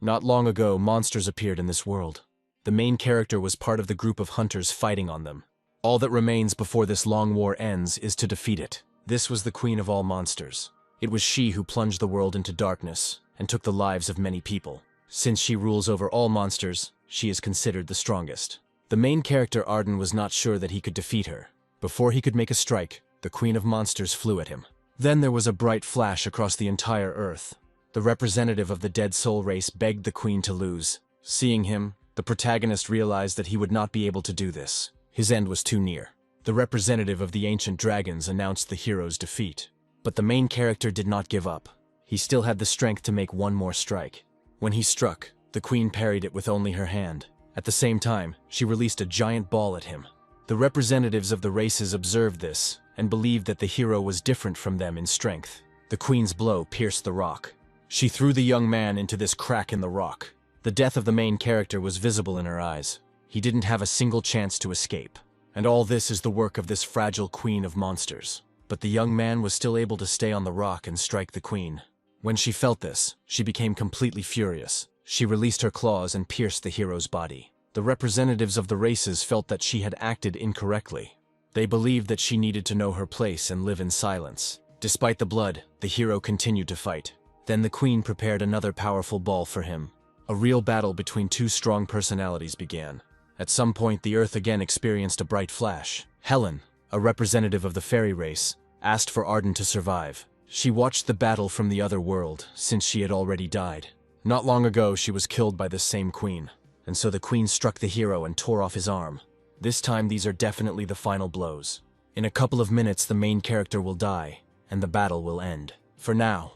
Not long ago, monsters appeared in this world. The main character was part of the group of hunters fighting on them. All that remains before this long war ends is to defeat it. This was the queen of all monsters. It was she who plunged the world into darkness and took the lives of many people. Since she rules over all monsters, she is considered the strongest. The main character Arden was not sure that he could defeat her. Before he could make a strike, the queen of monsters flew at him. Then there was a bright flash across the entire earth. The representative of the dead soul race begged the queen to lose. Seeing him, the protagonist realized that he would not be able to do this. His end was too near. The representative of the ancient dragons announced the hero's defeat. But the main character did not give up. He still had the strength to make one more strike. When he struck, the queen parried it with only her hand. At the same time, she released a giant ball at him. The representatives of the races observed this and believed that the hero was different from them in strength. The queen's blow pierced the rock. She threw the young man into this crack in the rock. The death of the main character was visible in her eyes. He didn't have a single chance to escape. And all this is the work of this fragile queen of monsters. But the young man was still able to stay on the rock and strike the queen. When she felt this, she became completely furious. She released her claws and pierced the hero's body. The representatives of the races felt that she had acted incorrectly. They believed that she needed to know her place and live in silence. Despite the blood, the hero continued to fight. Then the queen prepared another powerful ball for him. A real battle between two strong personalities began. At some point, the earth again experienced a bright flash. Helen, a representative of the fairy race, asked for Arden to survive. She watched the battle from the other world, since she had already died. Not long ago, she was killed by this same queen, and so the queen struck the hero and tore off his arm. This time, these are definitely the final blows. In a couple of minutes, the main character will die, and the battle will end. For now,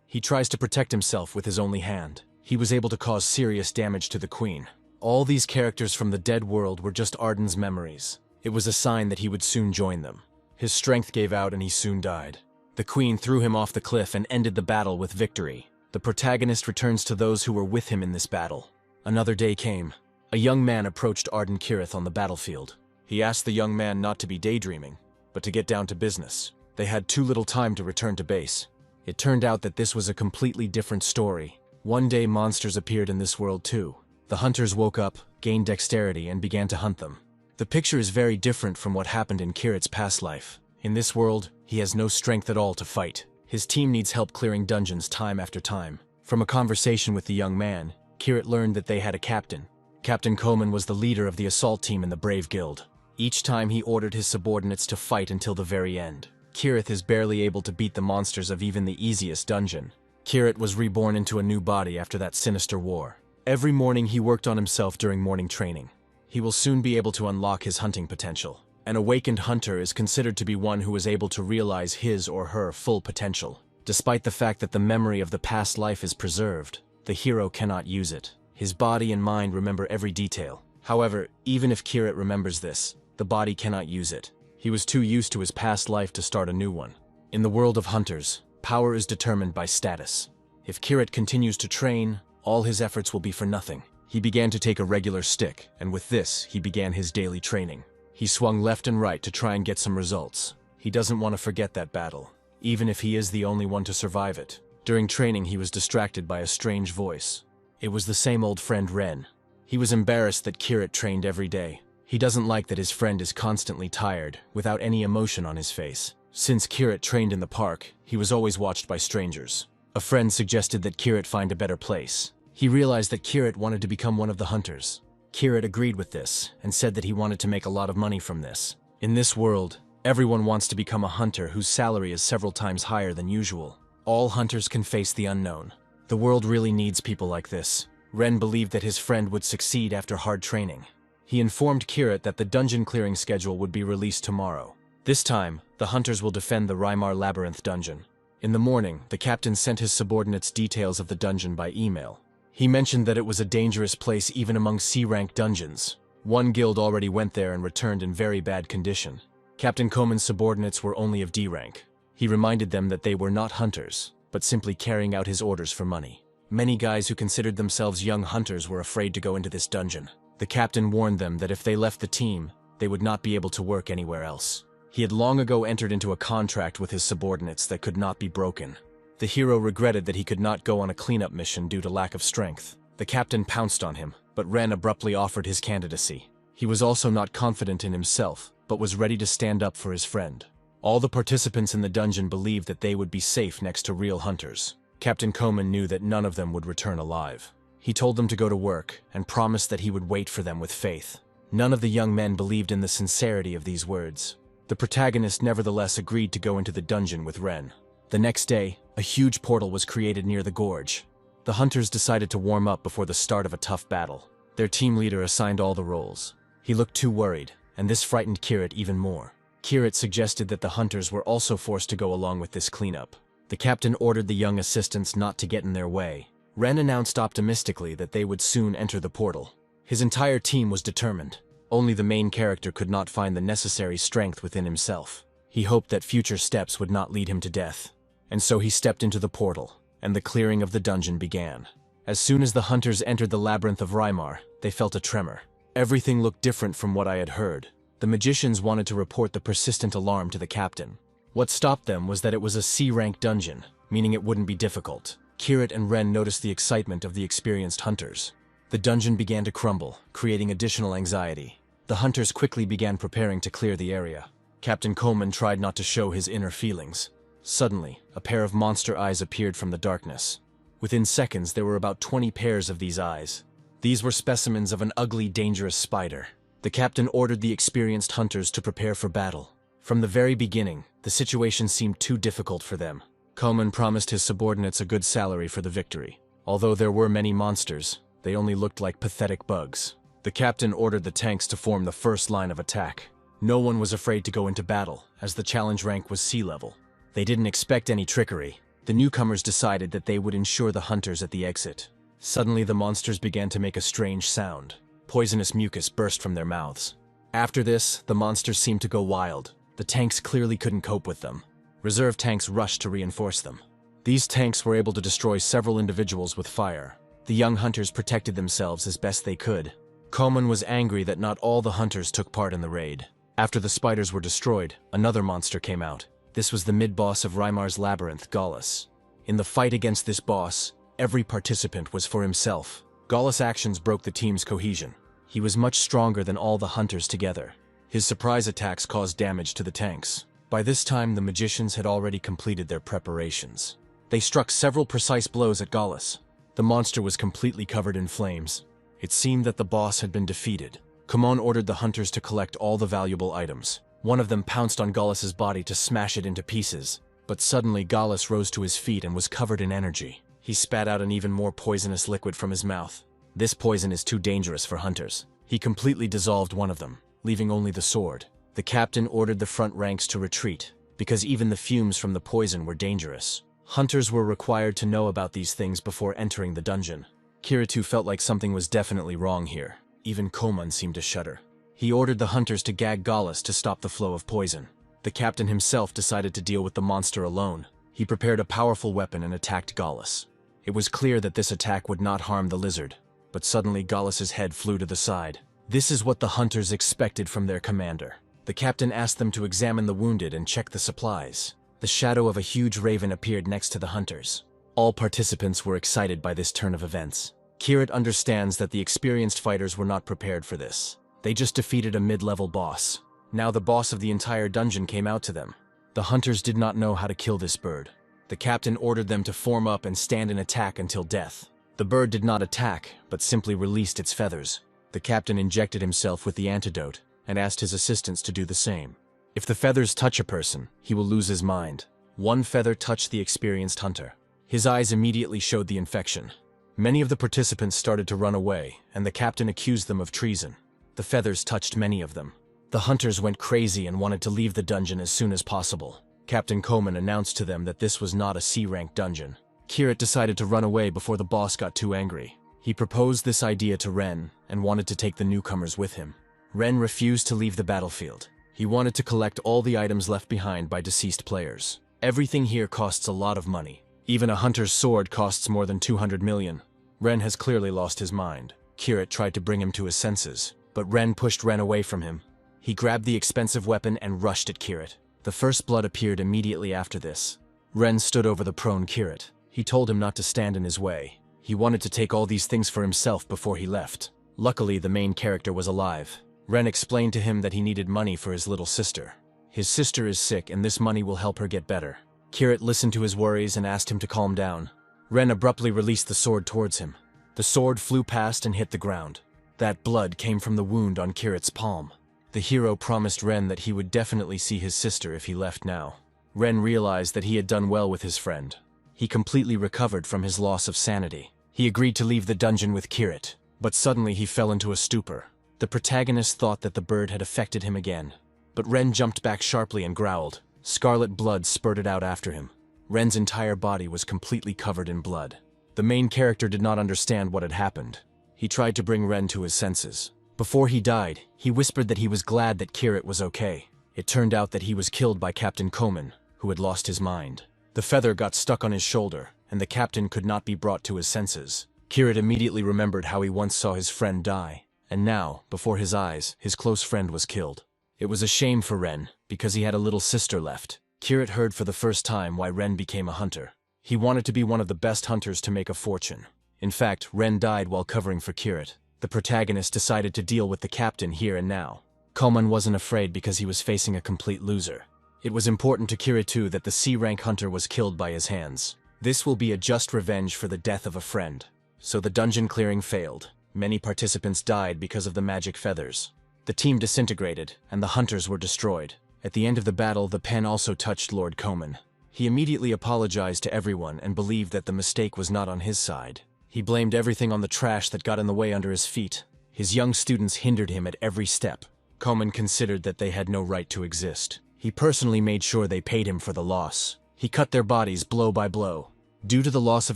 he tries to protect himself with his only hand. He was able to cause serious damage to the queen. All these characters from the dead world were just Arden's memories. It was a sign that he would soon join them. His strength gave out and he soon died. The queen threw him off the cliff and ended the battle with victory. The protagonist returns to those who were with him in this battle. Another day came. A young man approached Arden Kirith on the battlefield. He asked the young man not to be daydreaming, but to get down to business. They had too little time to return to base. It turned out that this was a completely different story. One day monsters appeared in this world too. The hunters woke up, gained dexterity, and began to hunt them. The picture is very different from what happened in Kirith's past life. In this world, he has no strength at all to fight. His team needs help clearing dungeons time after time. From a conversation with the young man, Kirith learned that they had a captain. Captain Koman was the leader of the assault team in the Brave Guild. Each time he ordered his subordinates to fight until the very end. Kirith is barely able to beat the monsters of even the easiest dungeon. Kirith was reborn into a new body after that sinister war. Every morning he worked on himself during morning training. He will soon be able to unlock his hunting potential. An awakened hunter is considered to be one who is able to realize his or her full potential. Despite the fact that the memory of the past life is preserved, the hero cannot use it. His body and mind remember every detail. However, even if Kirith remembers this, the body cannot use it. He was too used to his past life to start a new one. In the world of hunters, power is determined by status. If Kirith continues to train, all his efforts will be for nothing. He began to take a regular stick, and with this, he began his daily training. He swung left and right to try and get some results. He doesn't want to forget that battle, even if he is the only one to survive it. During training, he was distracted by a strange voice. It was the same old friend Ren. He was embarrassed that Kirith trained every day. He doesn't like that his friend is constantly tired, without any emotion on his face. Since Kirith trained in the park, he was always watched by strangers. A friend suggested that Kirith find a better place. He realized that Kirith wanted to become one of the hunters. Kirith agreed with this, and said that he wanted to make a lot of money from this. In this world, everyone wants to become a hunter whose salary is several times higher than usual. All hunters can face the unknown. The world really needs people like this. Ren believed that his friend would succeed after hard training. He informed Kirith that the dungeon clearing schedule would be released tomorrow. This time, the hunters will defend the Rymar Labyrinth dungeon. In the morning, the captain sent his subordinates details of the dungeon by email. He mentioned that it was a dangerous place even among C-rank dungeons. One guild already went there and returned in very bad condition. Captain Koman's subordinates were only of D rank. He reminded them that they were not hunters, but simply carrying out his orders for money. Many guys who considered themselves young hunters were afraid to go into this dungeon. The captain warned them that if they left the team, they would not be able to work anywhere else. He had long ago entered into a contract with his subordinates that could not be broken. The hero regretted that he could not go on a cleanup mission due to lack of strength. The captain pounced on him, but Ren abruptly offered his candidacy. He was also not confident in himself, but was ready to stand up for his friend. All the participants in the dungeon believed that they would be safe next to real hunters. Captain Koman knew that none of them would return alive. He told them to go to work, and promised that he would wait for them with faith. None of the young men believed in the sincerity of these words. The protagonist nevertheless agreed to go into the dungeon with Ren. The next day, a huge portal was created near the gorge. The hunters decided to warm up before the start of a tough battle. Their team leader assigned all the roles. He looked too worried, and this frightened Kirit even more. Kirit suggested that the hunters were also forced to go along with this cleanup. The captain ordered the young assistants not to get in their way. Ren announced optimistically that they would soon enter the portal. His entire team was determined. Only the main character could not find the necessary strength within himself. He hoped that future steps would not lead him to death. And so he stepped into the portal, and the clearing of the dungeon began. As soon as the hunters entered the labyrinth of Rymar, they felt a tremor. Everything looked different from what I had heard. The magicians wanted to report the persistent alarm to the captain. What stopped them was that it was a C-rank dungeon, meaning it wouldn't be difficult. Kirit and Ren noticed the excitement of the experienced hunters. The dungeon began to crumble, creating additional anxiety. The hunters quickly began preparing to clear the area. Captain Coleman tried not to show his inner feelings. Suddenly, a pair of monster eyes appeared from the darkness. Within seconds, there were about 20 pairs of these eyes. These were specimens of an ugly, dangerous spider. The captain ordered the experienced hunters to prepare for battle. From the very beginning, the situation seemed too difficult for them. Coleman promised his subordinates a good salary for the victory. Although there were many monsters, they only looked like pathetic bugs. The captain ordered the tanks to form the first line of attack. No one was afraid to go into battle, as the challenge rank was sea level. They didn't expect any trickery. The newcomers decided that they would ensure the hunters at the exit. Suddenly, the monsters began to make a strange sound. Poisonous mucus burst from their mouths. After this, the monsters seemed to go wild. The tanks clearly couldn't cope with them. Reserve tanks rushed to reinforce them. These tanks were able to destroy several individuals with fire. The young hunters protected themselves as best they could. Coleman was angry that not all the hunters took part in the raid. After the spiders were destroyed, another monster came out. This was the mid-boss of Rymar's labyrinth, Gallus. In the fight against this boss, every participant was for himself. Gallus' actions broke the team's cohesion. He was much stronger than all the hunters together. His surprise attacks caused damage to the tanks. By this time, the magicians had already completed their preparations. They struck several precise blows at Gallus. The monster was completely covered in flames. It seemed that the boss had been defeated. Kumon ordered the hunters to collect all the valuable items. One of them pounced on Gallus's body to smash it into pieces. But suddenly Gallus rose to his feet and was covered in energy. He spat out an even more poisonous liquid from his mouth. This poison is too dangerous for hunters. He completely dissolved one of them, leaving only the sword. The captain ordered the front ranks to retreat, because even the fumes from the poison were dangerous. Hunters were required to know about these things before entering the dungeon. Kiritou felt like something was definitely wrong here. Even Koman seemed to shudder. He ordered the hunters to gag Gallus to stop the flow of poison. The captain himself decided to deal with the monster alone. He prepared a powerful weapon and attacked Gallus. It was clear that this attack would not harm the lizard, but suddenly Gallus's head flew to the side. This is what the hunters expected from their commander. The captain asked them to examine the wounded and check the supplies. The shadow of a huge raven appeared next to the hunters. All participants were excited by this turn of events. Kirit understands that the experienced fighters were not prepared for this. They just defeated a mid-level boss. Now the boss of the entire dungeon came out to them. The hunters did not know how to kill this bird. The captain ordered them to form up and stand in attack until death. The bird did not attack, but simply released its feathers. The captain injected himself with the antidote and asked his assistants to do the same. If the feathers touch a person, he will lose his mind. One feather touched the experienced hunter. His eyes immediately showed the infection. Many of the participants started to run away, and the captain accused them of treason. The feathers touched many of them. The hunters went crazy and wanted to leave the dungeon as soon as possible. Captain Koman announced to them that this was not a C-rank dungeon. Kirit decided to run away before the boss got too angry. He proposed this idea to Ren and wanted to take the newcomers with him. Ren refused to leave the battlefield. He wanted to collect all the items left behind by deceased players. Everything here costs a lot of money. Even a hunter's sword costs more than 200 million. Ren has clearly lost his mind. Kirit tried to bring him to his senses, but Ren pushed Ren away from him. He grabbed the expensive weapon and rushed at Kirit. The first blood appeared immediately after this. Ren stood over the prone Kirit. He told him not to stand in his way. He wanted to take all these things for himself before he left. Luckily, the main character was alive. Ren explained to him that he needed money for his little sister. His sister is sick and this money will help her get better. Kirit listened to his worries and asked him to calm down. Ren abruptly released the sword towards him. The sword flew past and hit the ground. That blood came from the wound on Kirit's palm. The hero promised Ren that he would definitely see his sister if he left now. Ren realized that he had done well with his friend. He completely recovered from his loss of sanity. He agreed to leave the dungeon with Kirit, but suddenly he fell into a stupor. The protagonist thought that the bird had affected him again. But Ren jumped back sharply and growled. Scarlet blood spurted out after him. Ren's entire body was completely covered in blood. The main character did not understand what had happened. He tried to bring Ren to his senses. Before he died, he whispered that he was glad that Kirit was okay. It turned out that he was killed by Captain Koman, who had lost his mind. The feather got stuck on his shoulder, and the captain could not be brought to his senses. Kirit immediately remembered how he once saw his friend die, and now, before his eyes, his close friend was killed. It was a shame for Ren, because he had a little sister left. Kirit heard for the first time why Ren became a hunter. He wanted to be one of the best hunters to make a fortune. In fact, Ren died while covering for Kirit. The protagonist decided to deal with the captain here and now. Koman wasn't afraid because he was facing a complete loser. It was important to Kirit too that the C-rank hunter was killed by his hands. This will be a just revenge for the death of a friend. So the dungeon clearing failed. Many participants died because of the magic feathers. The team disintegrated, and the hunters were destroyed. At the end of the battle, the pen also touched Lord Koman. He immediately apologized to everyone and believed that the mistake was not on his side. He blamed everything on the trash that got in the way under his feet. His young students hindered him at every step. Koman considered that they had no right to exist. He personally made sure they paid him for the loss. He cut their bodies blow by blow. Due to the loss of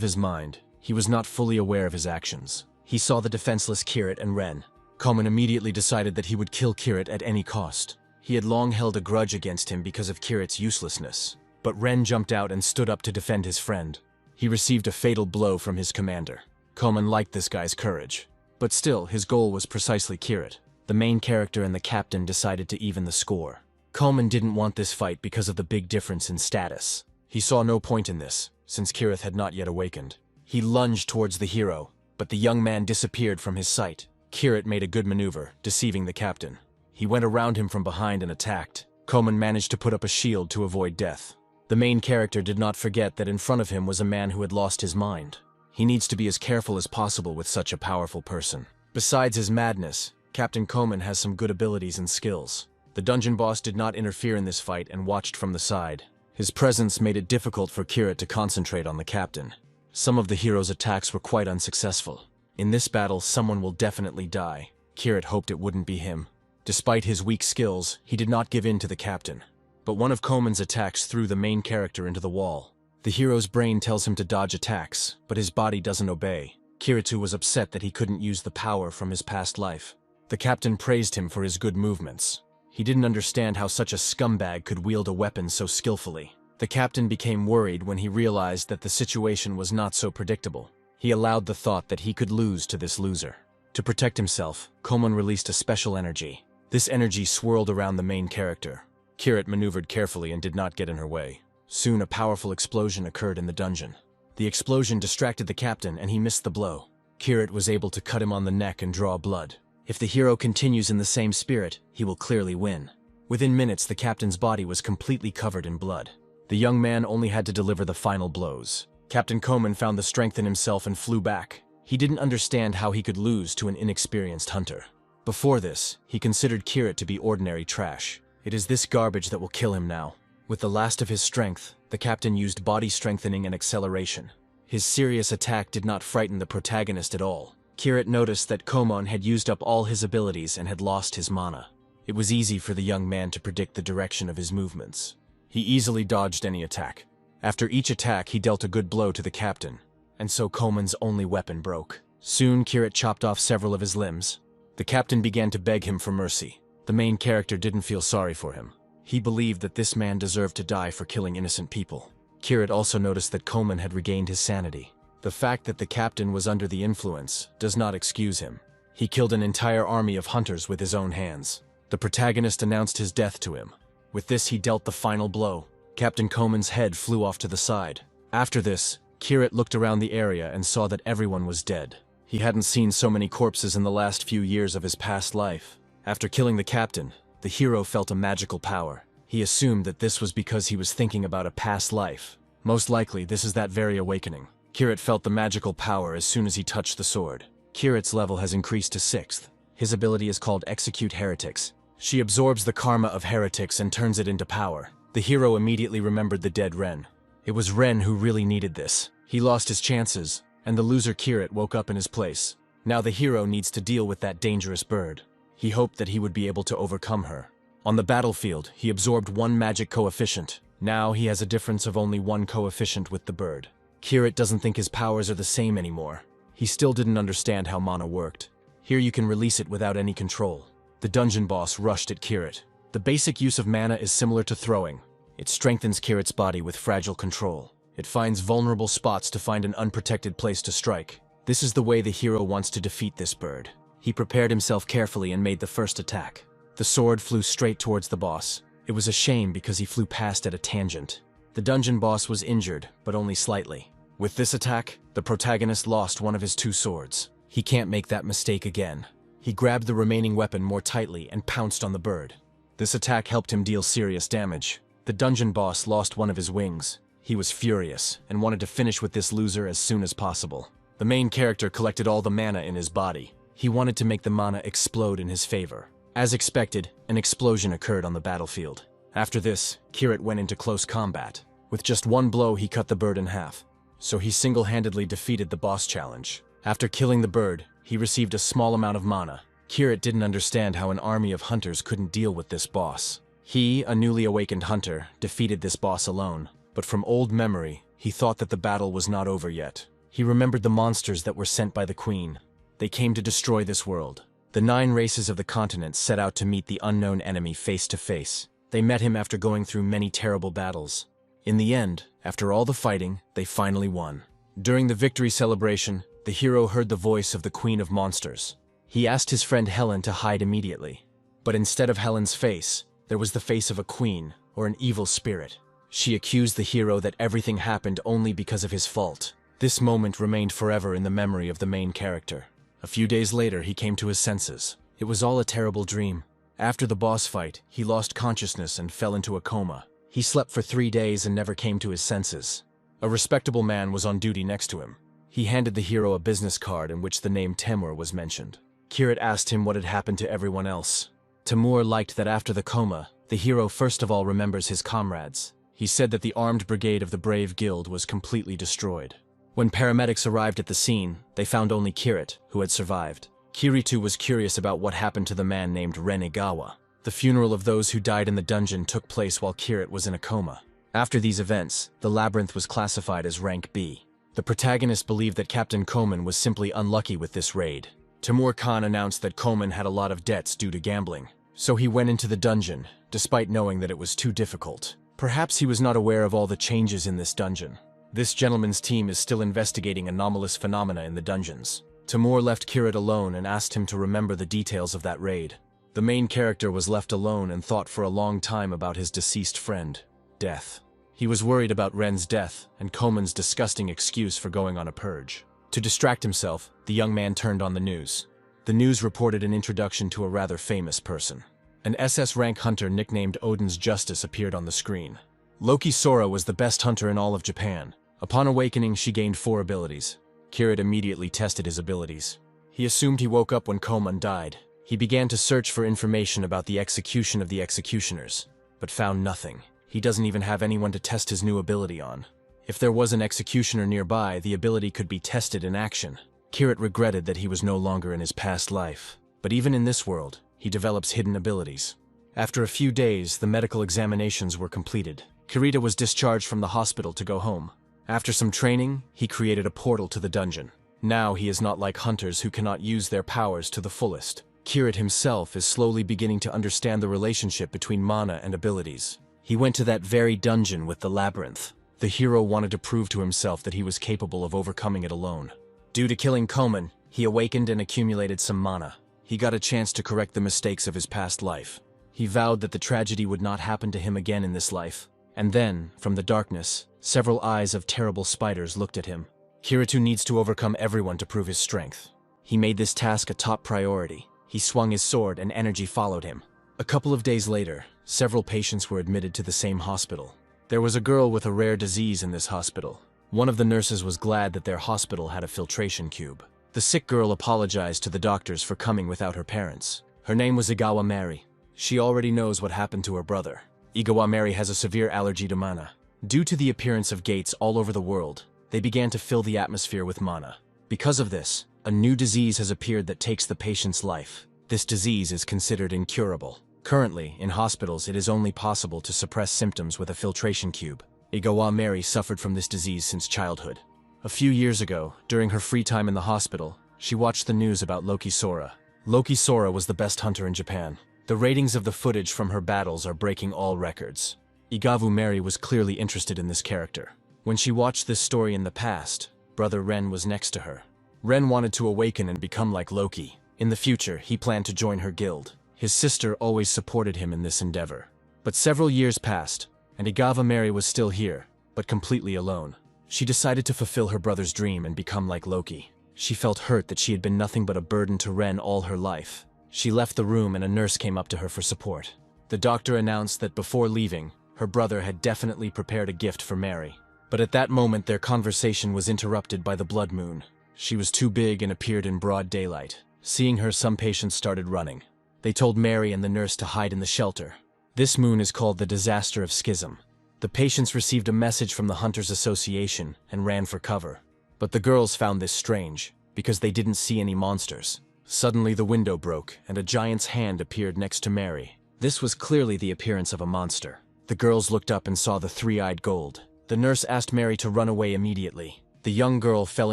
his mind, he was not fully aware of his actions. He saw the defenseless Kirit and Ren. Koman immediately decided that he would kill Kirit at any cost. He had long held a grudge against him because of Kirit's uselessness. But Ren jumped out and stood up to defend his friend. He received a fatal blow from his commander. Koman liked this guy's courage. But still, his goal was precisely Kirit. The main character and the captain decided to even the score. Koman didn't want this fight because of the big difference in status. He saw no point in this, since Kirit had not yet awakened. He lunged towards the hero, but the young man disappeared from his sight. Kirit made a good maneuver, deceiving the captain. He went around him from behind and attacked. Koman managed to put up a shield to avoid death. The main character did not forget that in front of him was a man who had lost his mind. He needs to be as careful as possible with such a powerful person. Besides his madness, Captain Koman has some good abilities and skills. The dungeon boss did not interfere in this fight and watched from the side. His presence made it difficult for Kirit to concentrate on the captain. Some of the hero's attacks were quite unsuccessful. In this battle, someone will definitely die. Kirit hoped it wouldn't be him. Despite his weak skills, he did not give in to the captain. But one of Koman's attacks threw the main character into the wall. The hero's brain tells him to dodge attacks, but his body doesn't obey. Kiritsu was upset that he couldn't use the power from his past life. The captain praised him for his good movements. He didn't understand how such a scumbag could wield a weapon so skillfully. The captain became worried when he realized that the situation was not so predictable. He allowed the thought that he could lose to this loser. To protect himself, Koman released a special energy. This energy swirled around the main character. Kirit maneuvered carefully and did not get in her way. Soon a powerful explosion occurred in the dungeon. The explosion distracted the captain and he missed the blow. Kirit was able to cut him on the neck and draw blood. If the hero continues in the same spirit, he will clearly win. Within minutes, the captain's body was completely covered in blood. The young man only had to deliver the final blows. Captain Koman found the strength in himself and flew back. He didn't understand how he could lose to an inexperienced hunter. Before this, he considered Kirit to be ordinary trash. It is this garbage that will kill him now. With the last of his strength, the captain used body strengthening and acceleration. His serious attack did not frighten the protagonist at all. Kirit noticed that Koman had used up all his abilities and had lost his mana. It was easy for the young man to predict the direction of his movements. He easily dodged any attack. After each attack, he dealt a good blow to the captain, and so Koman's only weapon broke. Soon, Kirit chopped off several of his limbs. The captain began to beg him for mercy. The main character didn't feel sorry for him. He believed that this man deserved to die for killing innocent people. Kirit also noticed that Koman had regained his sanity. The fact that the captain was under the influence does not excuse him. He killed an entire army of hunters with his own hands. The protagonist announced his death to him. With this, he dealt the final blow. Captain Komen's head flew off to the side. After this, Kirit looked around the area and saw that everyone was dead. He hadn't seen so many corpses in the last few years of his past life. After killing the captain, the hero felt a magical power. He assumed that this was because he was thinking about a past life. Most likely, this is that very awakening. Kirit felt the magical power as soon as he touched the sword. Kirit's level has increased to 6th. His ability is called Execute Heretics. She absorbs the karma of heretics and turns it into power. The hero immediately remembered the dead Ren. It was Ren who really needed this. He lost his chances, and the loser Kirit woke up in his place. Now the hero needs to deal with that dangerous bird. He hoped that he would be able to overcome her. On the battlefield, he absorbed 1 magic coefficient. Now he has a difference of only 1 coefficient with the bird. Kirit doesn't think his powers are the same anymore. He still didn't understand how mana worked. Here you can release it without any control. The dungeon boss rushed at Kirit. The basic use of mana is similar to throwing. It strengthens Kirit's body with fragile control. It finds vulnerable spots to find an unprotected place to strike. This is the way the hero wants to defeat this bird. He prepared himself carefully and made the first attack. The sword flew straight towards the boss. It was a shame because he flew past at a tangent. The dungeon boss was injured, but only slightly. With this attack, the protagonist lost one of his 2 swords. He can't make that mistake again. He grabbed the remaining weapon more tightly and pounced on the bird. This attack helped him deal serious damage. The dungeon boss lost one of his wings. He was furious and wanted to finish with this loser as soon as possible. The main character collected all the mana in his body. He wanted to make the mana explode in his favor. As expected, an explosion occurred on the battlefield. After this, Kirit went into close combat. With just 1 blow, he cut the bird in half. So he single-handedly defeated the boss challenge. After killing the bird, he received a small amount of mana. Kirit didn't understand how an army of hunters couldn't deal with this boss. He, a newly awakened hunter, defeated this boss alone. But from old memory, he thought that the battle was not over yet. He remembered the monsters that were sent by the queen. They came to destroy this world. The 9 races of the continent set out to meet the unknown enemy face to face. They met him after going through many terrible battles. In the end, after all the fighting, they finally won. During the victory celebration, the hero heard the voice of the Queen of Monsters. He asked his friend Helen to hide immediately. But instead of Helen's face, there was the face of a queen, or an evil spirit. She accused the hero that everything happened only because of his fault. This moment remained forever in the memory of the main character. A few days later, he came to his senses. It was all a terrible dream. After the boss fight, he lost consciousness and fell into a coma. He slept for 3 days and never came to his senses. A respectable man was on duty next to him. He handed the hero a business card in which the name Temur was mentioned. Kirit asked him what had happened to everyone else. Temur liked that after the coma, the hero first of all remembers his comrades. He said that the armed brigade of the Brave Guild was completely destroyed. When paramedics arrived at the scene, they found only Kirit, who had survived. Kiritu was curious about what happened to the man named Renegawa. The funeral of those who died in the dungeon took place while Kirit was in a coma. After these events, the labyrinth was classified as rank B. The protagonist believed that Captain Komen was simply unlucky with this raid. Timur Khan announced that Komen had a lot of debts due to gambling. So he went into the dungeon, despite knowing that it was too difficult. Perhaps he was not aware of all the changes in this dungeon. This gentleman's team is still investigating anomalous phenomena in the dungeons. Timur left Kirit alone and asked him to remember the details of that raid. The main character was left alone and thought for a long time about his deceased friend, Death. He was worried about Ren's death and Komen's disgusting excuse for going on a purge. To distract himself, the young man turned on the news. The news reported an introduction to a rather famous person. An SS rank hunter nicknamed Odin's Justice appeared on the screen. Loki Sora was the best hunter in all of Japan. Upon awakening, she gained 4 abilities. Kirit immediately tested his abilities. He assumed he woke up when Komen died. He began to search for information about the execution of the executioners, but found nothing. He doesn't even have anyone to test his new ability on. If there was an executioner nearby, the ability could be tested in action. Kirit regretted that he was no longer in his past life. But even in this world, he develops hidden abilities. After a few days, the medical examinations were completed. Kirita was discharged from the hospital to go home. After some training, he created a portal to the dungeon. Now he is not like hunters who cannot use their powers to the fullest. Kirit himself is slowly beginning to understand the relationship between mana and abilities. He went to that very dungeon with the labyrinth. The hero wanted to prove to himself that he was capable of overcoming it alone. Due to killing Komen, he awakened and accumulated some mana. He got a chance to correct the mistakes of his past life. He vowed that the tragedy would not happen to him again in this life. And then, from the darkness, several eyes of terrible spiders looked at him. Kirito needs to overcome everyone to prove his strength. He made this task a top priority. He swung his sword and energy followed him. A couple of days later, several patients were admitted to the same hospital. There was a girl with a rare disease in this hospital. One of the nurses was glad that their hospital had a filtration cube. The sick girl apologized to the doctors for coming without her parents. Her name was Igawa Mary. She already knows what happened to her brother. Igawa Mary has a severe allergy to mana. Due to the appearance of gates all over the world, they began to fill the atmosphere with mana. Because of this, a new disease has appeared that takes the patient's life. This disease is considered incurable. Currently, in hospitals, it is only possible to suppress symptoms with a filtration cube. Igawa Mary suffered from this disease since childhood. A few years ago, during her free time in the hospital, she watched the news about Loki Sora. Loki Sora was the best hunter in Japan. The ratings of the footage from her battles are breaking all records. Igawa Mary was clearly interested in this character. When she watched this story in the past, brother Ren was next to her. Ren wanted to awaken and become like Loki. In the future, he planned to join her guild. His sister always supported him in this endeavor. But several years passed, and Igawa Mary was still here, but completely alone. She decided to fulfill her brother's dream and become like Loki. She felt hurt that she had been nothing but a burden to Ren all her life. She left the room and a nurse came up to her for support. The doctor announced that before leaving, her brother had definitely prepared a gift for Mary. But at that moment their conversation was interrupted by the blood moon. She was too big and appeared in broad daylight. Seeing her, some patients started running. They told Mary and the nurse to hide in the shelter. This moon is called the Disaster of Schism. The patients received a message from the Hunters Association and ran for cover. But the girls found this strange, because they didn't see any monsters. Suddenly the window broke, and a giant's hand appeared next to Mary. This was clearly the appearance of a monster. The girls looked up and saw the three-eyed gold. The nurse asked Mary to run away immediately. The young girl fell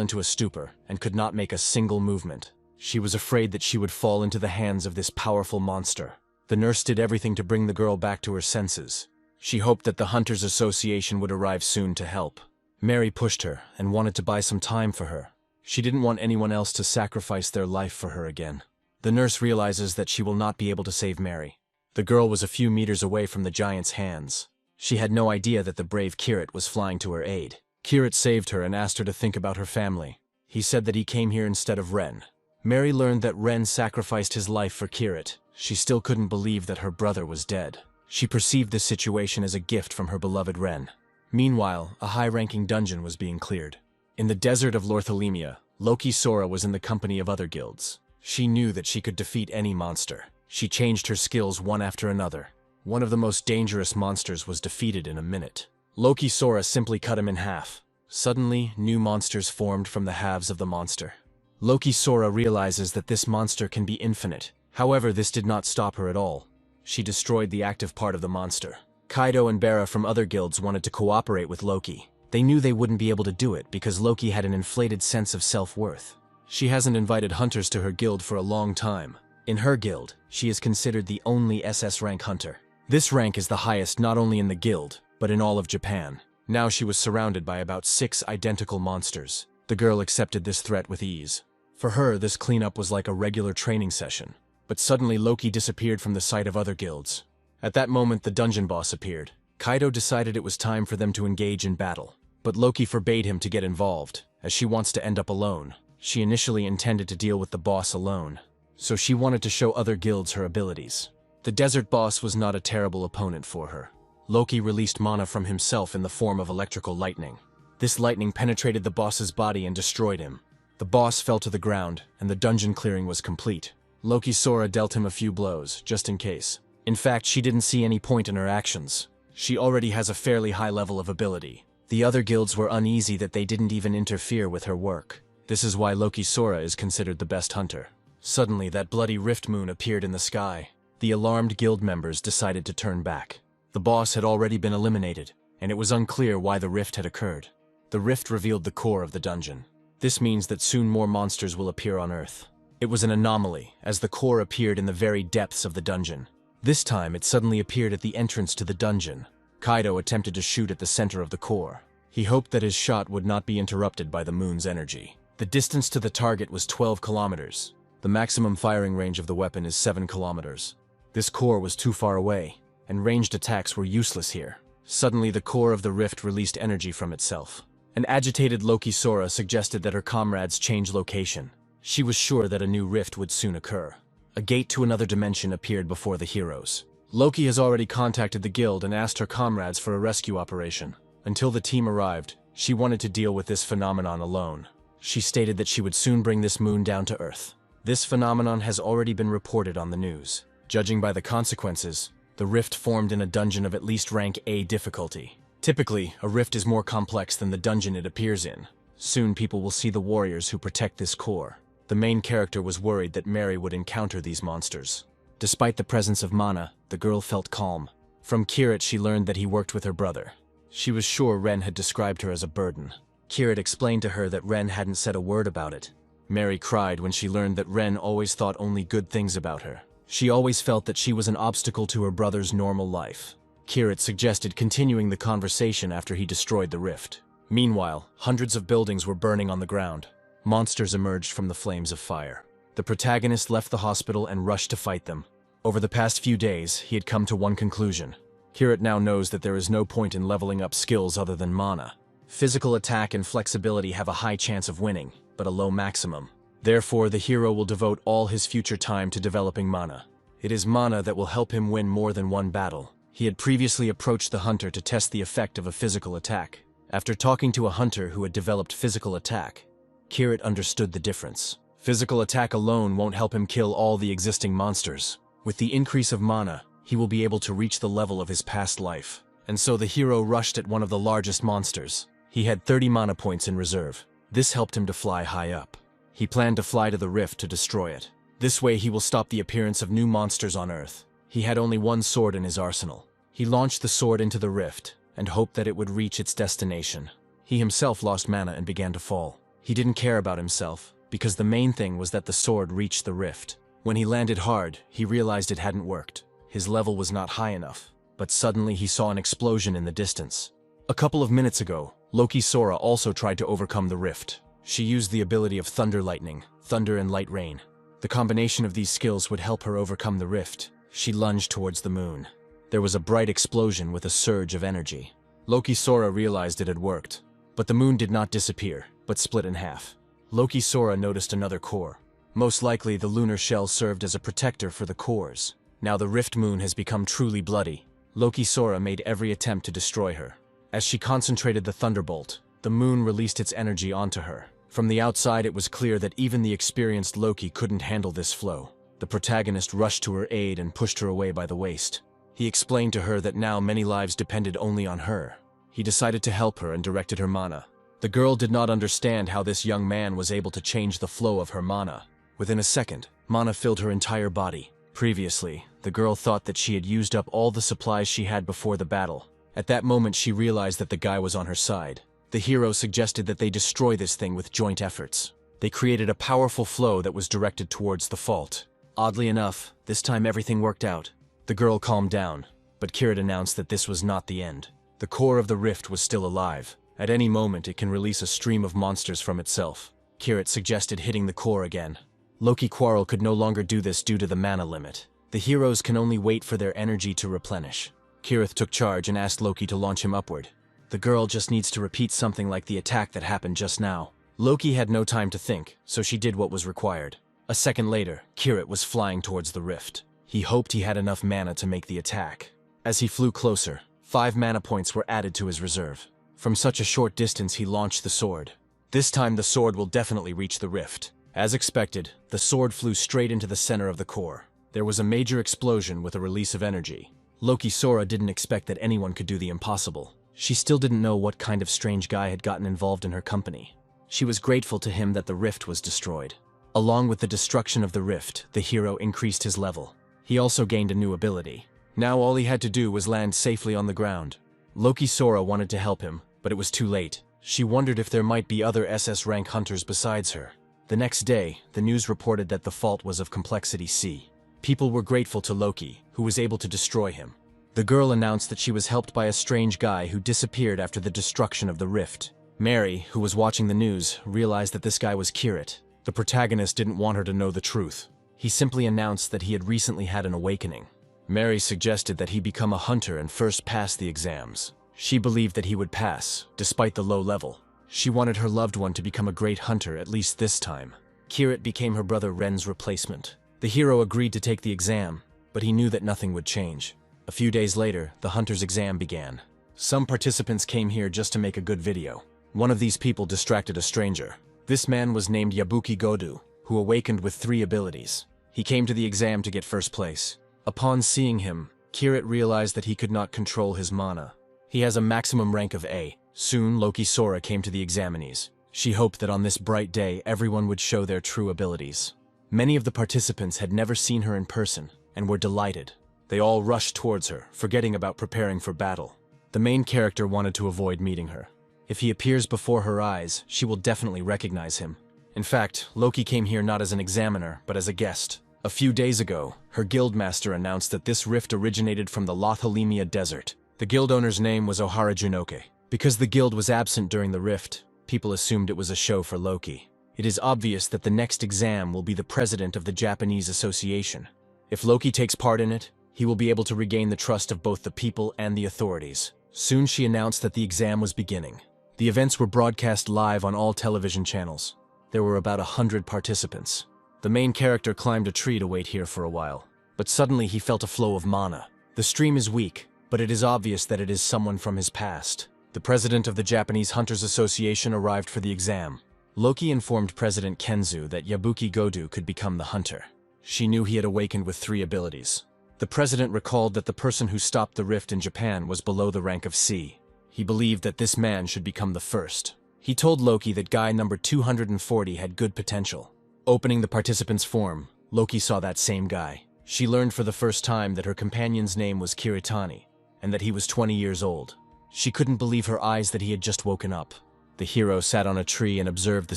into a stupor and could not make a single movement. She was afraid that she would fall into the hands of this powerful monster. The nurse did everything to bring the girl back to her senses. She hoped that the Hunters Association would arrive soon to help. Mary pushed her and wanted to buy some time for her. She didn't want anyone else to sacrifice their life for her again. The nurse realizes that she will not be able to save Mary. The girl was a few meters away from the giant's hands. She had no idea that the brave Kirit was flying to her aid. Kirit saved her and asked her to think about her family. He said that he came here instead of Ren. Mary learned that Ren sacrificed his life for Kirit. She still couldn't believe that her brother was dead. She perceived this situation as a gift from her beloved Ren. Meanwhile, a high-ranking dungeon was being cleared. In the desert of Lorthalemia, Loki Sora was in the company of other guilds. She knew that she could defeat any monster. She changed her skills one after another. One of the most dangerous monsters was defeated in a minute. Loki Sora simply cut him in half. Suddenly, new monsters formed from the halves of the monster. Loki Sora realizes that this monster can be infinite. However, this did not stop her at all. She destroyed the active part of the monster. Kaido and Bara from other guilds wanted to cooperate with Loki. They knew they wouldn't be able to do it because Loki had an inflated sense of self-worth. She hasn't invited hunters to her guild for a long time. In her guild, she is considered the only SS rank hunter. This rank is the highest not only in the guild, but in all of Japan. Now she was surrounded by about 6 identical monsters. The girl accepted this threat with ease. For her, this cleanup was like a regular training session. But suddenly Loki disappeared from the sight of other guilds. At that moment, the dungeon boss appeared. Kaido decided it was time for them to engage in battle. But Loki forbade him to get involved, as she wants to end up alone. She initially intended to deal with the boss alone, so she wanted to show other guilds her abilities. The desert boss was not a terrible opponent for her. Loki released mana from himself in the form of electrical lightning. This lightning penetrated the boss's body and destroyed him. The boss fell to the ground, and the dungeon clearing was complete. Loki Sora dealt him a few blows, just in case. In fact, she didn't see any point in her actions. She already has a fairly high level of ability. The other guilds were uneasy that they didn't even interfere with her work. This is why Loki Sora is considered the best hunter. Suddenly, that bloody rift moon appeared in the sky. The alarmed guild members decided to turn back. The boss had already been eliminated, and it was unclear why the rift had occurred. The rift revealed the core of the dungeon. This means that soon more monsters will appear on Earth. It was an anomaly, as the core appeared in the very depths of the dungeon. This time, it suddenly appeared at the entrance to the dungeon. Kaido attempted to shoot at the center of the core. He hoped that his shot would not be interrupted by the moon's energy. The distance to the target was 12 kilometers. The maximum firing range of the weapon is 7 kilometers. This core was too far away, and ranged attacks were useless here. Suddenly, the core of the rift released energy from itself. An agitated Loki Sora suggested that her comrades change location. She was sure that a new rift would soon occur. A gate to another dimension appeared before the heroes. Loki has already contacted the guild and asked her comrades for a rescue operation. Until the team arrived, she wanted to deal with this phenomenon alone. She stated that she would soon bring this moon down to Earth. This phenomenon has already been reported on the news. Judging by the consequences, the rift formed in a dungeon of at least rank A difficulty. Typically, a rift is more complex than the dungeon it appears in. Soon people will see the warriors who protect this core. The main character was worried that Mary would encounter these monsters. Despite the presence of Mana, the girl felt calm. From Kirit she learned that he worked with her brother. She was sure Ren had described her as a burden. Kirit explained to her that Ren hadn't said a word about it. Mary cried when she learned that Ren always thought only good things about her. She always felt that she was an obstacle to her brother's normal life. Kirit suggested continuing the conversation after he destroyed the rift. Meanwhile, hundreds of buildings were burning on the ground. Monsters emerged from the flames of fire. The protagonist left the hospital and rushed to fight them. Over the past few days, he had come to one conclusion. Kirit now knows that there is no point in leveling up skills other than mana. Physical attack and flexibility have a high chance of winning, but a low maximum. Therefore, the hero will devote all his future time to developing mana. It is mana that will help him win more than one battle. He had previously approached the hunter to test the effect of a physical attack. After talking to a hunter who had developed physical attack, Kirit understood the difference. Physical attack alone won't help him kill all the existing monsters. With the increase of mana, he will be able to reach the level of his past life. And so the hero rushed at one of the largest monsters. He had 30 mana points in reserve. This helped him to fly high up. He planned to fly to the rift to destroy it. This way he will stop the appearance of new monsters on Earth. He had only one sword in his arsenal. He launched the sword into the rift and hoped that it would reach its destination. He himself lost mana and began to fall. He didn't care about himself, because the main thing was that the sword reached the rift. When he landed hard, he realized it hadn't worked. His level was not high enough, but suddenly he saw an explosion in the distance. A couple of minutes ago, Loki Sora also tried to overcome the rift. She used the ability of Thunder Lightning, Thunder and Light Rain. The combination of these skills would help her overcome the rift. She lunged towards the moon. There was a bright explosion with a surge of energy. Loki Sora realized it had worked, but the moon did not disappear, but split in half. Loki Sora noticed another core. Most likely, the lunar shell served as a protector for the cores. Now the rift moon has become truly bloody. Loki Sora made every attempt to destroy her. As she concentrated the thunderbolt, the moon released its energy onto her. From the outside, it was clear that even the experienced Loki couldn't handle this flow. The protagonist rushed to her aid and pushed her away by the waist. He explained to her that now many lives depended only on her. He decided to help her and directed her mana. The girl did not understand how this young man was able to change the flow of her mana. Within a second, mana filled her entire body. Previously, the girl thought that she had used up all the supplies she had before the battle. At that moment, she realized that the guy was on her side. The hero suggested that they destroy this thing with joint efforts. They created a powerful flow that was directed towards the fault. Oddly enough, this time everything worked out. The girl calmed down, but Kirit announced that this was not the end. The core of the rift was still alive. At any moment, it can release a stream of monsters from itself. Kirit suggested hitting the core again. Loki Quarrel could no longer do this due to the mana limit. The heroes can only wait for their energy to replenish. Kirith took charge and asked Loki to launch him upward. The girl just needs to repeat something like the attack that happened just now. Loki had no time to think, so she did what was required. A second later, Kirit was flying towards the rift. He hoped he had enough mana to make the attack. As he flew closer, 5 mana points were added to his reserve. From such a short distance, he launched the sword. This time the sword will definitely reach the rift. As expected, the sword flew straight into the center of the core. There was a major explosion with a release of energy. Loki Sora didn't expect that anyone could do the impossible. She still didn't know what kind of strange guy had gotten involved in her company. She was grateful to him that the rift was destroyed. Along with the destruction of the rift, the hero increased his level. He also gained a new ability. Now all he had to do was land safely on the ground. Loki Sora wanted to help him, but it was too late. She wondered if there might be other SS rank hunters besides her. The next day, the news reported that the fault was of complexity C. People were grateful to Loki, who was able to destroy him. The girl announced that she was helped by a strange guy who disappeared after the destruction of the rift. Mary, who was watching the news, realized that this guy was Kirit. The protagonist didn't want her to know the truth. He simply announced that he had recently had an awakening. Mary suggested that he become a hunter and first pass the exams. She believed that he would pass, despite the low level. She wanted her loved one to become a great hunter at least this time. Kirit became her brother Ren's replacement. The hero agreed to take the exam, but he knew that nothing would change. A few days later, the hunter's exam began. Some participants came here just to make a good video. One of these people distracted a stranger. This man was named Yabuki Godu, who awakened with 3 abilities. He came to the exam to get first place. Upon seeing him, Kirit realized that he could not control his mana. He has a maximum rank of A. Soon, Loki Sora came to the examinees. She hoped that on this bright day, everyone would show their true abilities. Many of the participants had never seen her in person and were delighted. They all rushed towards her, forgetting about preparing for battle. The main character wanted to avoid meeting her. If he appears before her eyes, she will definitely recognize him. In fact, Loki came here not as an examiner, but as a guest. A few days ago, her guildmaster announced that this rift originated from the Lothalemia desert. The guild owner's name was Ohara Junoke. Because the guild was absent during the rift, people assumed it was a show for Loki. It is obvious that the next exam will be the president of the Japanese Association. If Loki takes part in it, he will be able to regain the trust of both the people and the authorities. Soon she announced that the exam was beginning. The events were broadcast live on all television channels. There were about 100 participants. The main character climbed a tree to wait here for a while, but suddenly he felt a flow of mana. The stream is weak, but it is obvious that it is someone from his past. The president of the Japanese Hunters Association arrived for the exam. Loki informed President Kenzu that Yabuki Godu could become the hunter. She knew he had awakened with 3 abilities. The president recalled that the person who stopped the rift in Japan was below the rank of C. He believed that this man should become the first. He told Loki that guy number 240 had good potential. Opening the participant's form, Loki saw that same guy. She learned for the first time that her companion's name was Kiritani, and that he was 20 years old. She couldn't believe her eyes that he had just woken up. The hero sat on a tree and observed the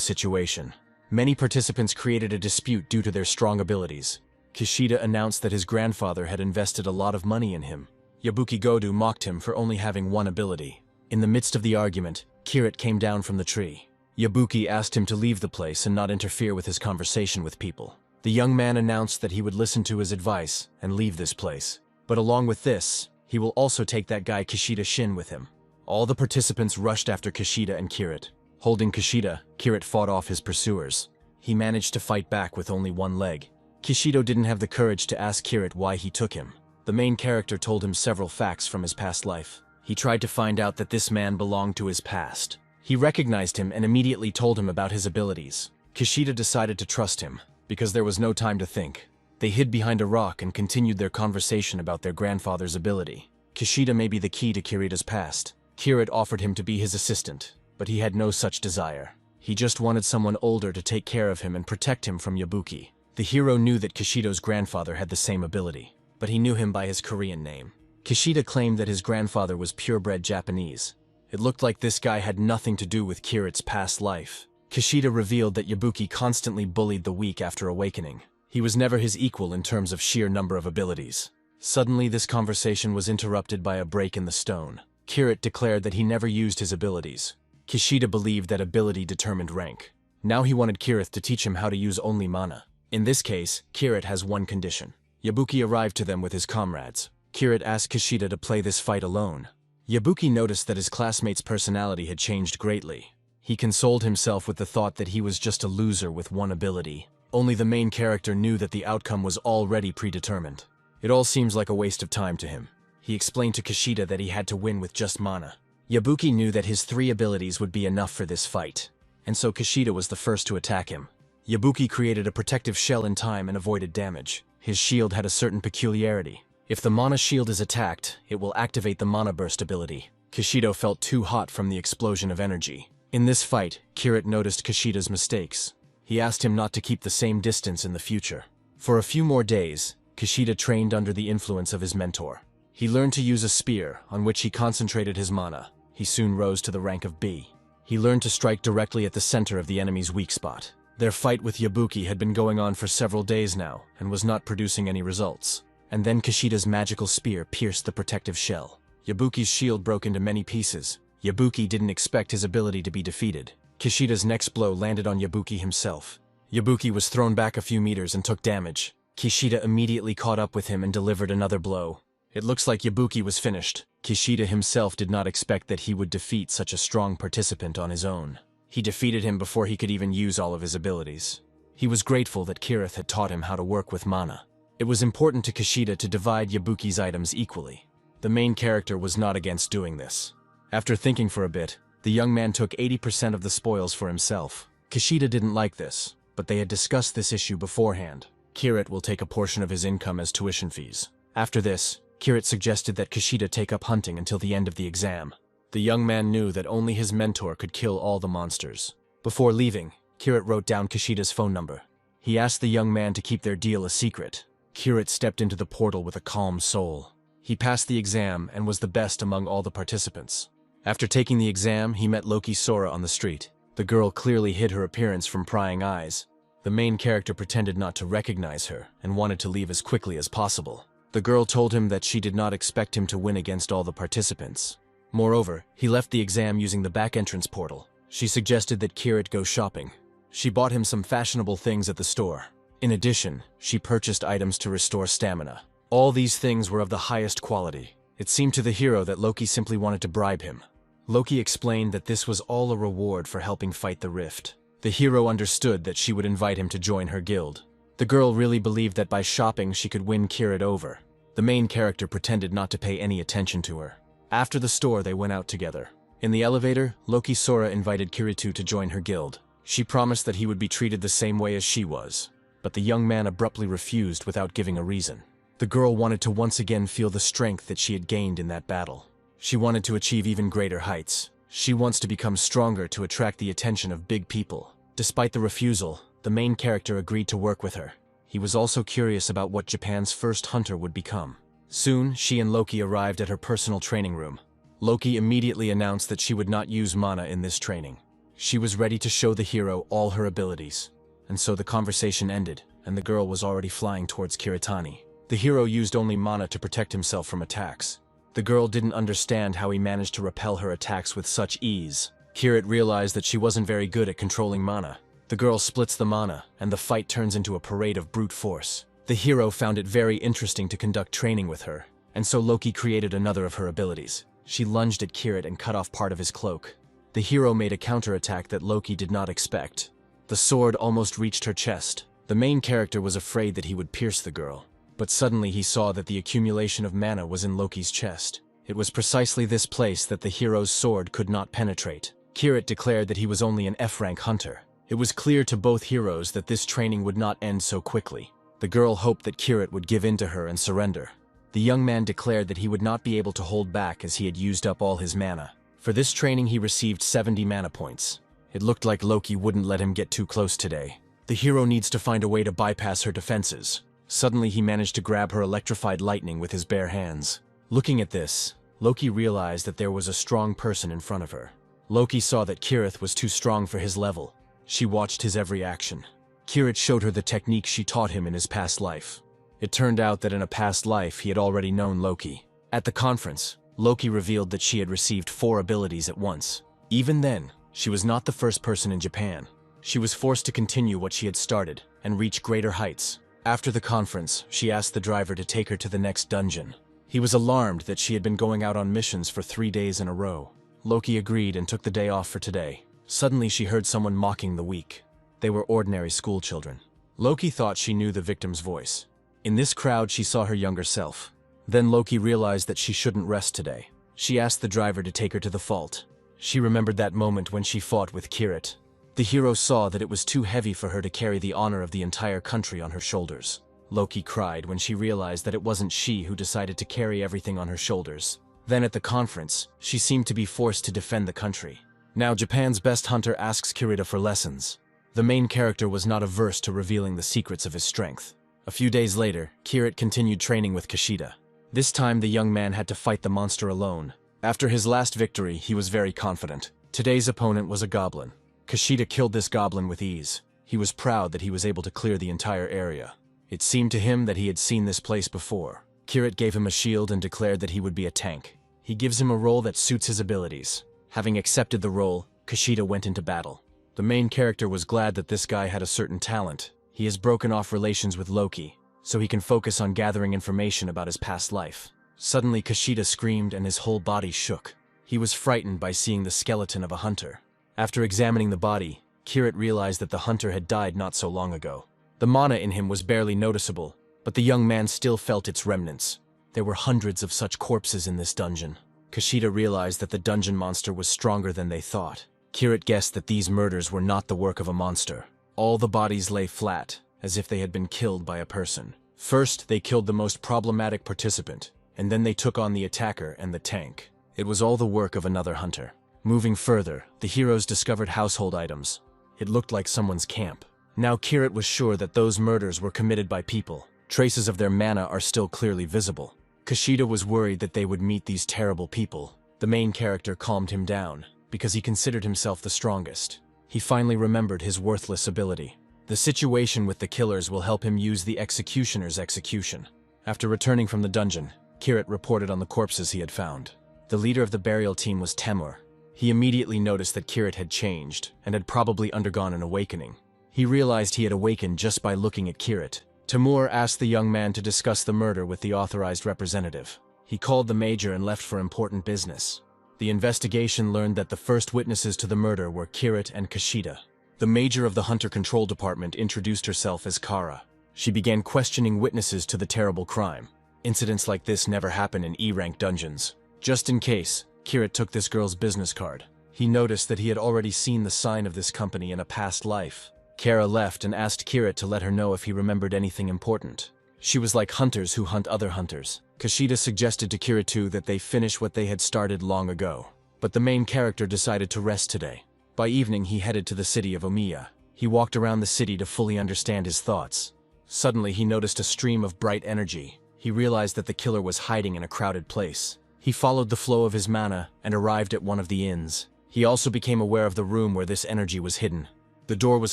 situation. Many participants created a dispute due to their strong abilities. Kishida announced that his grandfather had invested a lot of money in him. Yabuki Godu mocked him for only having 1 ability. In the midst of the argument, Kirit came down from the tree. Yabuki asked him to leave the place and not interfere with his conversation with people. The young man announced that he would listen to his advice and leave this place. But along with this, he will also take that guy Kishida Shin with him. All the participants rushed after Kishida and Kirit. Holding Kishida, Kirit fought off his pursuers. He managed to fight back with only 1 leg. Kishido didn't have the courage to ask Kirit why he took him. The main character told him several facts from his past life. He tried to find out that this man belonged to his past. He recognized him and immediately told him about his abilities. Kishida decided to trust him, because there was no time to think. They hid behind a rock and continued their conversation about their grandfather's ability. Kishida may be the key to Kirita's past. Kirit offered him to be his assistant, but he had no such desire. He just wanted someone older to take care of him and protect him from Yabuki. The hero knew that Kishido's grandfather had the same ability, but he knew him by his Korean name. Kishida claimed that his grandfather was purebred Japanese. It looked like this guy had nothing to do with Kirit's past life. Kishida revealed that Yabuki constantly bullied the weak after awakening. He was never his equal in terms of sheer number of abilities. Suddenly, this conversation was interrupted by a break in the stone. Kirit declared that he never used his abilities. Kishida believed that ability determined rank. Now he wanted Kirit to teach him how to use only mana. In this case, Kirit has 1 condition. Yabuki arrived to them with his comrades. Kirit asked Kishida to play this fight alone. Yabuki noticed that his classmate's personality had changed greatly. He consoled himself with the thought that he was just a loser with 1 ability. Only the main character knew that the outcome was already predetermined. It all seems like a waste of time to him. He explained to Kishida that he had to win with just mana. Yabuki knew that his 3 abilities would be enough for this fight, and so Kishida was the first to attack him. Yabuki created a protective shell in time and avoided damage. His shield had a certain peculiarity. If the mana shield is attacked, it will activate the mana burst ability. Kishido felt too hot from the explosion of energy. In this fight, Kirit noticed Kishida's mistakes. He asked him not to keep the same distance in the future. For a few more days, Kishida trained under the influence of his mentor. He learned to use a spear, on which he concentrated his mana. He soon rose to the rank of B. He learned to strike directly at the center of the enemy's weak spot. Their fight with Yabuki had been going on for several days now, and was not producing any results. And then Kishida's magical spear pierced the protective shell. Yabuki's shield broke into many pieces. Yabuki didn't expect his ability to be defeated. Kishida's next blow landed on Yabuki himself. Yabuki was thrown back a few meters and took damage. Kishida immediately caught up with him and delivered another blow. It looks like Yabuki was finished. Kishida himself did not expect that he would defeat such a strong participant on his own. He defeated him before he could even use all of his abilities. He was grateful that Kirith had taught him how to work with mana. It was important to Kishida to divide Yabuki's items equally. The main character was not against doing this. After thinking for a bit, the young man took 80% of the spoils for himself. Kishida didn't like this, but they had discussed this issue beforehand. Kirith will take a portion of his income as tuition fees. After this, Kirith suggested that Kishida take up hunting until the end of the exam. The young man knew that only his mentor could kill all the monsters. Before leaving, Kirith wrote down Kishida's phone number. He asked the young man to keep their deal a secret. Kirith stepped into the portal with a calm soul. He passed the exam and was the best among all the participants. After taking the exam, he met Loki Sora on the street. The girl clearly hid her appearance from prying eyes. The main character pretended not to recognize her and wanted to leave as quickly as possible. The girl told him that she did not expect him to win against all the participants. Moreover, he left the exam using the back entrance portal. She suggested that Kirith go shopping. She bought him some fashionable things at the store. In addition, she purchased items to restore stamina. All these things were of the highest quality. It seemed to the hero that Loki simply wanted to bribe him. Loki explained that this was all a reward for helping fight the rift. The hero understood that she would invite him to join her guild. The girl really believed that by shopping she could win Kirith over. The main character pretended not to pay any attention to her. After the store, they went out together. In the elevator, Loki Sora invited Kirito to join her guild. She promised that he would be treated the same way as she was. But the young man abruptly refused without giving a reason. The girl wanted to once again feel the strength that she had gained in that battle. She wanted to achieve even greater heights. She wants to become stronger to attract the attention of big people. Despite the refusal, the main character agreed to work with her. He was also curious about what Japan's first hunter would become. Soon, she and Loki arrived at her personal training room. Loki immediately announced that she would not use mana in this training. She was ready to show the hero all her abilities. And so the conversation ended, and the girl was already flying towards Kiritani. The hero used only mana to protect himself from attacks. The girl didn't understand how he managed to repel her attacks with such ease. Kirith realized that she wasn't very good at controlling mana. The girl splits the mana, and the fight turns into a parade of brute force. The hero found it very interesting to conduct training with her, and so Loki created another of her abilities. She lunged at Kirith and cut off part of his cloak. The hero made a counterattack that Loki did not expect. The sword almost reached her chest. The main character was afraid that he would pierce the girl. But suddenly he saw that the accumulation of mana was in Loki's chest. It was precisely this place that the hero's sword could not penetrate. Kirith declared that he was only an F-rank hunter. It was clear to both heroes that this training would not end so quickly. The girl hoped that Kirith would give in to her and surrender. The young man declared that he would not be able to hold back as he had used up all his mana. For this training he received 70 mana points. It looked like Loki wouldn't let him get too close today. The hero needs to find a way to bypass her defenses. Suddenly he managed to grab her electrified lightning with his bare hands. Looking at this, Loki realized that there was a strong person in front of her. Loki saw that Kirith was too strong for his level. She watched his every action. Kirith showed her the technique she taught him in his past life. It turned out that in a past life he had already known Loki. At the conference, Loki revealed that she had received 4 abilities at once. Even then, she was not the first person in Japan. She was forced to continue what she had started and reach greater heights. After the conference, she asked the driver to take her to the next dungeon. He was alarmed that she had been going out on missions for 3 days in a row. Loki agreed and took the day off for today. Suddenly she heard someone mocking the weak. They were ordinary school children. Loki thought she knew the victim's voice. In this crowd she saw her younger self. Then Loki realized that she shouldn't rest today. She asked the driver to take her to the fault. She remembered that moment when she fought with Kirith. The hero saw that it was too heavy for her to carry the honor of the entire country on her shoulders. Loki cried when she realized that it wasn't she who decided to carry everything on her shoulders. Then at the conference, she seemed to be forced to defend the country. Now Japan's best hunter asks Kirito for lessons. The main character was not averse to revealing the secrets of his strength. A few days later, Kirito continued training with Kishida. This time the young man had to fight the monster alone. After his last victory, he was very confident. Today's opponent was a goblin. Kishida killed this goblin with ease. He was proud that he was able to clear the entire area. It seemed to him that he had seen this place before. Kirito gave him a shield and declared that he would be a tank. He gives him a role that suits his abilities. Having accepted the role, Kishida went into battle. The main character was glad that this guy had a certain talent. He has broken off relations with Loki. so he can focus on gathering information about his past life. Suddenly, Kushida screamed and his whole body shook. He was frightened by seeing the skeleton of a hunter. After examining the body, Kirit realized that the hunter had died not so long ago. The mana in him was barely noticeable, but the young man still felt its remnants. There were hundreds of such corpses in this dungeon. Kushida realized that the dungeon monster was stronger than they thought. Kirit guessed that these murders were not the work of a monster. All the bodies lay flat, as if they had been killed by a person. First, they killed the most problematic participant, and then they took on the attacker and the tank. It was all the work of another hunter. Moving further, the heroes discovered household items. It looked like someone's camp. Now Kirit was sure that those murders were committed by people. Traces of their mana are still clearly visible. Kushida was worried that they would meet these terrible people. The main character calmed him down, because he considered himself the strongest. He finally remembered his worthless ability. The situation with the killers will help him use the executioner's execution. After returning from the dungeon, Kirit reported on the corpses he had found. The leader of the burial team was Temur. He immediately noticed that Kirit had changed, and had probably undergone an awakening. He realized he had awakened just by looking at Kirit. Temur asked the young man to discuss the murder with the authorized representative. He called the major and left for important business. The investigation learned that the first witnesses to the murder were Kirit and Kushida. The major of the Hunter Control Department introduced herself as Kara. She began questioning witnesses to the terrible crime. Incidents like this never happen in E-rank dungeons. Just in case, Kirit took this girl's business card. He noticed that he had already seen the sign of this company in a past life. Kara left and asked Kirit to let her know if he remembered anything important. She was like hunters who hunt other hunters. Kushida suggested to Kirit too that they finish what they had started long ago. But the main character decided to rest today. By evening, he headed to the city of Omiya. He walked around the city to fully understand his thoughts. Suddenly, he noticed a stream of bright energy. He realized that the killer was hiding in a crowded place. He followed the flow of his mana and arrived at one of the inns. He also became aware of the room where this energy was hidden. The door was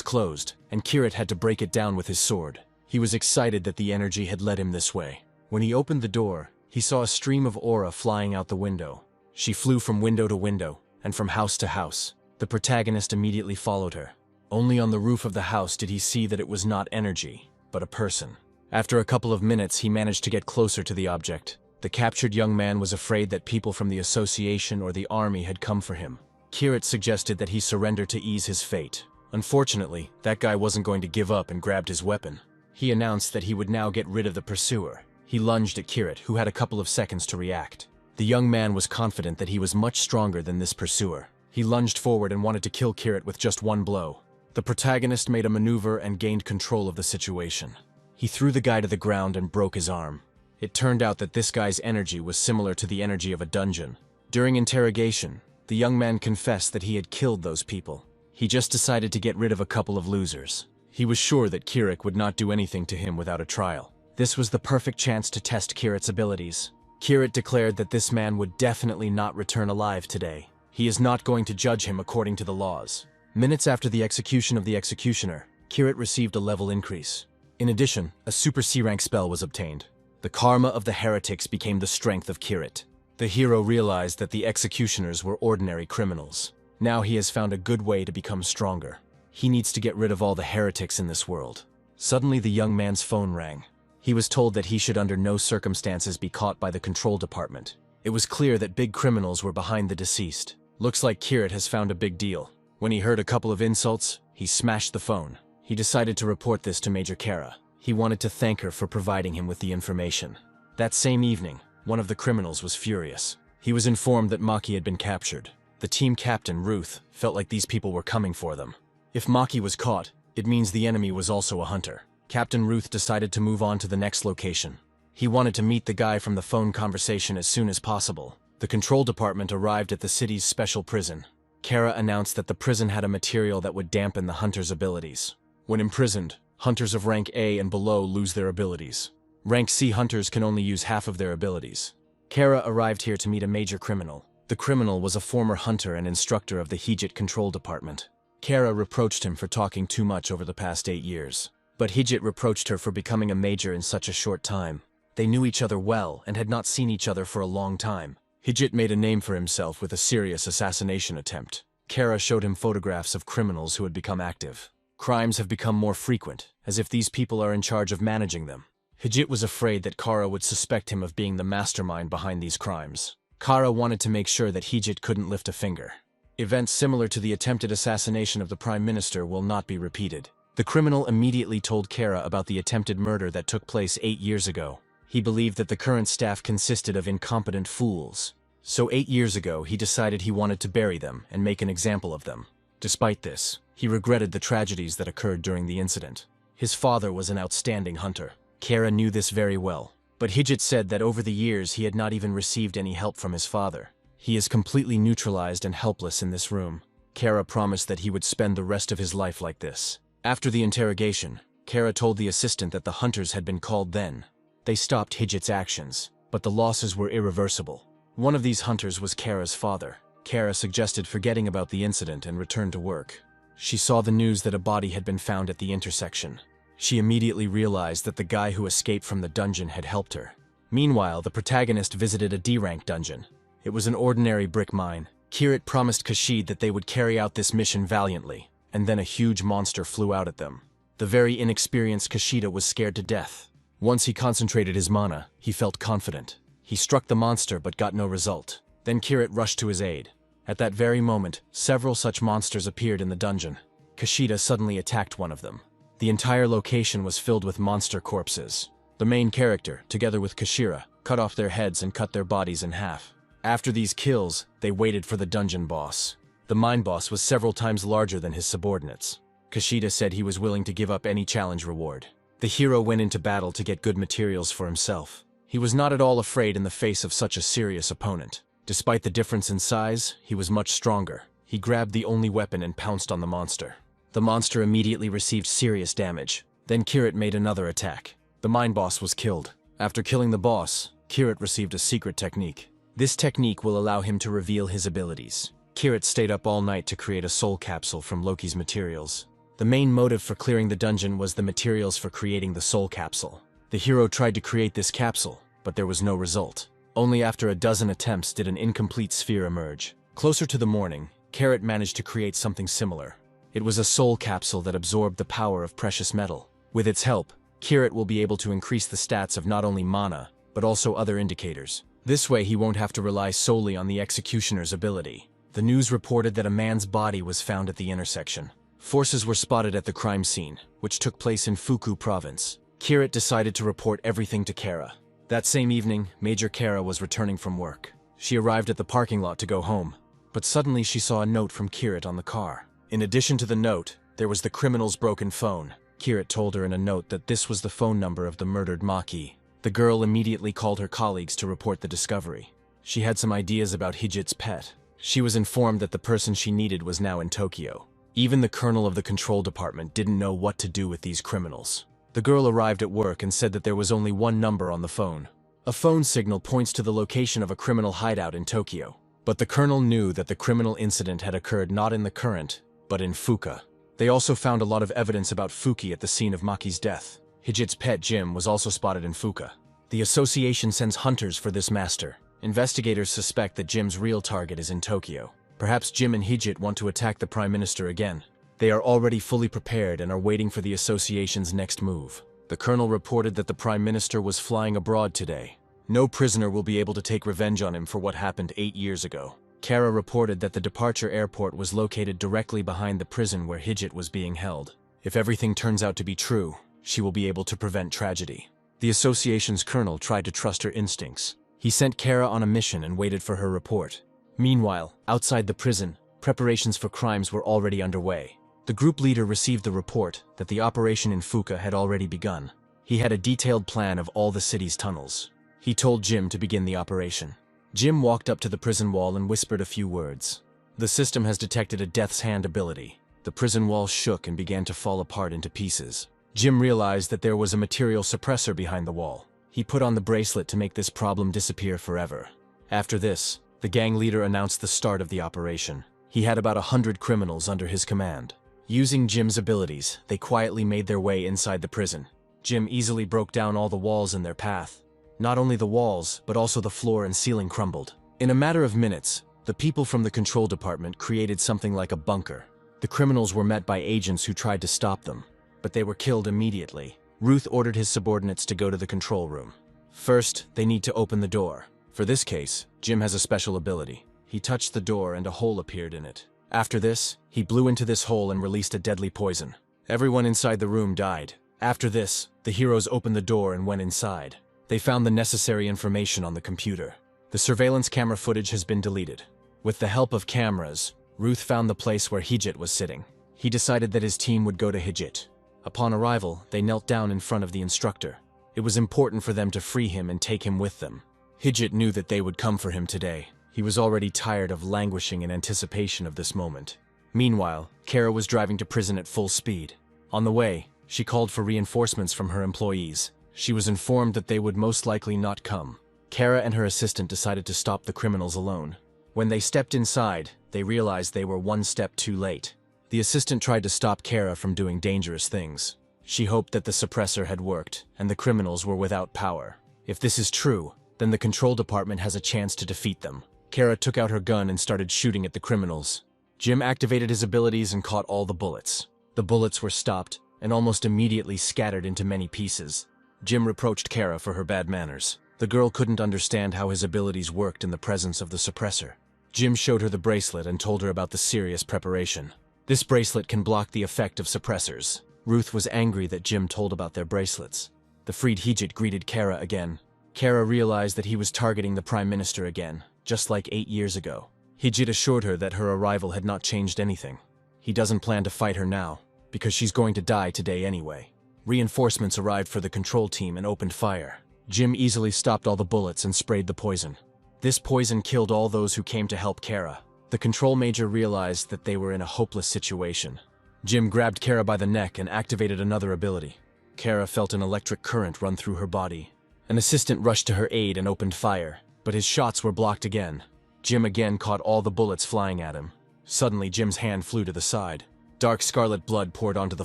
closed, and Kirit had to break it down with his sword. He was excited that the energy had led him this way. When he opened the door, he saw a stream of aura flying out the window. She flew from window to window, and from house to house. The protagonist immediately followed her. Only on the roof of the house did he see that it was not energy, but a person. After a couple of minutes, he managed to get closer to the object. The captured young man was afraid that people from the association or the army had come for him. Kirit suggested that he surrender to ease his fate. Unfortunately, that guy wasn't going to give up and grabbed his weapon. He announced that he would now get rid of the pursuer. He lunged at Kirit, who had a couple of seconds to react. The young man was confident that he was much stronger than this pursuer. He lunged forward and wanted to kill Kirit with just one blow. The protagonist made a maneuver and gained control of the situation. He threw the guy to the ground and broke his arm. It turned out that this guy's energy was similar to the energy of a dungeon. During interrogation, the young man confessed that he had killed those people. He just decided to get rid of a couple of losers. He was sure that Kirit would not do anything to him without a trial. This was the perfect chance to test Kirit's abilities. Kirit declared that this man would definitely not return alive today. He is not going to judge him according to the laws. Minutes after the execution of the executioner, Kirit received a level increase. In addition, a super C-rank spell was obtained. The karma of the heretics became the strength of Kirit. The hero realized that the executioners were ordinary criminals. Now he has found a good way to become stronger. He needs to get rid of all the heretics in this world. Suddenly, the young man's phone rang. He was told that he should under no circumstances be caught by the control department. It was clear that big criminals were behind the deceased. Looks like Kirit has found a big deal. When he heard a couple of insults, he smashed the phone. He decided to report this to Major Kara. He wanted to thank her for providing him with the information. That same evening, one of the criminals was furious. He was informed that Maki had been captured. The team captain, Ruth, felt like these people were coming for them. If Maki was caught, it means the enemy was also a hunter. Captain Ruth decided to move on to the next location. He wanted to meet the guy from the phone conversation as soon as possible. The control department arrived at the city's special prison. Kara announced that the prison had a material that would dampen the hunter's abilities. When imprisoned, hunters of rank A and below lose their abilities. Rank C hunters can only use half of their abilities. Kara arrived here to meet a major criminal. The criminal was a former hunter and instructor of the Hijit control department. Kara reproached him for talking too much over the past 8 years. But Hijit reproached her for becoming a major in such a short time. They knew each other well and had not seen each other for a long time. Hijit made a name for himself with a serious assassination attempt. Kara showed him photographs of criminals who had become active. Crimes have become more frequent, as if these people are in charge of managing them. Hijit was afraid that Kara would suspect him of being the mastermind behind these crimes. Kara wanted to make sure that Hijit couldn't lift a finger. Events similar to the attempted assassination of the Prime Minister will not be repeated. The criminal immediately told Kara about the attempted murder that took place 8 years ago. He believed that the current staff consisted of incompetent fools. So 8 years ago, he decided he wanted to bury them and make an example of them. Despite this, he regretted the tragedies that occurred during the incident. His father was an outstanding hunter. Kara knew this very well. But Hijit said that over the years he had not even received any help from his father. He is completely neutralized and helpless in this room. Kara promised that he would spend the rest of his life like this. After the interrogation, Kara told the assistant that the hunters had been called then. They stopped Hijit's actions, but the losses were irreversible. One of these hunters was Kara's father. Kara suggested forgetting about the incident and return to work. She saw the news that a body had been found at the intersection. She immediately realized that the guy who escaped from the dungeon had helped her. Meanwhile, the protagonist visited a D-rank dungeon. It was an ordinary brick mine. Kirit promised Kashid that they would carry out this mission valiantly, and then a huge monster flew out at them. The very inexperienced Kashida was scared to death. Once he concentrated his mana, he felt confident. He struck the monster but got no result. Then Kirit rushed to his aid. At that very moment, several such monsters appeared in the dungeon. Kashida suddenly attacked one of them. The entire location was filled with monster corpses. The main character, together with Kashira, cut off their heads and cut their bodies in half. After these kills, they waited for the dungeon boss. The mine boss was several times larger than his subordinates. Kashida said he was willing to give up any challenge reward. The hero went into battle to get good materials for himself. He was not at all afraid in the face of such a serious opponent. Despite the difference in size, he was much stronger. He grabbed the only weapon and pounced on the monster. The monster immediately received serious damage. Then Kirit made another attack. The mine boss was killed. After killing the boss, Kirit received a secret technique. This technique will allow him to reveal his abilities. Kirit stayed up all night to create a soul capsule from Loki's materials. The main motive for clearing the dungeon was the materials for creating the soul capsule. The hero tried to create this capsule, but there was no result. Only after a dozen attempts did an incomplete sphere emerge. Closer to the morning, Kirit managed to create something similar. It was a soul capsule that absorbed the power of precious metal. With its help, Kirit will be able to increase the stats of not only mana, but also other indicators. This way he won't have to rely solely on the executioner's ability. The news reported that a man's body was found at the intersection. Forces were spotted at the crime scene, which took place in Fuku province. Kirit decided to report everything to Kara. That same evening, Major Kara was returning from work. She arrived at the parking lot to go home, but suddenly she saw a note from Kirit on the car. In addition to the note, there was the criminal's broken phone. Kirit told her in a note that this was the phone number of the murdered Maki. The girl immediately called her colleagues to report the discovery. She had some ideas about Hijit's pet. She was informed that the person she needed was now in Tokyo. Even the colonel of the control department didn't know what to do with these criminals. The girl arrived at work and said that there was only one number on the phone. A phone signal points to the location of a criminal hideout in Tokyo. But the colonel knew that the criminal incident had occurred not in the current, but in Fuka. They also found a lot of evidence about Fuki at the scene of Maki's death. Hijit's pet Jim was also spotted in Fuka. The association sends hunters for this master. Investigators suspect that Jim's real target is in Tokyo. Perhaps Jim and Hijit want to attack the Prime Minister again. They are already fully prepared and are waiting for the association's next move. The colonel reported that the Prime Minister was flying abroad today. No prisoner will be able to take revenge on him for what happened 8 years ago. Kara reported that the departure airport was located directly behind the prison where Hijit was being held. If everything turns out to be true, she will be able to prevent tragedy. The association's colonel tried to trust her instincts. He sent Kara on a mission and waited for her report. Meanwhile, outside the prison, preparations for crimes were already underway. The group leader received the report that the operation in Fuka had already begun. He had a detailed plan of all the city's tunnels. He told Jim to begin the operation. Jim walked up to the prison wall and whispered a few words. The system has detected a Death's Hand ability. The prison wall shook and began to fall apart into pieces. Jim realized that there was a material suppressor behind the wall. He put on the bracelet to make this problem disappear forever. After this, the gang leader announced the start of the operation. He had about 100 criminals under his command. Using Jim's abilities, they quietly made their way inside the prison. Jim easily broke down all the walls in their path. Not only the walls, but also the floor and ceiling crumbled. In a matter of minutes, the people from the control department created something like a bunker. The criminals were met by agents who tried to stop them, but they were killed immediately. Ruth ordered his subordinates to go to the control room. First, they need to open the door. For this case, Jim has a special ability. He touched the door and a hole appeared in it. After this, he blew into this hole and released a deadly poison. Everyone inside the room died. After this, the heroes opened the door and went inside. They found the necessary information on the computer. The surveillance camera footage has been deleted. With the help of cameras, Ruth found the place where Hijit was sitting. He decided that his team would go to Hijit. Upon arrival, they knelt down in front of the instructor. It was important for them to free him and take him with them. Hijit knew that they would come for him today. He was already tired of languishing in anticipation of this moment. Meanwhile, Kara was driving to prison at full speed. On the way, she called for reinforcements from her employees. She was informed that they would most likely not come. Kara and her assistant decided to stop the criminals alone. When they stepped inside, they realized they were one step too late. The assistant tried to stop Kara from doing dangerous things. She hoped that the suppressor had worked, and the criminals were without power. If this is true, then the control department has a chance to defeat them. Kara took out her gun and started shooting at the criminals. Jim activated his abilities and caught all the bullets. The bullets were stopped, and almost immediately scattered into many pieces. Jim reproached Kara for her bad manners. The girl couldn't understand how his abilities worked in the presence of the suppressor. Jim showed her the bracelet and told her about the serious preparation. This bracelet can block the effect of suppressors. Ruth was angry that Jim told about their bracelets. The freed Hijit greeted Kara again. Kara realized that he was targeting the Prime Minister again, just like 8 years ago. Hijit assured her that her arrival had not changed anything. He doesn't plan to fight her now, because she's going to die today anyway. Reinforcements arrived for the control team and opened fire. Jim easily stopped all the bullets and sprayed the poison. This poison killed all those who came to help Kara. The control major realized that they were in a hopeless situation. Jim grabbed Kara by the neck and activated another ability. Kara felt an electric current run through her body. An assistant rushed to her aid and opened fire, but his shots were blocked again. Jim again caught all the bullets flying at him. Suddenly, Jim's hand flew to the side. Dark scarlet blood poured onto the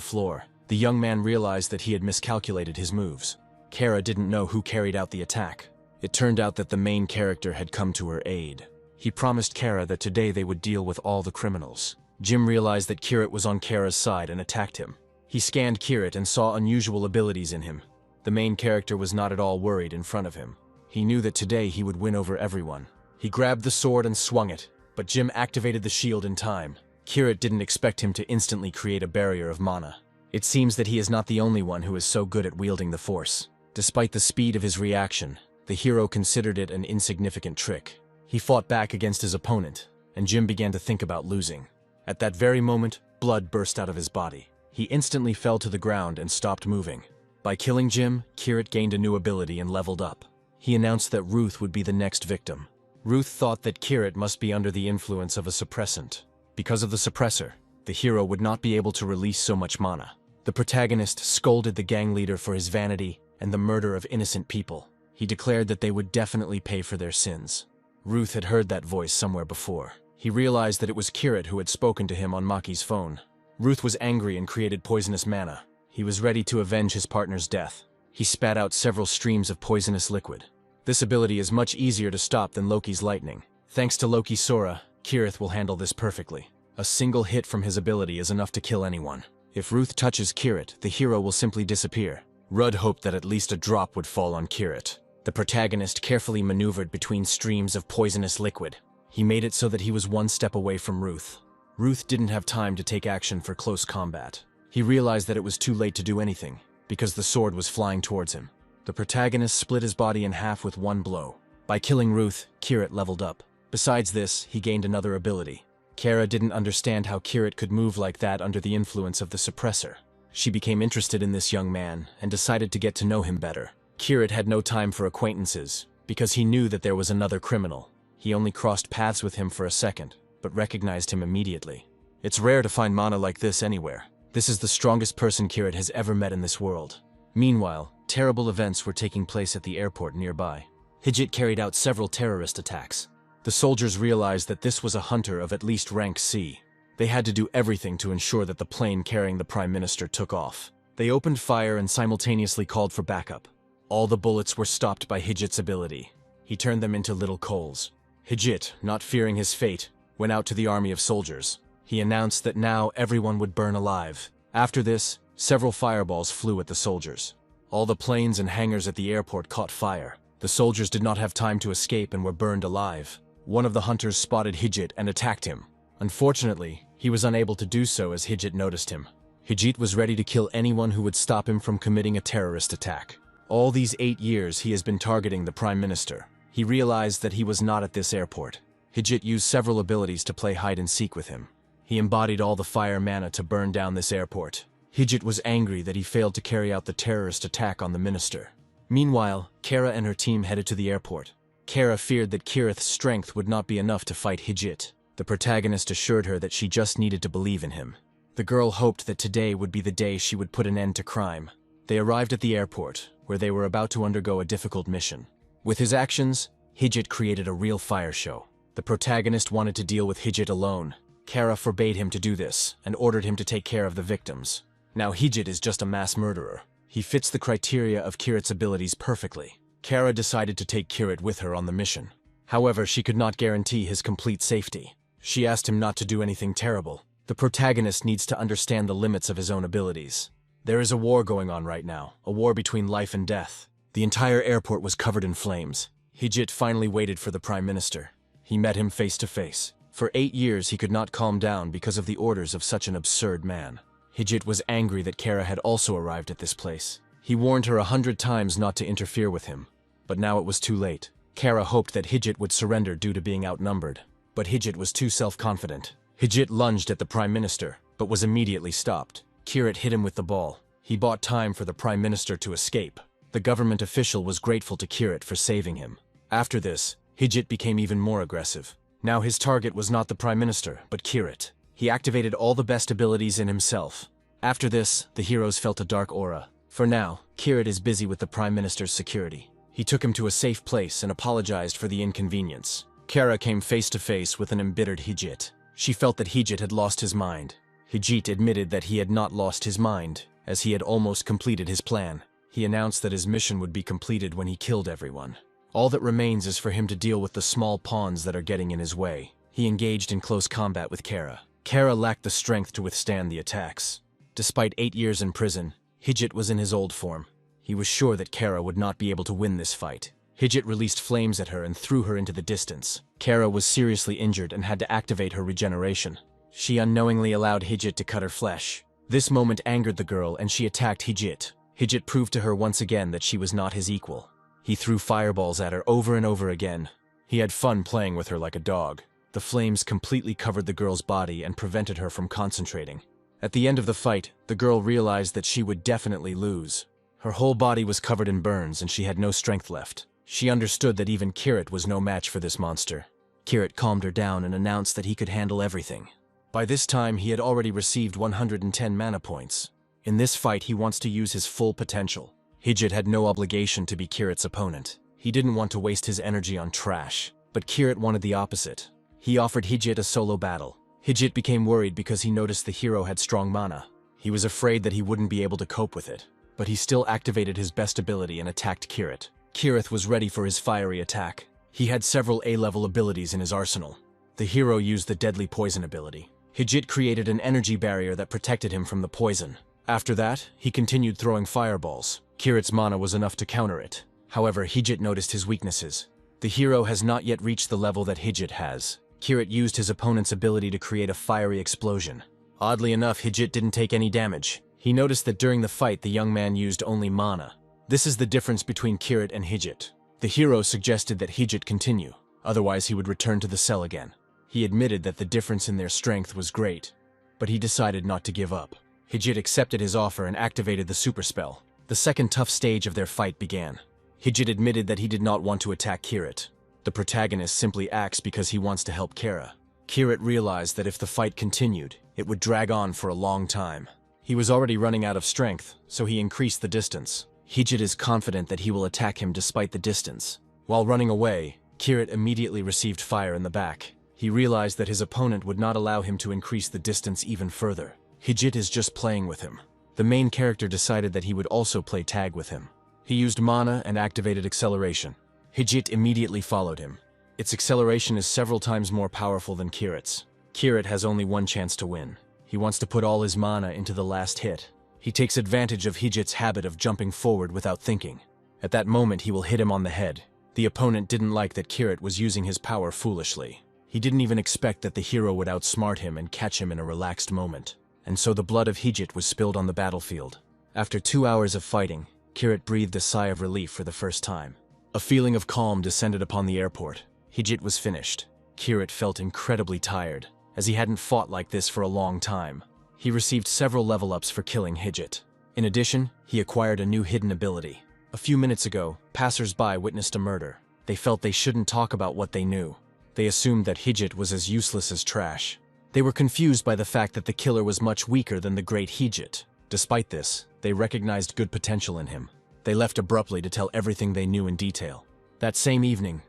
floor. The young man realized that he had miscalculated his moves. Kara didn't know who carried out the attack. It turned out that the main character had come to her aid. He promised Kara that today they would deal with all the criminals. Jim realized that Kirit was on Kara's side and attacked him. He scanned Kirit and saw unusual abilities in him. The main character was not at all worried in front of him. He knew that today he would win over everyone. He grabbed the sword and swung it, but Jim activated the shield in time. Kirit didn't expect him to instantly create a barrier of mana. It seems that he is not the only one who is so good at wielding the Force. Despite the speed of his reaction, the hero considered it an insignificant trick. He fought back against his opponent, and Jim began to think about losing. At that very moment, blood burst out of his body. He instantly fell to the ground and stopped moving. By killing Jim, Kirit gained a new ability and leveled up. He announced that Ruth would be the next victim. Ruth thought that Kirit must be under the influence of a suppressant. Because of the suppressor, the hero would not be able to release so much mana. The protagonist scolded the gang leader for his vanity and the murder of innocent people. He declared that they would definitely pay for their sins. Ruth had heard that voice somewhere before. He realized that it was Kirit who had spoken to him on Maki's phone. Ruth was angry and created poisonous mana. He was ready to avenge his partner's death. He spat out several streams of poisonous liquid. This ability is much easier to stop than Loki's lightning. Thanks to Loki's Sora, Kirit will handle this perfectly. A single hit from his ability is enough to kill anyone. If Ruth touches Kirit, the hero will simply disappear. Rudd hoped that at least a drop would fall on Kirit. The protagonist carefully maneuvered between streams of poisonous liquid. He made it so that he was one step away from Ruth. Ruth didn't have time to take action for close combat. He realized that it was too late to do anything, because the sword was flying towards him. The protagonist split his body in half with one blow. By killing Ruth, Kirit leveled up. Besides this, he gained another ability. Kara didn't understand how Kirit could move like that under the influence of the suppressor. She became interested in this young man and decided to get to know him better. Kirit had no time for acquaintances, because he knew that there was another criminal. He only crossed paths with him for a second, but recognized him immediately. It's rare to find mana like this anywhere. This is the strongest person Kirit has ever met in this world. Meanwhile, terrible events were taking place at the airport nearby. Hijit carried out several terrorist attacks. The soldiers realized that this was a hunter of at least rank C. They had to do everything to ensure that the plane carrying the Prime Minister took off. They opened fire and simultaneously called for backup. All the bullets were stopped by Hijit's ability. He turned them into little coals. Hijit, not fearing his fate, went out to the army of soldiers. He announced that now everyone would burn alive. After this, several fireballs flew at the soldiers. All the planes and hangars at the airport caught fire. The soldiers did not have time to escape and were burned alive. One of the hunters spotted Hijit and attacked him. Unfortunately, he was unable to do so as Hijit noticed him. Hijit was ready to kill anyone who would stop him from committing a terrorist attack. All these 8 years he has been targeting the Prime Minister. He realized that he was not at this airport. Hijit used several abilities to play hide-and-seek with him. He embodied all the fire mana to burn down this airport. Hijit was angry that he failed to carry out the terrorist attack on the minister. Meanwhile, Kara and her team headed to the airport. Kara feared that Kirith's strength would not be enough to fight Hijit. The protagonist assured her that she just needed to believe in him. The girl hoped that today would be the day she would put an end to crime. They arrived at the airport, where they were about to undergo a difficult mission. With his actions, Hijit created a real fire show. The protagonist wanted to deal with Hijit alone. Kara forbade him to do this, and ordered him to take care of the victims. Now Hijit is just a mass murderer. He fits the criteria of Kirit's abilities perfectly. Kara decided to take Kirit with her on the mission. However, she could not guarantee his complete safety. She asked him not to do anything terrible. The protagonist needs to understand the limits of his own abilities. There is a war going on right now, a war between life and death. The entire airport was covered in flames. Hijit finally waited for the Prime Minister. He met him face to face. For 8 years he could not calm down because of the orders of such an absurd man. Hijit was angry that Kara had also arrived at this place. He warned her 100 times not to interfere with him. But now it was too late. Kara hoped that Hijit would surrender due to being outnumbered. But Hijit was too self-confident. Hijit lunged at the Prime Minister, but was immediately stopped. Kirit hit him with the ball. He bought time for the Prime Minister to escape. The government official was grateful to Kirit for saving him. After this, Hijit became even more aggressive. Now his target was not the Prime Minister, but Kirit. He activated all the best abilities in himself. After this, the heroes felt a dark aura. For now, Kirit is busy with the Prime Minister's security. He took him to a safe place and apologized for the inconvenience. Kara came face to face with an embittered Hijit. She felt that Hijit had lost his mind. Hijit admitted that he had not lost his mind, as he had almost completed his plan. He announced that his mission would be completed when he killed everyone. All that remains is for him to deal with the small pawns that are getting in his way. He engaged in close combat with Kara. Kara lacked the strength to withstand the attacks. Despite 8 years in prison, Hijit was in his old form. He was sure that Kara would not be able to win this fight. Hijit released flames at her and threw her into the distance. Kara was seriously injured and had to activate her regeneration. She unknowingly allowed Hijit to cut her flesh. This moment angered the girl and she attacked Hijit. Hijit proved to her once again that she was not his equal. He threw fireballs at her over and over again. He had fun playing with her like a dog. The flames completely covered the girl's body and prevented her from concentrating. At the end of the fight, the girl realized that she would definitely lose. Her whole body was covered in burns and she had no strength left. She understood that even Kirit was no match for this monster. Kirit calmed her down and announced that he could handle everything. By this time, he had already received 110 mana points. In this fight, he wants to use his full potential. Hijit had no obligation to be Kirit's opponent. He didn't want to waste his energy on trash. But Kirit wanted the opposite. He offered Hijit a solo battle. Hijit became worried because he noticed the hero had strong mana. He was afraid that he wouldn't be able to cope with it. But he still activated his best ability and attacked Kirit. Kirith was ready for his fiery attack. He had several A-level abilities in his arsenal. The hero used the deadly poison ability. Hijit created an energy barrier that protected him from the poison. After that, he continued throwing fireballs. Kirit's mana was enough to counter it. However, Hijit noticed his weaknesses. The hero has not yet reached the level that Hijit has. Kirit used his opponent's ability to create a fiery explosion. Oddly enough, Hijit didn't take any damage. He noticed that during the fight, the young man used only mana. This is the difference between Kirit and Hijit. The hero suggested that Hijit continue, otherwise he would return to the cell again. He admitted that the difference in their strength was great, but he decided not to give up. Hijit accepted his offer and activated the super spell. The second tough stage of their fight began. Hijit admitted that he did not want to attack Kirit. The protagonist simply acts because he wants to help Kara. Kirit realized that if the fight continued, it would drag on for a long time. He was already running out of strength, so he increased the distance. Hijit is confident that he will attack him despite the distance. While running away, Kirit immediately received fire in the back. He realized that his opponent would not allow him to increase the distance even further. Hijit is just playing with him. The main character decided that he would also play tag with him. He used mana and activated acceleration. Hijit immediately followed him. Its acceleration is several times more powerful than Kirit's. Kirit has only one chance to win. He wants to put all his mana into the last hit. He takes advantage of Hijit's habit of jumping forward without thinking. At that moment, he will hit him on the head. The opponent didn't like that Kirit was using his power foolishly. He didn't even expect that the hero would outsmart him and catch him in a relaxed moment. And so the blood of Hijit was spilled on the battlefield. After 2 hours of fighting, Kirit breathed a sigh of relief for the first time. A feeling of calm descended upon the airport. Hijit was finished. Kirit felt incredibly tired, as he hadn't fought like this for a long time. He received several level-ups for killing Hijit. In addition, he acquired a new hidden ability. A few minutes ago, passers-by witnessed a murder. They felt they shouldn't talk about what they knew. They assumed that Hijit was as useless as trash. They were confused by the fact that the killer was much weaker than the great Hijit. Despite this, they recognized good potential in him. They left abruptly to tell everything they knew in detail. That same evening,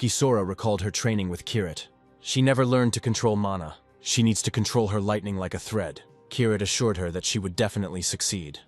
Sora recalled her training with Kirit. She never learned to control mana. She needs to control her lightning like a thread. Kirit assured her that she would definitely succeed.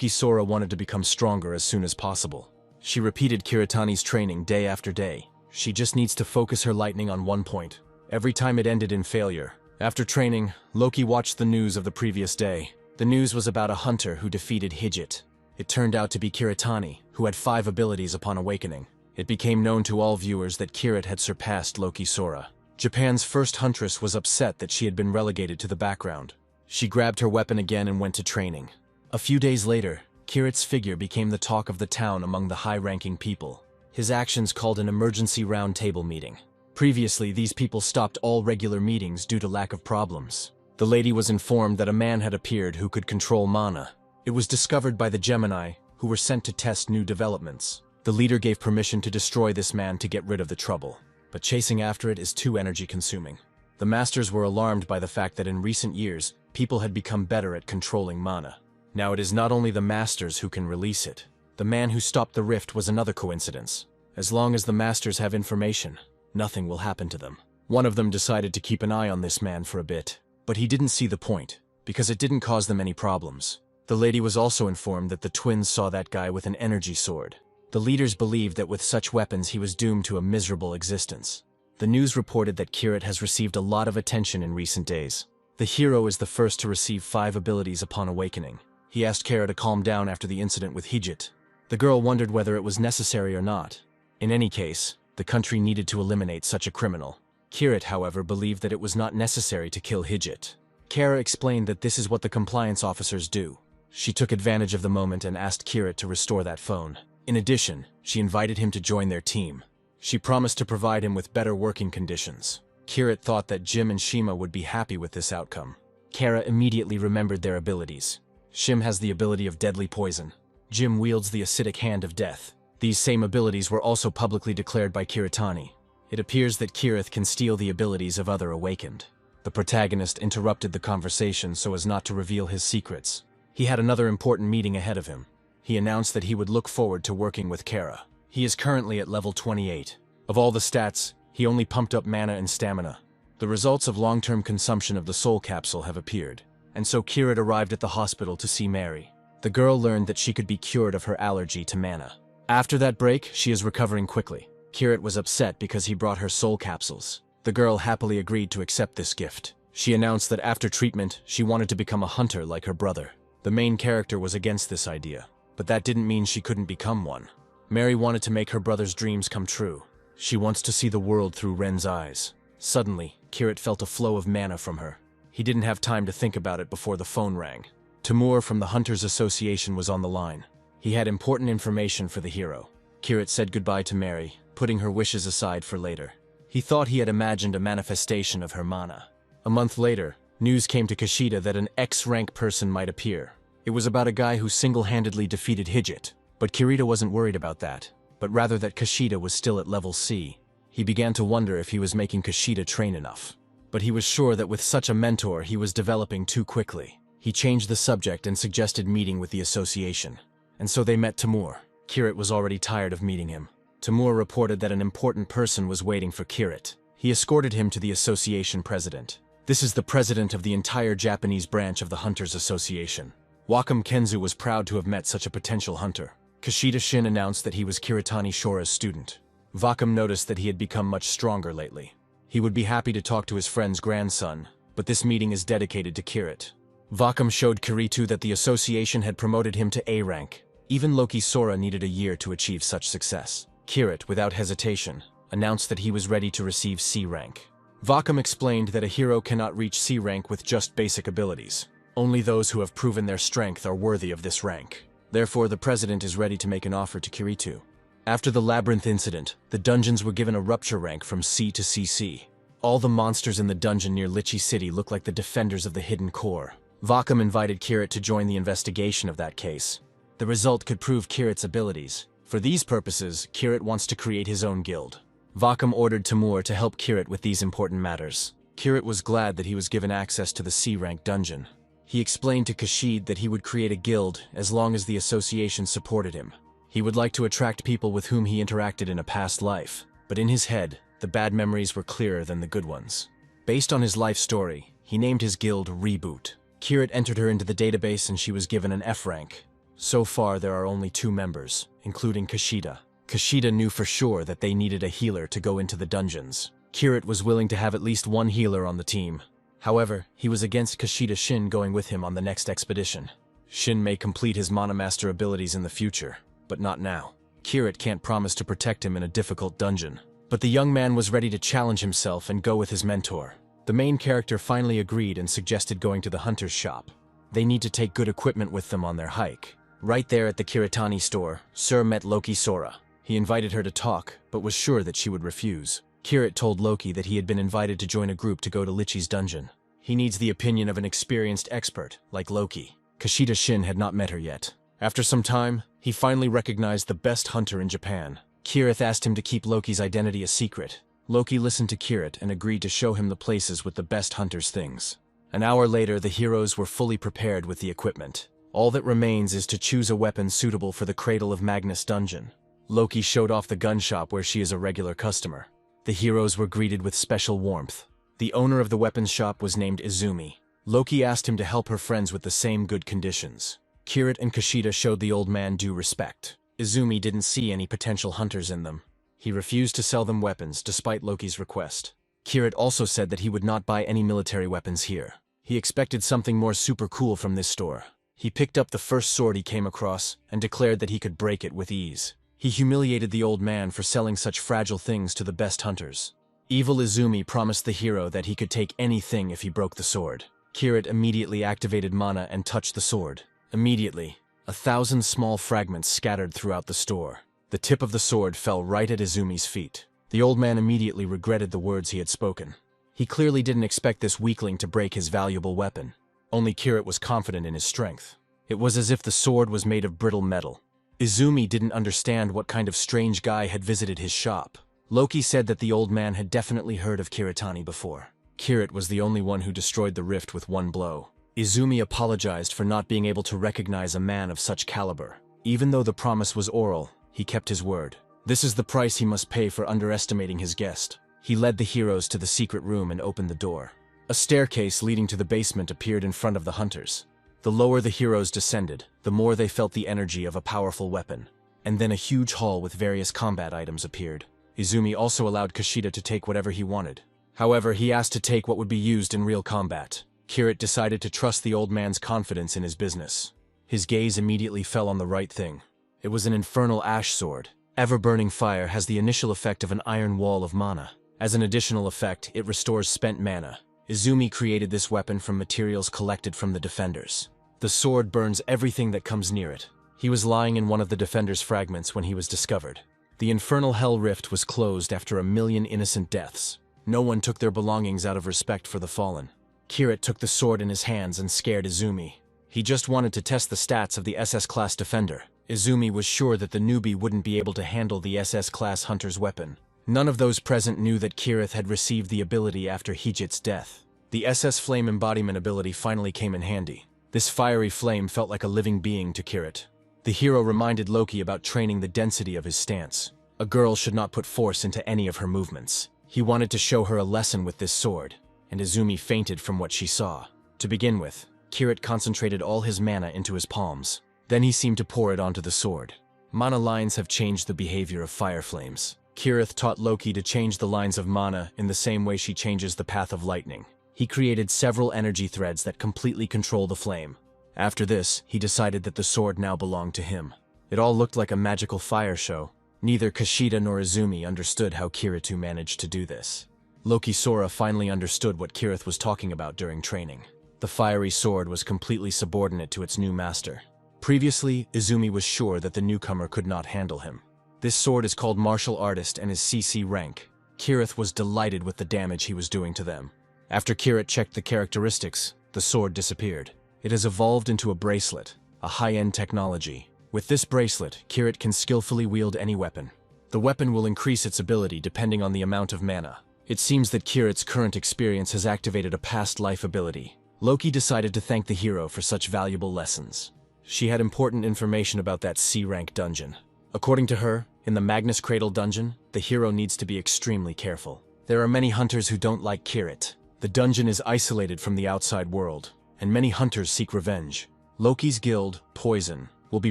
Sora wanted to become stronger as soon as possible. She repeated Kiritani's training day after day. She just needs to focus her lightning on one point. Every time it ended in failure. After training, Loki watched the news of the previous day. The news was about a hunter who defeated Hijit. It turned out to be Kiritani, who had 5 abilities upon awakening. It became known to all viewers that Kirit had surpassed Sora. Japan's first huntress was upset that she had been relegated to the background. She grabbed her weapon again and went to training. A few days later, Kirit's figure became the talk of the town among the high-ranking people. His actions called an emergency round-table meeting. Previously, these people stopped all regular meetings due to lack of problems. The lady was informed that a man had appeared who could control mana. It was discovered by the Gemini, who were sent to test new developments. The leader gave permission to destroy this man to get rid of the trouble. But chasing after it is too energy-consuming. The masters were alarmed by the fact that in recent years, people had become better at controlling mana. Now it is not only the masters who can release it. The man who stopped the rift was another coincidence. As long as the masters have information, nothing will happen to them. One of them decided to keep an eye on this man for a bit, but he didn't see the point, because it didn't cause them any problems. The lady was also informed that the twins saw that guy with an energy sword. The leaders believed that with such weapons he was doomed to a miserable existence. The news reported that Kirit has received a lot of attention in recent days. The hero is the first to receive 5 abilities upon awakening. He asked Kara to calm down after the incident with Hijit. The girl wondered whether it was necessary or not. In any case, the country needed to eliminate such a criminal. Kirit, however, believed that it was not necessary to kill Hijit. Kara explained that this is what the compliance officers do. She took advantage of the moment and asked Kirit to restore that phone. In addition, she invited him to join their team. She promised to provide him with better working conditions. Kirit thought that Jim and Shima would be happy with this outcome. Kara immediately remembered their abilities. Shim has the ability of deadly poison. Jim wields the acidic hand of death. These same abilities were also publicly declared by Kiritani. It appears that Kirith can steal the abilities of other awakened. The protagonist interrupted the conversation so as not to reveal his secrets. He had another important meeting ahead of him. He announced that he would look forward to working with Kara. He is currently at level 28. Of all the stats, he only pumped up mana and stamina. The results of long-term consumption of the soul capsule have appeared, and so Kirit arrived at the hospital to see Mary. The girl learned that she could be cured of her allergy to mana. After that break, she is recovering quickly. Kirit was upset because he brought her soul capsules. The girl happily agreed to accept this gift. She announced that after treatment, she wanted to become a hunter like her brother. The main character was against this idea, but that didn't mean she couldn't become one. Mary wanted to make her brother's dreams come true. She wants to see the world through Ren's eyes. Suddenly, Kirit felt a flow of mana from her. He didn't have time to think about it before the phone rang. Timur from the Hunters Association was on the line. He had important information for the hero. Kirit said goodbye to Mary, putting her wishes aside for later. He thought he had imagined a manifestation of her mana. A month later, news came to Kashida that an X-rank person might appear. It was about a guy who single-handedly defeated Hijit. But Kirita wasn't worried about that, but rather that Kashida was still at level C. He began to wonder if he was making Kashida train enough. But he was sure that with such a mentor he was developing too quickly. He changed the subject and suggested meeting with the association. And so they met Timur. Kirit was already tired of meeting him. Timur reported that an important person was waiting for Kirit. He escorted him to the association president. This is the president of the entire Japanese branch of the Hunters Association. Wakam Kenzu was proud to have met such a potential hunter. Kashida Shin announced that he was Kiritani Shora's student. Vakam noticed that he had become much stronger lately. He would be happy to talk to his friend's grandson, but this meeting is dedicated to Kirit. Vakam showed Kiritu that the association had promoted him to A rank. Even Loki Sora needed a year to achieve such success. Kirit, without hesitation, announced that he was ready to receive C rank. Vakam explained that a hero cannot reach C rank with just basic abilities. Only those who have proven their strength are worthy of this rank. Therefore, the president is ready to make an offer to Kiritu. After the labyrinth incident, the dungeons were given a rupture rank from C to CC. All the monsters in the dungeon near Lichy City look like the defenders of the hidden core. Vakam invited Kirit to join the investigation of that case. The result could prove Kirit's abilities. For these purposes, Kirit wants to create his own guild. Vakam ordered Timur to help Kirit with these important matters. Kirit was glad that he was given access to the C-rank dungeon. He explained to Kashid that he would create a guild as long as the association supported him. He would like to attract people with whom he interacted in a past life, but in his head, the bad memories were clearer than the good ones. Based on his life story, he named his guild Reboot. Kirit entered her into the database and she was given an F rank. So far, there are only 2 members, including Kashida. Kashida knew for sure that they needed a healer to go into the dungeons. Kirit was willing to have at least one healer on the team. However, he was against Kashida Shin going with him on the next expedition. Shin may complete his Mana Master abilities in the future, but not now. Kirit can't promise to protect him in a difficult dungeon. But the young man was ready to challenge himself and go with his mentor. The main character finally agreed and suggested going to the hunter's shop. They need to take good equipment with them on their hike. Right there at the Kiritani store, Sir met Loki Sora. He invited her to talk, but was sure that she would refuse. Kirit told Loki that he had been invited to join a group to go to Lichy's dungeon. He needs the opinion of an experienced expert, like Loki. Kashida Shin had not met her yet. After some time, he finally recognized the best hunter in Japan. Kirit asked him to keep Loki's identity a secret. Loki listened to Kirit and agreed to show him the places with the best hunter's things. An hour later, the heroes were fully prepared with the equipment. All that remains is to choose a weapon suitable for the Cradle of Magnus dungeon. Loki showed off the gun shop where she is a regular customer. The heroes were greeted with special warmth. The owner of the weapons shop was named Izumi. Loki asked him to help her friends with the same good conditions. Kirit and Kashida showed the old man due respect. Izumi didn't see any potential hunters in them. He refused to sell them weapons despite Loki's request. Kirit also said that he would not buy any military weapons here. He expected something more super cool from this store. He picked up the first sword he came across and declared that he could break it with ease. He humiliated the old man for selling such fragile things to the best hunters. Evil Izumi promised the hero that he could take anything if he broke the sword. Kirit immediately activated mana and touched the sword. Immediately, 1,000 small fragments scattered throughout the store. The tip of the sword fell right at Izumi's feet. The old man immediately regretted the words he had spoken. He clearly didn't expect this weakling to break his valuable weapon. Only Kirit was confident in his strength. It was as if the sword was made of brittle metal. Izumi didn't understand what kind of strange guy had visited his shop. Loki said that the old man had definitely heard of Kiritani before. Kirit was the only one who destroyed the rift with one blow. Izumi apologized for not being able to recognize a man of such caliber. Even though the promise was oral, he kept his word. This is the price he must pay for underestimating his guest. He led the heroes to the secret room and opened the door. A staircase leading to the basement appeared in front of the hunters. The lower the heroes descended, the more they felt the energy of a powerful weapon. And then a huge hall with various combat items appeared. Izumi also allowed Kashida to take whatever he wanted. However, he asked to take what would be used in real combat. Kirit decided to trust the old man's confidence in his business. His gaze immediately fell on the right thing. It was an infernal ash sword. Ever-burning fire has the initial effect of an iron wall of mana. As an additional effect, it restores spent mana. Izumi created this weapon from materials collected from the defenders. The sword burns everything that comes near it. He was lying in one of the defenders' fragments when he was discovered. The infernal hell rift was closed after 1,000,000 innocent deaths. No one took their belongings out of respect for the fallen. Kirit took the sword in his hands and scared Izumi. He just wanted to test the stats of the SS-class defender. Izumi was sure that the newbie wouldn't be able to handle the SS-class hunter's weapon. None of those present knew that Kirit had received the ability after Hijit's death. The SS Flame embodiment ability finally came in handy. This fiery flame felt like a living being to Kirit. The hero reminded Loki about training the density of his stance. A girl should not put force into any of her movements. He wanted to show her a lesson with this sword, and Izumi fainted from what she saw. To begin with, Kirit concentrated all his mana into his palms. Then he seemed to pour it onto the sword. Mana lines have changed the behavior of fire flames. Kirit taught Loki to change the lines of mana in the same way she changes the path of lightning. He created several energy threads that completely control the flame. After this, he decided that the sword now belonged to him. It all looked like a magical fire show. Neither Kushida nor Izumi understood how Kirito managed to do this. Loki Sora finally understood what Kirith was talking about during training. The fiery sword was completely subordinate to its new master. Previously, Izumi was sure that the newcomer could not handle him. This sword is called Martial Artist and is CC rank. Kirith was delighted with the damage he was doing to them. After Kirith checked the characteristics, the sword disappeared. It has evolved into a bracelet, a high-end technology. With this bracelet, Kirith can skillfully wield any weapon. The weapon will increase its ability depending on the amount of mana. It seems that Kirith's current experience has activated a past life ability. Loki decided to thank the hero for such valuable lessons. She had important information about that C-rank dungeon. According to her, in the Magnus Cradle dungeon, the hero needs to be extremely careful. There are many hunters who don't like Kirith. The dungeon is isolated from the outside world, and many hunters seek revenge. Loki's guild, Poison, will be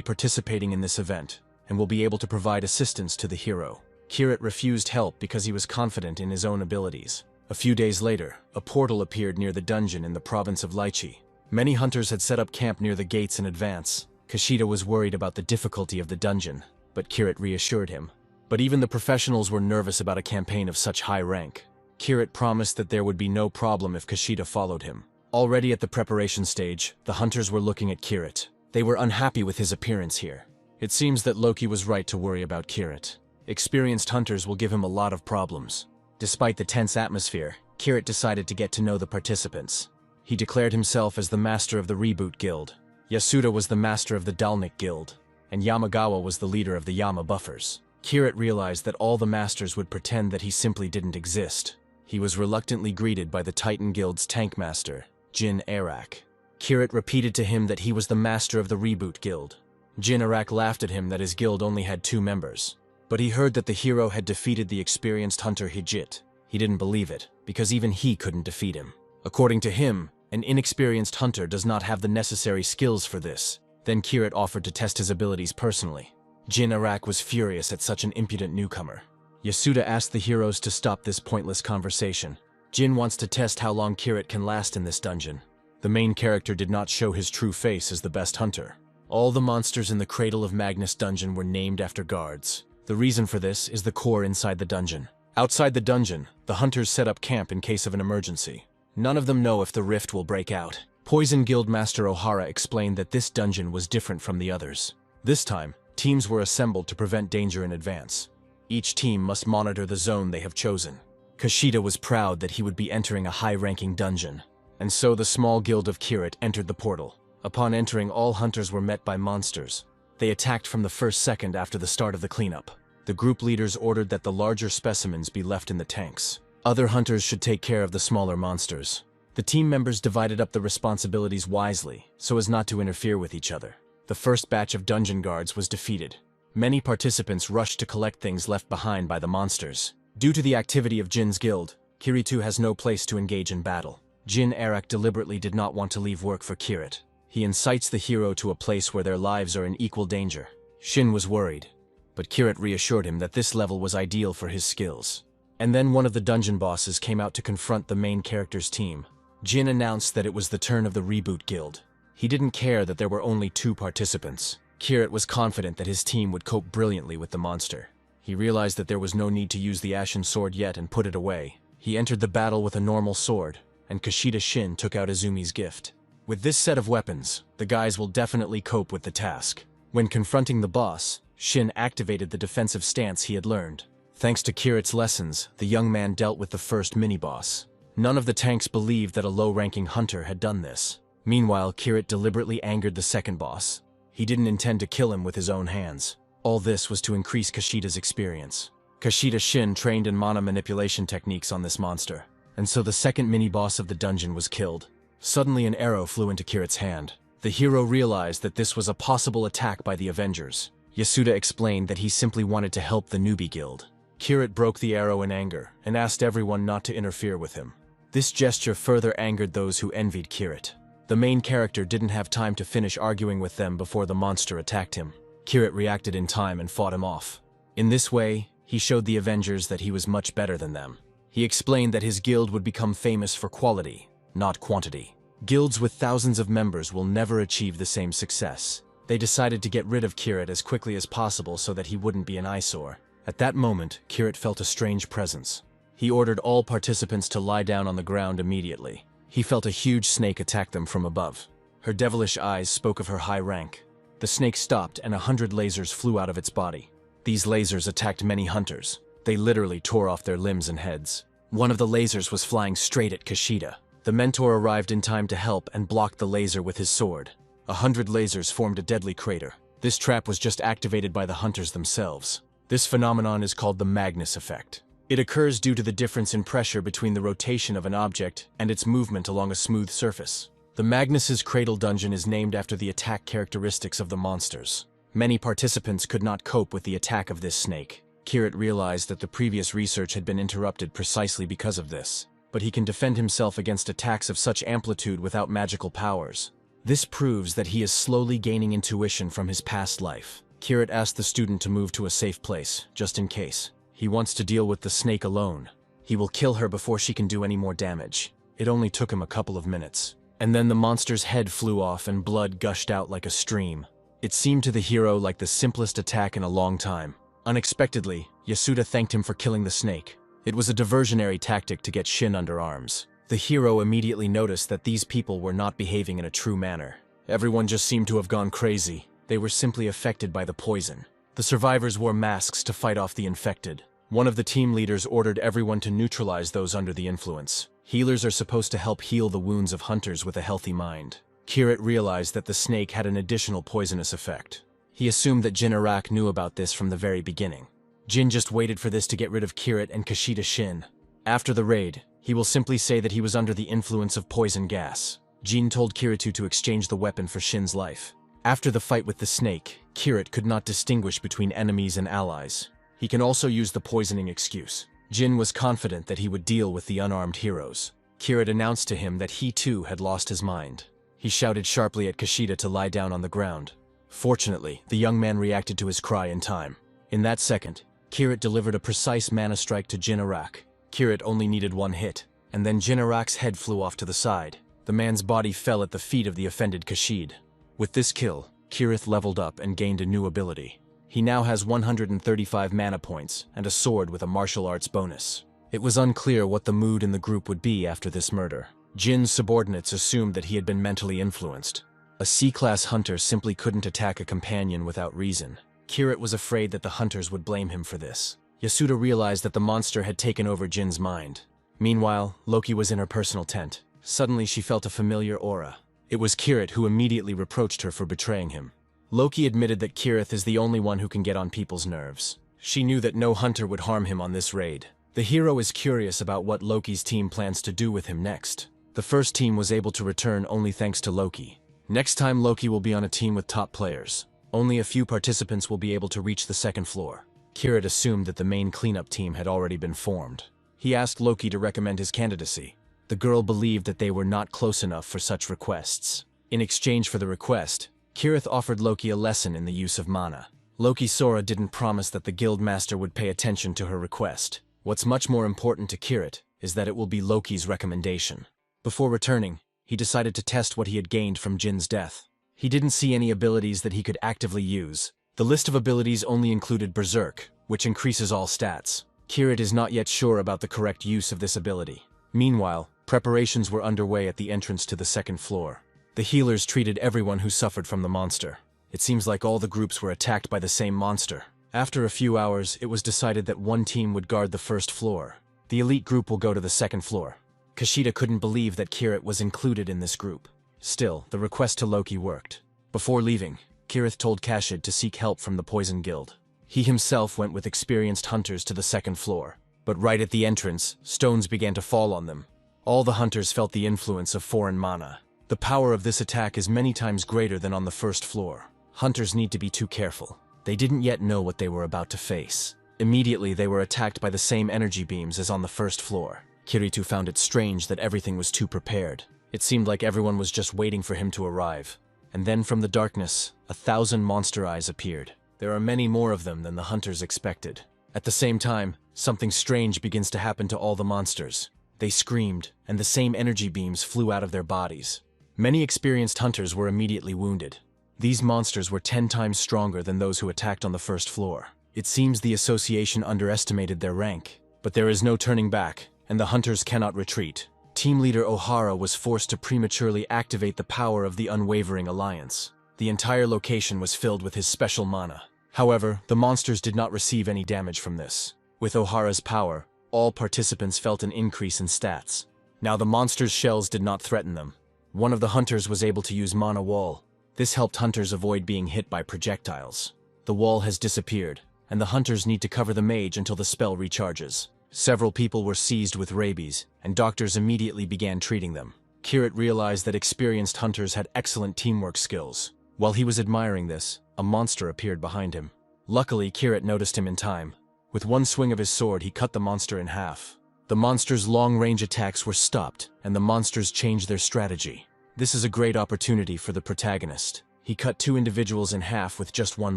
participating in this event, and will be able to provide assistance to the hero. Kirith refused help because he was confident in his own abilities. A few days later, a portal appeared near the dungeon in the province of Lychee. Many hunters had set up camp near the gates in advance. Kushida was worried about the difficulty of the dungeon, but Kirith reassured him. But even the professionals were nervous about a campaign of such high rank. Kirith promised that there would be no problem if Kushida followed him. Already at the preparation stage, the hunters were looking at Kirith. They were unhappy with his appearance here. It seems that Loki was right to worry about Kirith. Experienced hunters will give him a lot of problems. Despite the tense atmosphere, Kirith decided to get to know the participants. He declared himself as the master of the Reboot Guild. Yasuda was the master of the Dalnik Guild, and Yamagawa was the leader of the Yama Buffers. Kirith realized that all the masters would pretend that he simply didn't exist. He was reluctantly greeted by the Titan Guild's tank master, Jin Arak. Kirith repeated to him that he was the master of the Reboot Guild. Jin Arak laughed at him that his guild only had 2 members. But he heard that the hero had defeated the experienced hunter Hijit. He didn't believe it, because even he couldn't defeat him. According to him, an inexperienced hunter does not have the necessary skills for this. Then Kirith offered to test his abilities personally. Jin Arak was furious at such an impudent newcomer. Yasuda asked the heroes to stop this pointless conversation. Jin wants to test how long Kirith can last in this dungeon. The main character did not show his true face as the best hunter. All the monsters in the Cradle of Magnus dungeon were named after guards. The reason for this is the core inside the dungeon. Outside the dungeon, the hunters set up camp in case of an emergency. None of them know if the rift will break out. Poison Guild Master Ohara explained that this dungeon was different from the others. This time, teams were assembled to prevent danger in advance. Each team must monitor the zone they have chosen. Kushida was proud that he would be entering a high-ranking dungeon. And so the small guild of Kirith entered the portal. Upon entering, all hunters were met by monsters. They attacked from the first second after the start of the cleanup. The group leaders ordered that the larger specimens be left in the tanks. Other hunters should take care of the smaller monsters. The team members divided up the responsibilities wisely, so as not to interfere with each other. The first batch of dungeon guards was defeated. Many participants rushed to collect things left behind by the monsters. Due to the activity of Jin's guild, Kirito has no place to engage in battle. Jin Arak deliberately did not want to leave work for Kirith. He incites the hero to a place where their lives are in equal danger. Shin was worried, but Kirith reassured him that this level was ideal for his skills. And then one of the dungeon bosses came out to confront the main character's team. Jin announced that it was the turn of the Reboot Guild. He didn't care that there were only 2 participants. Kirith was confident that his team would cope brilliantly with the monster. He realized that there was no need to use the ashen sword yet and put it away. He entered the battle with a normal sword, and Kushida Shin took out Izumi's gift. With this set of weapons, the guys will definitely cope with the task. When confronting the boss, Shin activated the defensive stance he had learned. Thanks to Kirith's lessons, the young man dealt with the first mini-boss. None of the tanks believed that a low-ranking hunter had done this. Meanwhile, Kirith deliberately angered the second boss. He didn't intend to kill him with his own hands. All this was to increase Kushida's experience. Kushida Shin trained in mana manipulation techniques on this monster, and so the second mini-boss of the dungeon was killed. Suddenly an arrow flew into Kirith's hand. The hero realized that this was a possible attack by the Avengers. Yasuda explained that he simply wanted to help the newbie guild. Kirith broke the arrow in anger and asked everyone not to interfere with him. This gesture further angered those who envied Kirith. The main character didn't have time to finish arguing with them before the monster attacked him. Kirith reacted in time and fought him off. In this way, he showed the Avengers that he was much better than them. He explained that his guild would become famous for quality, not quantity. Guilds with thousands of members will never achieve the same success. They decided to get rid of Kirit as quickly as possible so that he wouldn't be an eyesore. At that moment, Kirit felt a strange presence. He ordered all participants to lie down on the ground immediately. He felt a huge snake attack them from above. Her devilish eyes spoke of her high rank. The snake stopped and 100 lasers flew out of its body. These lasers attacked many hunters. They literally tore off their limbs and heads. One of the lasers was flying straight at Kushida. The mentor arrived in time to help and blocked the laser with his sword. 100 lasers formed a deadly crater. This trap was just activated by the hunters themselves. This phenomenon is called the Magnus effect. It occurs due to the difference in pressure between the rotation of an object and its movement along a smooth surface. The Magnus's Cradle Dungeon is named after the attack characteristics of the monsters. Many participants could not cope with the attack of this snake. Kirit realized that the previous research had been interrupted precisely because of this, but he can defend himself against attacks of such amplitude without magical powers. This proves that he is slowly gaining intuition from his past life. Kirit asked the student to move to a safe place, just in case. He wants to deal with the snake alone. He will kill her before she can do any more damage. It only took him a couple of minutes. And then the monster's head flew off and blood gushed out like a stream. It seemed to the hero like the simplest attack in a long time. Unexpectedly, Yasuda thanked him for killing the snake. It was a diversionary tactic to get Shin under arms. The hero immediately noticed that these people were not behaving in a true manner. Everyone just seemed to have gone crazy. They were simply affected by the poison. The survivors wore masks to fight off the infected. One of the team leaders ordered everyone to neutralize those under the influence. Healers are supposed to help heal the wounds of hunters with a healthy mind. Kirit realized that the snake had an additional poisonous effect. He assumed that Jin Arak knew about this from the very beginning. Jin just waited for this to get rid of Kirit and Kushida Shin. After the raid, he will simply say that he was under the influence of poison gas. Jin told Kiritu to exchange the weapon for Shin's life. After the fight with the snake, Kirit could not distinguish between enemies and allies. He can also use the poisoning excuse. Jin was confident that he would deal with the unarmed heroes. Kirit announced to him that he too had lost his mind. He shouted sharply at Kushida to lie down on the ground. Fortunately, the young man reacted to his cry in time. In that second, Kirit delivered a precise mana strike to Jin Arak. Kirit only needed one hit, and then Jin Arak's head flew off to the side. The man's body fell at the feet of the offended Kushida. With this kill, Kirit leveled up and gained a new ability. He now has 135 mana points and a sword with a martial arts bonus. It was unclear what the mood in the group would be after this murder. Jin's subordinates assumed that he had been mentally influenced. A C-class hunter simply couldn't attack a companion without reason. Kirit was afraid that the hunters would blame him for this. Yasuda realized that the monster had taken over Jin's mind. Meanwhile, Loki was in her personal tent. Suddenly she felt a familiar aura. It was Kirit who immediately reproached her for betraying him. Loki admitted that Kirit is the only one who can get on people's nerves. She knew that no hunter would harm him on this raid. The hero is curious about what Loki's team plans to do with him next. The first team was able to return only thanks to Loki. Next time Loki will be on a team with top players. Only a few participants will be able to reach the second floor. Kirit assumed that the main cleanup team had already been formed. He asked Loki to recommend his candidacy. The girl believed that they were not close enough for such requests. In exchange for the request, Kirit offered Loki a lesson in the use of mana. Loki Sora didn't promise that the guild master would pay attention to her request. What's much more important to Kirit is that it will be Loki's recommendation. Before returning, he decided to test what he had gained from Jin's death. He didn't see any abilities that he could actively use. The list of abilities only included Berserk, which increases all stats. Kirit is not yet sure about the correct use of this ability. Meanwhile, preparations were underway at the entrance to the second floor. The healers treated everyone who suffered from the monster. It seems like all the groups were attacked by the same monster. After a few hours, it was decided that one team would guard the first floor. The elite group will go to the second floor. Kushida couldn't believe that Kirit was included in this group. Still, the request to Loki worked. Before leaving, Kirit told Kashid to seek help from the Poison Guild. He himself went with experienced hunters to the second floor. But right at the entrance, stones began to fall on them. All the hunters felt the influence of foreign mana. The power of this attack is many times greater than on the first floor. Hunters need to be too careful. They didn't yet know what they were about to face. Immediately, they were attacked by the same energy beams as on the first floor. Kiritu found it strange that everything was too prepared. It seemed like everyone was just waiting for him to arrive. And then from the darkness, 1,000 monster eyes appeared. There are many more of them than the hunters expected. At the same time, something strange begins to happen to all the monsters. They screamed, and the same energy beams flew out of their bodies. Many experienced hunters were immediately wounded. These monsters were 10 times stronger than those who attacked on the first floor. It seems the association underestimated their rank, but there is no turning back, and the hunters cannot retreat. Team leader Ohara was forced to prematurely activate the power of the Unwavering Alliance. The entire location was filled with his special mana. However, the monsters did not receive any damage from this. With Ohara's power, all participants felt an increase in stats. Now the monsters' shells did not threaten them. One of the hunters was able to use Mana Wall. This helped hunters avoid being hit by projectiles. The wall has disappeared, and the hunters need to cover the mage until the spell recharges. Several people were seized with rabies, and doctors immediately began treating them. Kirit realized that experienced hunters had excellent teamwork skills. While he was admiring this, a monster appeared behind him. Luckily, Kirit noticed him in time. With one swing of his sword, he cut the monster in half. The monster's long-range attacks were stopped, and the monsters changed their strategy. This is a great opportunity for the protagonist. He cut 2 individuals in half with just one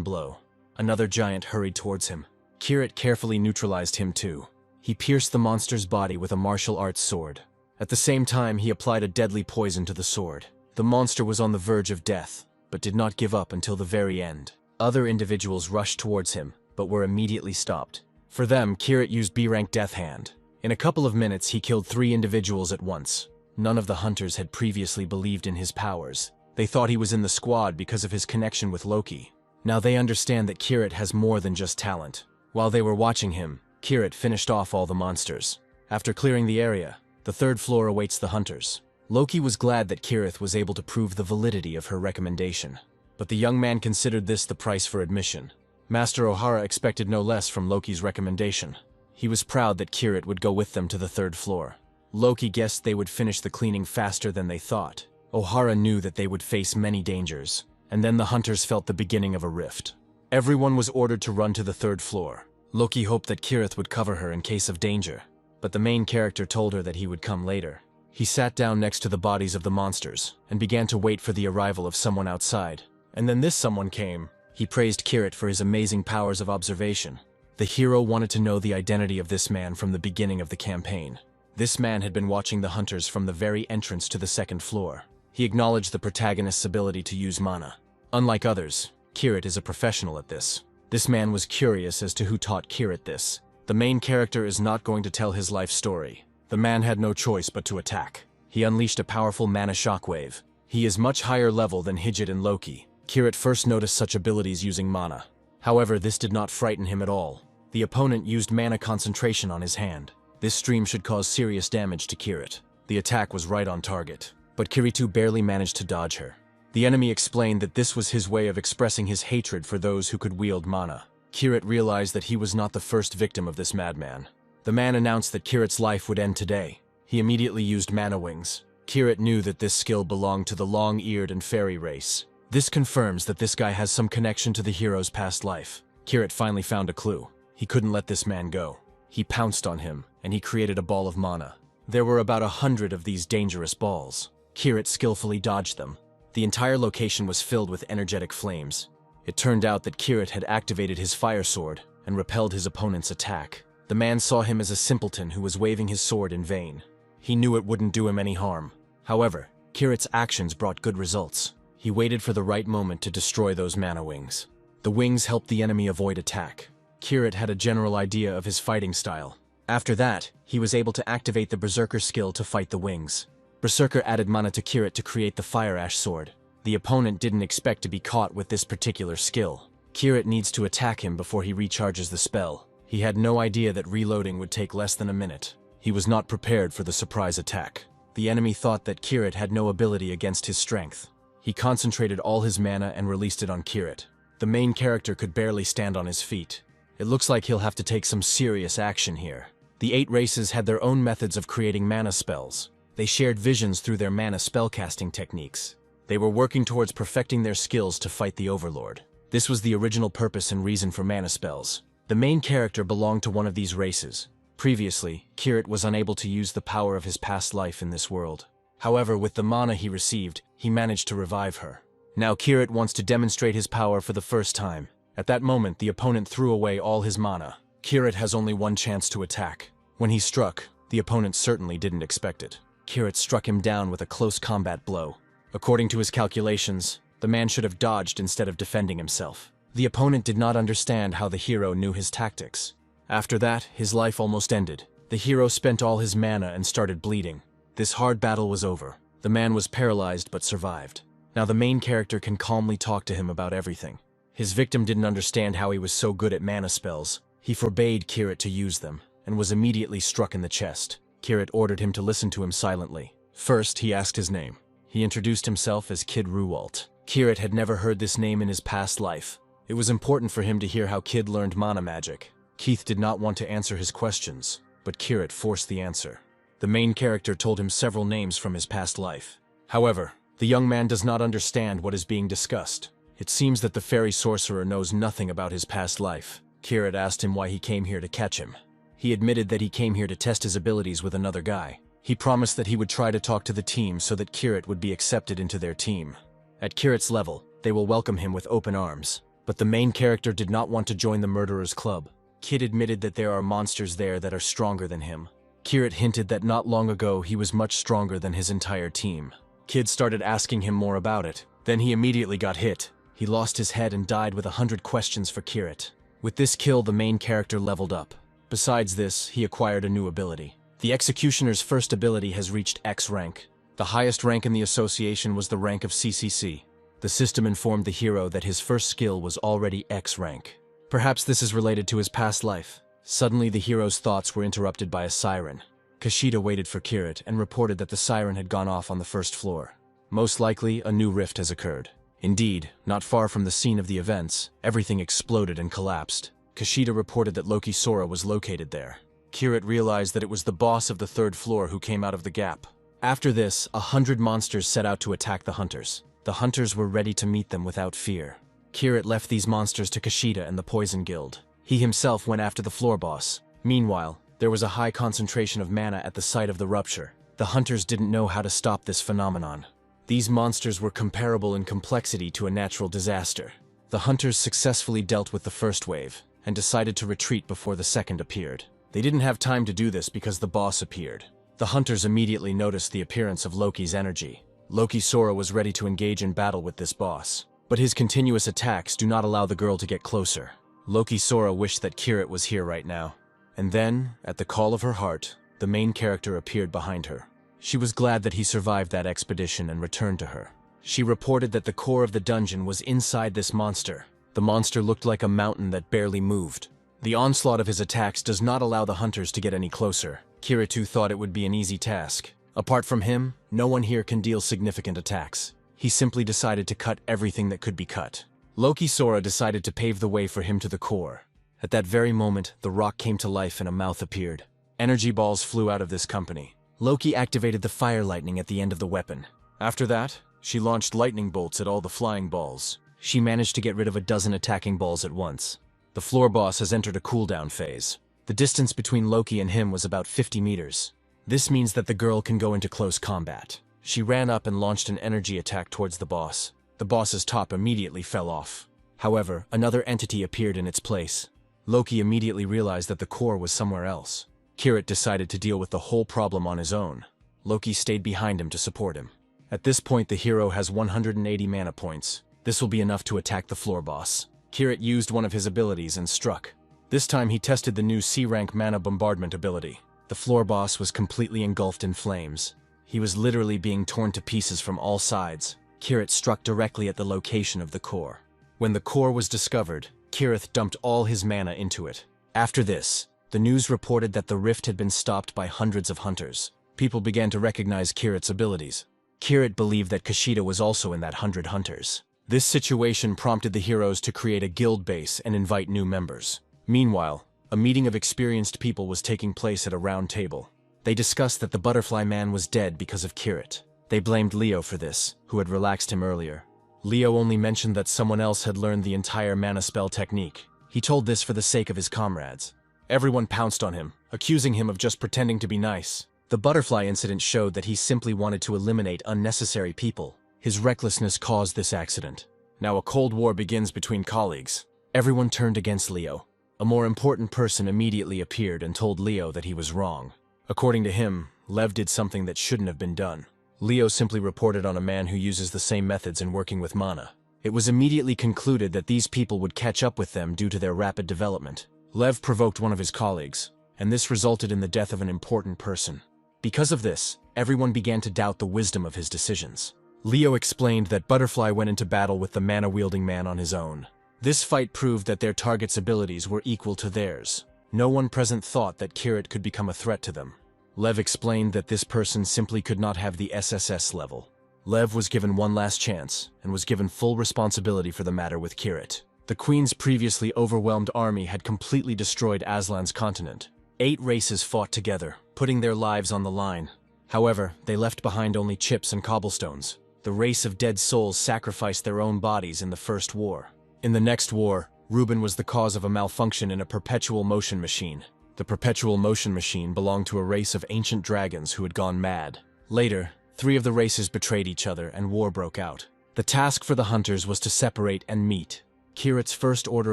blow. Another giant hurried towards him. Kirit carefully neutralized him too. He pierced the monster's body with a martial arts sword. At the same time, he applied a deadly poison to the sword. The monster was on the verge of death, but did not give up until the very end. Other individuals rushed towards him, but were immediately stopped. For them, Kirit used B-rank Death Hand. In a couple of minutes, he killed 3 individuals at once. None of the hunters had previously believed in his powers. They thought he was in the squad because of his connection with Loki. Now they understand that Kirit has more than just talent. While they were watching him, Kirit finished off all the monsters. After clearing the area, the 3rd floor awaits the hunters. Loki was glad that Kirit was able to prove the validity of her recommendation. But the young man considered this the price for admission. Master Ohara expected no less from Loki's recommendation. He was proud that Kirit would go with them to the 3rd floor. Loki guessed they would finish the cleaning faster than they thought. Ohara knew that they would face many dangers, and then the hunters felt the beginning of a rift. Everyone was ordered to run to the 3rd floor. Loki hoped that Kirit would cover her in case of danger, but the main character told her that he would come later. He sat down next to the bodies of the monsters, and began to wait for the arrival of someone outside. And then this someone came. He praised Kirit for his amazing powers of observation. The hero wanted to know the identity of this man from the beginning of the campaign. This man had been watching the hunters from the very entrance to the 2nd floor. He acknowledged the protagonist's ability to use mana. Unlike others, Kirit is a professional at this. This man was curious as to who taught Kirit this. The main character is not going to tell his life story. The man had no choice but to attack. He unleashed a powerful mana shockwave. He is much higher level than Hijit and Loki. Kirit first noticed such abilities using mana. However, this did not frighten him at all. The opponent used mana concentration on his hand. This stream should cause serious damage to Kirit. The attack was right on target, but Kiritu barely managed to dodge her. The enemy explained that this was his way of expressing his hatred for those who could wield mana. Kirit realized that he was not the first victim of this madman. The man announced that Kirit's life would end today. He immediately used mana wings. Kirit knew that this skill belonged to the long-eared and fairy race. This confirms that this guy has some connection to the hero's past life. Kirit finally found a clue. He couldn't let this man go. He pounced on him, and he created a ball of mana. There were about 100 of these dangerous balls. Kirit skillfully dodged them. The entire location was filled with energetic flames. It turned out that Kirit had activated his fire sword and repelled his opponent's attack. The man saw him as a simpleton who was waving his sword in vain. He knew it wouldn't do him any harm. However, Kirit's actions brought good results. He waited for the right moment to destroy those mana wings. The wings helped the enemy avoid attack. Kirit had a general idea of his fighting style. After that, he was able to activate the Berserker skill to fight the wings. Berserker added mana to Kirit to create the Fire Ash sword. The opponent didn't expect to be caught with this particular skill. Kirit needs to attack him before he recharges the spell. He had no idea that reloading would take less than a minute. He was not prepared for the surprise attack. The enemy thought that Kirit had no ability against his strength. He concentrated all his mana and released it on Kirit. The main character could barely stand on his feet. It looks like he'll have to take some serious action here. The 8 races had their own methods of creating mana spells. They shared visions through their mana spellcasting techniques. They were working towards perfecting their skills to fight the Overlord. This was the original purpose and reason for mana spells. The main character belonged to one of these races. Previously, Kirit was unable to use the power of his past life in this world. However, with the mana he received, he managed to revive her. Now Kirit wants to demonstrate his power for the first time. At that moment, the opponent threw away all his mana. Kirit has only one chance to attack. When he struck, The opponent certainly didn't expect it. Kirit struck him down with a close combat blow. According to his calculations, the man should have dodged instead of defending himself. The opponent did not understand how the hero knew his tactics. After that, his life almost ended. The hero spent all his mana and started bleeding. This hard battle was over. The man was paralyzed but survived. Now the main character can calmly talk to him about everything. His victim didn't understand how he was so good at mana spells. He forbade Kirit to use them, and was immediately struck in the chest. Kirit ordered him to listen to him silently. First, he asked his name. He introduced himself as Kid Ruwalt. Kirit had never heard this name in his past life. It was important for him to hear how Kid learned mana magic. Keith did not want to answer his questions, but Kirit forced the answer. The main character told him several names from his past life. However, the young man does not understand what is being discussed. It seems that the fairy sorcerer knows nothing about his past life. Kirit asked him why he came here to catch him. He admitted that he came here to test his abilities with another guy. He promised that he would try to talk to the team so that Kirit would be accepted into their team. At Kirit's level, they will welcome him with open arms. But the main character did not want to join the murderers' club. Kid admitted that there are monsters there that are stronger than him. Kirit hinted that not long ago he was much stronger than his entire team. Kid started asking him more about it. Then he immediately got hit. He lost his head and died with 100 questions for Kirit. With this kill, the main character leveled up. Besides this, he acquired a new ability. The Executioner's first ability has reached X rank. The highest rank in the association was the rank of CCC. The system informed the hero that his first skill was already X rank. Perhaps this is related to his past life. Suddenly, the hero's thoughts were interrupted by a siren. Kushida waited for Kirit and reported that the siren had gone off on the first floor. Most likely, a new rift has occurred. Indeed, not far from the scene of the events, everything exploded and collapsed. Kushida reported that Loki Sora was located there. Kirit realized that it was the boss of the third floor who came out of the gap. After this, 100 monsters set out to attack the hunters. The hunters were ready to meet them without fear. Kirit left these monsters to Kushida and the Poison Guild. He himself went after the floor boss. Meanwhile, there was a high concentration of mana at the site of the rupture. The hunters didn't know how to stop this phenomenon. These monsters were comparable in complexity to a natural disaster. The hunters successfully dealt with the first wave, and decided to retreat before the second appeared. They didn't have time to do this because the boss appeared. The hunters immediately noticed the appearance of Loki's energy. Loki Sora was ready to engage in battle with this boss, but his continuous attacks do not allow the girl to get closer. Loki Sora wished that Kirit was here right now. And then, at the call of her heart, the main character appeared behind her. She was glad that he survived that expedition and returned to her. She reported that the core of the dungeon was inside this monster. The monster looked like a mountain that barely moved. The onslaught of his attacks does not allow the hunters to get any closer. Kirit thought it would be an easy task. Apart from him, no one here can deal significant attacks. He simply decided to cut everything that could be cut. Loki Sora decided to pave the way for him to the core. At that very moment, the rock came to life and a mouth appeared. Energy balls flew out of this company. Loki activated the fire lightning at the end of the weapon. After that, she launched lightning bolts at all the flying balls. She managed to get rid of a dozen attacking balls at once. The floor boss has entered a cooldown phase. The distance between Loki and him was about 50 meters. This means that the girl can go into close combat. She ran up and launched an energy attack towards the boss. The boss's top immediately fell off. However, another entity appeared in its place. Loki immediately realized that the core was somewhere else. Kirit decided to deal with the whole problem on his own. Loki stayed behind him to support him. At this point, the hero has 180 mana points. This will be enough to attack the floor boss. Kirit used one of his abilities and struck. This time he tested the new C-rank mana bombardment ability. The floor boss was completely engulfed in flames. He was literally being torn to pieces from all sides. Kirit struck directly at the location of the core. When the core was discovered, Kirit dumped all his mana into it. After this, the news reported that the rift had been stopped by hundreds of hunters. People began to recognize Kirit's abilities. Kirit believed that Kushida was also in that 100 hunters. This situation prompted the heroes to create a guild base and invite new members. Meanwhile, a meeting of experienced people was taking place at a round table. They discussed that the butterfly man was dead because of Kirit. They blamed Leo for this, who had relaxed him earlier. Leo only mentioned that someone else had learned the entire mana spell technique. He told this for the sake of his comrades. Everyone pounced on him, accusing him of just pretending to be nice. The butterfly incident showed that he simply wanted to eliminate unnecessary people. His recklessness caused this accident. Now a cold war begins between colleagues. Everyone turned against Leo. A more important person immediately appeared and told Leo that he was wrong. According to him, Lev did something that shouldn't have been done. Leo simply reported on a man who uses the same methods in working with mana. It was immediately concluded that these people would catch up with them due to their rapid development. Lev provoked one of his colleagues, and this resulted in the death of an important person. Because of this, everyone began to doubt the wisdom of his decisions. Leo explained that Butterfly went into battle with the mana-wielding man on his own. This fight proved that their target's abilities were equal to theirs. No one present thought that Kirit could become a threat to them. Lev explained that this person simply could not have the SSS level. Lev was given one last chance, and was given full responsibility for the matter with Kirit. The Queen's previously overwhelmed army had completely destroyed Aslan's continent. 8 races fought together, putting their lives on the line. However, they left behind only chips and cobblestones. The race of dead souls sacrificed their own bodies in the first war. In the next war, Reuben was the cause of a malfunction in a perpetual motion machine. The perpetual motion machine belonged to a race of ancient dragons who had gone mad. Later, 3 of the races betrayed each other and war broke out. The task for the hunters was to separate and meet. Kirit's first order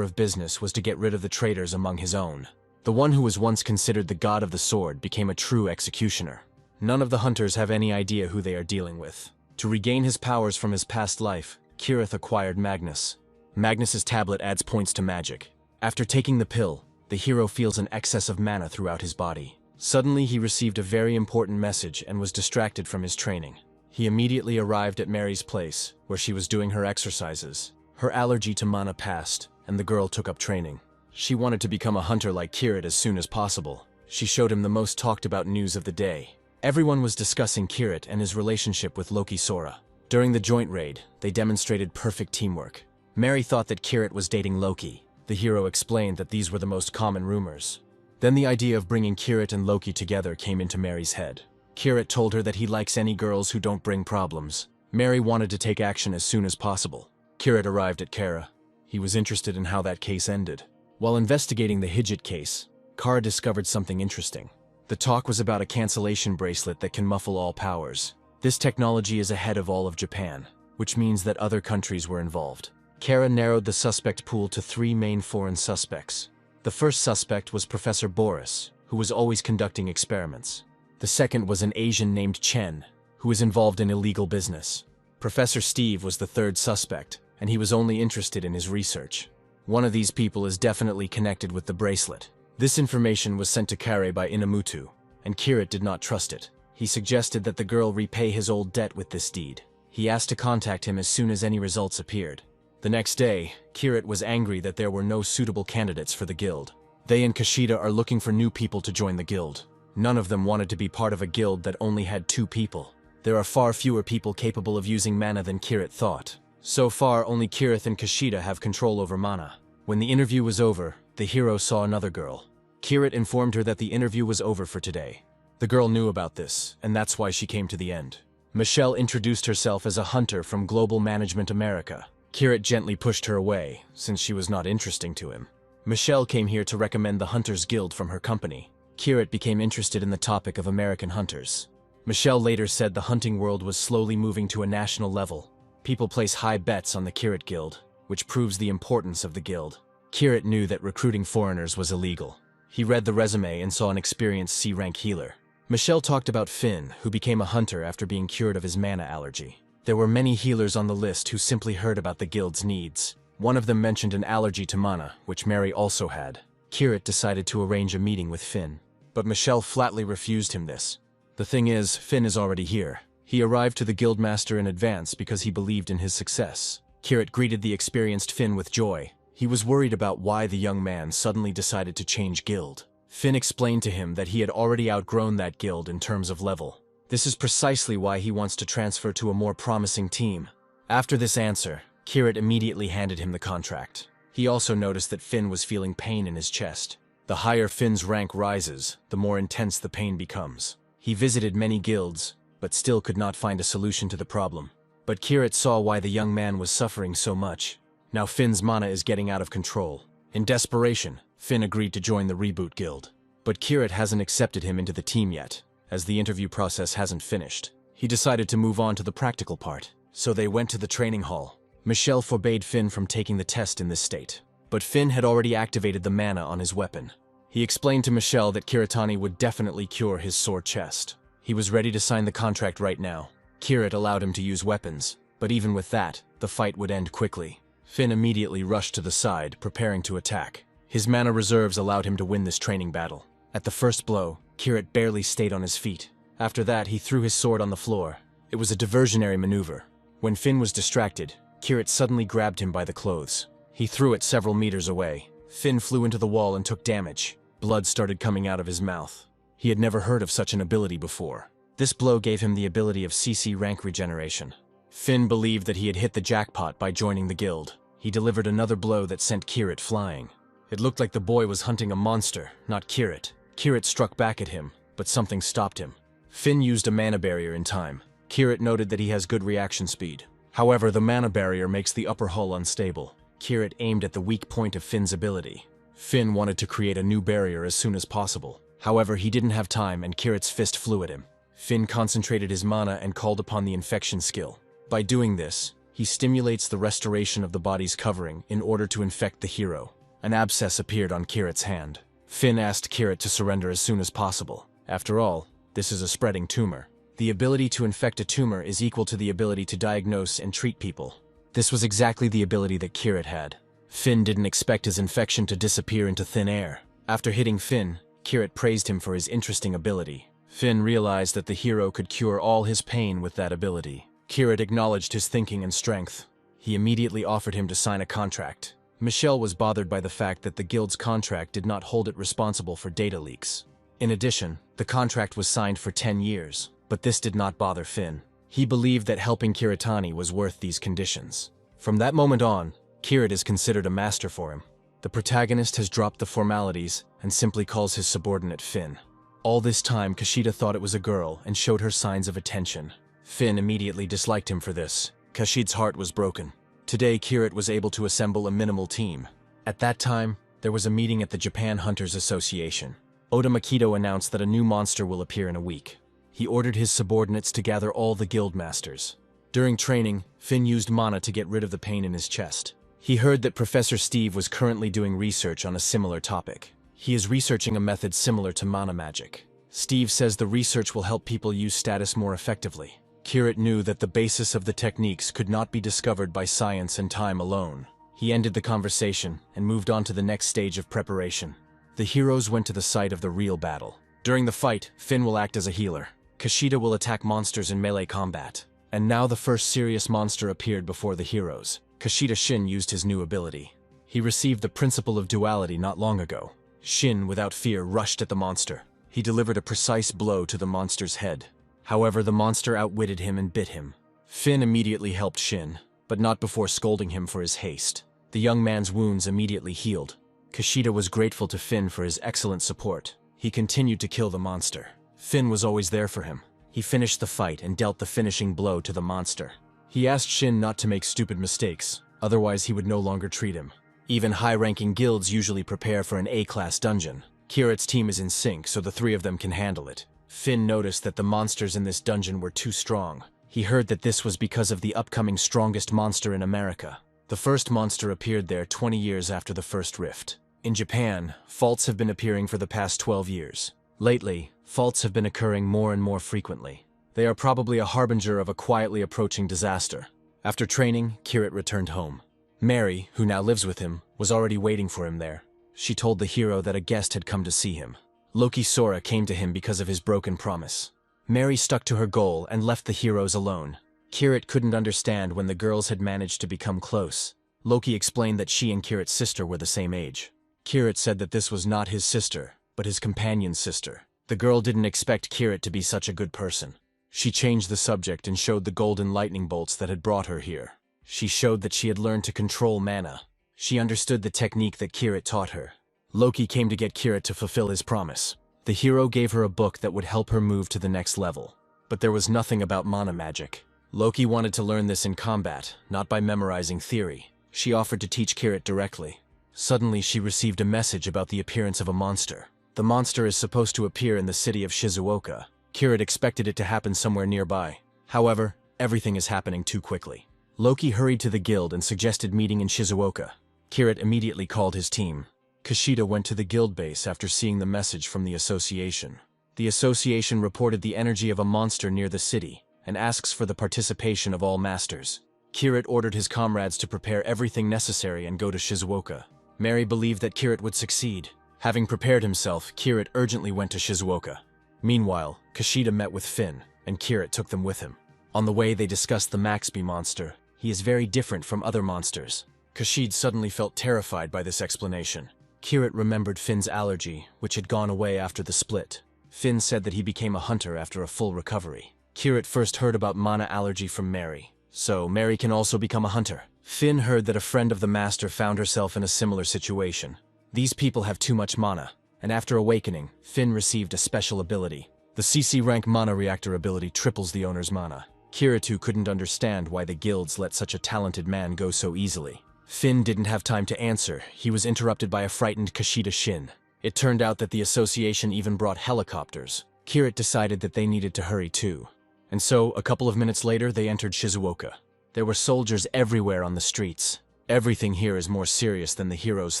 of business was to get rid of the traitors among his own. The one who was once considered the god of the sword became a true executioner. None of the hunters have any idea who they are dealing with. To regain his powers from his past life, Kirith acquired Magnus. Magnus's tablet adds points to magic. After taking the pill, the hero feels an excess of mana throughout his body. Suddenly he received a very important message and was distracted from his training. He immediately arrived at Mary's place, where she was doing her exercises. Her allergy to mana passed, and the girl took up training. She wanted to become a hunter like Kirit as soon as possible. She showed him the most talked about news of the day. Everyone was discussing Kirit and his relationship with Loki Sora. During the joint raid, they demonstrated perfect teamwork. Mary thought that Kirit was dating Loki. The hero explained that these were the most common rumors. Then the idea of bringing Kirit and Loki together came into Mary's head. Kirit told her that he likes any girls who don't bring problems. Mary wanted to take action as soon as possible. Kirit arrived at Kara. He was interested in how that case ended. While investigating the Hijit case, Kara discovered something interesting. The talk was about a cancellation bracelet that can muffle all powers. This technology is ahead of all of Japan, which means that other countries were involved. Kara narrowed the suspect pool to 3 main foreign suspects. The first suspect was Professor Boris, who was always conducting experiments. The second was an Asian named Chen, who was involved in illegal business. Professor Steve was the third suspect, and he was only interested in his research. One of these people is definitely connected with the bracelet. This information was sent to Kare by Inamutu, and Kirit did not trust it. He suggested that the girl repay his old debt with this deed. He asked to contact him as soon as any results appeared. The next day, Kirit was angry that there were no suitable candidates for the guild. They and Kashida are looking for new people to join the guild. None of them wanted to be part of a guild that only had 2 people. There are far fewer people capable of using mana than Kirit thought. So far, only Kirith and Kashida have control over mana. When the interview was over, the hero saw another girl. Kirit informed her that the interview was over for today. The girl knew about this, and that's why she came to the end. Michelle introduced herself as a hunter from Global Management America. Kirit gently pushed her away, since she was not interesting to him. Michelle came here to recommend the Hunters Guild from her company. Kirit became interested in the topic of American hunters. Michelle later said the hunting world was slowly moving to a national level. People place high bets on the Kirit Guild, which proves the importance of the guild. Kirit knew that recruiting foreigners was illegal. He read the resume and saw an experienced C-rank healer. Michelle talked about Finn, who became a hunter after being cured of his mana allergy. There were many healers on the list who simply heard about the guild's needs. One of them mentioned an allergy to mana, which Mary also had. Kirit decided to arrange a meeting with Finn, but Michelle flatly refused him this. The thing is, Finn is already here. He arrived to the guildmaster in advance because he believed in his success. Kirit greeted the experienced Finn with joy. He was worried about why the young man suddenly decided to change guild. Finn explained to him that he had already outgrown that guild in terms of level. This is precisely why he wants to transfer to a more promising team. After this answer, Kirit immediately handed him the contract. He also noticed that Finn was feeling pain in his chest. The higher Finn's rank rises, the more intense the pain becomes. He visited many guilds, but still could not find a solution to the problem. But Kirit saw why the young man was suffering so much. Now Finn's mana is getting out of control. In desperation, Finn agreed to join the Reboot Guild. But Kirit hasn't accepted him into the team yet, as the interview process hasn't finished. He decided to move on to the practical part, so they went to the training hall. Michelle forbade Finn from taking the test in this state, but Finn had already activated the mana on his weapon. He explained to Michelle that Kiritani would definitely cure his sore chest. He was ready to sign the contract right now. Kirit allowed him to use weapons, but even with that, the fight would end quickly. Finn immediately rushed to the side, preparing to attack. His mana reserves allowed him to win this training battle. At the first blow, Kirit barely stayed on his feet. After that, he threw his sword on the floor. It was a diversionary maneuver. When Finn was distracted, Kirit suddenly grabbed him by the clothes. He threw it several meters away. Finn flew into the wall and took damage. Blood started coming out of his mouth. He had never heard of such an ability before. This blow gave him the ability of CC rank regeneration. Finn believed that he had hit the jackpot by joining the guild. He delivered another blow that sent Kirit flying. It looked like the boy was hunting a monster, not Kirit. Kirit struck back at him, but something stopped him. Finn used a mana barrier in time. Kirit noted that he has good reaction speed. However, the mana barrier makes the upper hull unstable. Kirit aimed at the weak point of Finn's ability. Finn wanted to create a new barrier as soon as possible. However, he didn't have time and Kirit's fist flew at him. Finn concentrated his mana and called upon the infection skill. By doing this, he stimulates the restoration of the body's covering in order to infect the hero. An abscess appeared on Kirit's hand. Finn asked Kirit to surrender as soon as possible. After all, this is a spreading tumor. The ability to infect a tumor is equal to the ability to diagnose and treat people. This was exactly the ability that Kirit had. Finn didn't expect his infection to disappear into thin air. After hitting Finn, Kirit praised him for his interesting ability. Finn realized that the hero could cure all his pain with that ability. Kirit acknowledged his thinking and strength. He immediately offered him to sign a contract. Michelle was bothered by the fact that the guild's contract did not hold it responsible for data leaks. In addition, the contract was signed for 10 years, but this did not bother Finn. He believed that helping Kiritani was worth these conditions. From that moment on, Kirit is considered a master for him. The protagonist has dropped the formalities and simply calls his subordinate Finn. All this time, Kushida thought it was a girl and showed her signs of attention. Finn immediately disliked him for this. Kashida's heart was broken. Today, Kirit was able to assemble a minimal team. At that time, there was a meeting at the Japan Hunters Association. Oda Makito announced that a new monster will appear in a week. He ordered his subordinates to gather all the guild masters. During training, Finn used mana to get rid of the pain in his chest. He heard that Professor Steve was currently doing research on a similar topic. He is researching a method similar to mana magic. Steve says the research will help people use status more effectively. Kirit knew that the basis of the techniques could not be discovered by science and time alone. He ended the conversation and moved on to the next stage of preparation. The heroes went to the site of the real battle. During the fight, Finn will act as a healer. Kushida will attack monsters in melee combat. And now the first serious monster appeared before the heroes. Kushida Shin used his new ability. He received the principle of duality not long ago. Shin, without fear, rushed at the monster. He delivered a precise blow to the monster's head. However, the monster outwitted him and bit him. Finn immediately helped Shin, but not before scolding him for his haste. The young man's wounds immediately healed. Kushida was grateful to Finn for his excellent support. He continued to kill the monster. Finn was always there for him. He finished the fight and dealt the finishing blow to the monster. He asked Shin not to make stupid mistakes, otherwise he would no longer treat him. Even high-ranking guilds usually prepare for an A-class dungeon. Kirit's team is in sync, so the three of them can handle it. Finn noticed that the monsters in this dungeon were too strong. He heard that this was because of the upcoming strongest monster in America. The first monster appeared there 20 years after the first rift. In Japan, faults have been appearing for the past 12 years. Lately, faults have been occurring more and more frequently. They are probably a harbinger of a quietly approaching disaster. After training, Kirit returned home. Mary, who now lives with him, was already waiting for him there. She told the hero that a guest had come to see him. Loki Sora came to him because of his broken promise. Mary stuck to her goal and left the heroes alone. Kirit couldn't understand when the girls had managed to become close. Loki explained that she and Kirit's sister were the same age. Kirit said that this was not his sister, but his companion's sister. The girl didn't expect Kirit to be such a good person. She changed the subject and showed the golden lightning bolts that had brought her here. She showed that she had learned to control mana. She understood the technique that Kirit taught her. Loki came to get Kirit to fulfill his promise. The hero gave her a book that would help her move to the next level. But there was nothing about mana magic. Loki wanted to learn this in combat, not by memorizing theory. She offered to teach Kirit directly. Suddenly she received a message about the appearance of a monster. The monster is supposed to appear in the city of Shizuoka. Kirit expected it to happen somewhere nearby. However, everything is happening too quickly. Loki hurried to the guild and suggested meeting in Shizuoka. Kirit immediately called his team. Kushida went to the guild base after seeing the message from the association. The association reported the energy of a monster near the city and asks for the participation of all masters. Kirit ordered his comrades to prepare everything necessary and go to Shizuoka. Mary believed that Kirit would succeed. Having prepared himself, Kirit urgently went to Shizuoka. Meanwhile, Kushida met with Finn, and Kirit took them with him. On the way, they discussed the Maxby monster. He is very different from other monsters. Kushida suddenly felt terrified by this explanation. Kirit remembered Finn's allergy, which had gone away after the split. Finn said that he became a hunter after a full recovery. Kirit first heard about mana allergy from Mary, so Mary can also become a hunter. Finn heard that a friend of the master found herself in a similar situation. These people have too much mana, and after awakening, Finn received a special ability. The CC rank mana reactor ability triples the owner's mana. Kiritu couldn't understand why the guilds let such a talented man go so easily. Finn didn't have time to answer. He was interrupted by a frightened Kushida Shin. It turned out that the association even brought helicopters. Kirit decided that they needed to hurry too. And so, a couple of minutes later, they entered Shizuoka. There were soldiers everywhere on the streets. Everything here is more serious than the heroes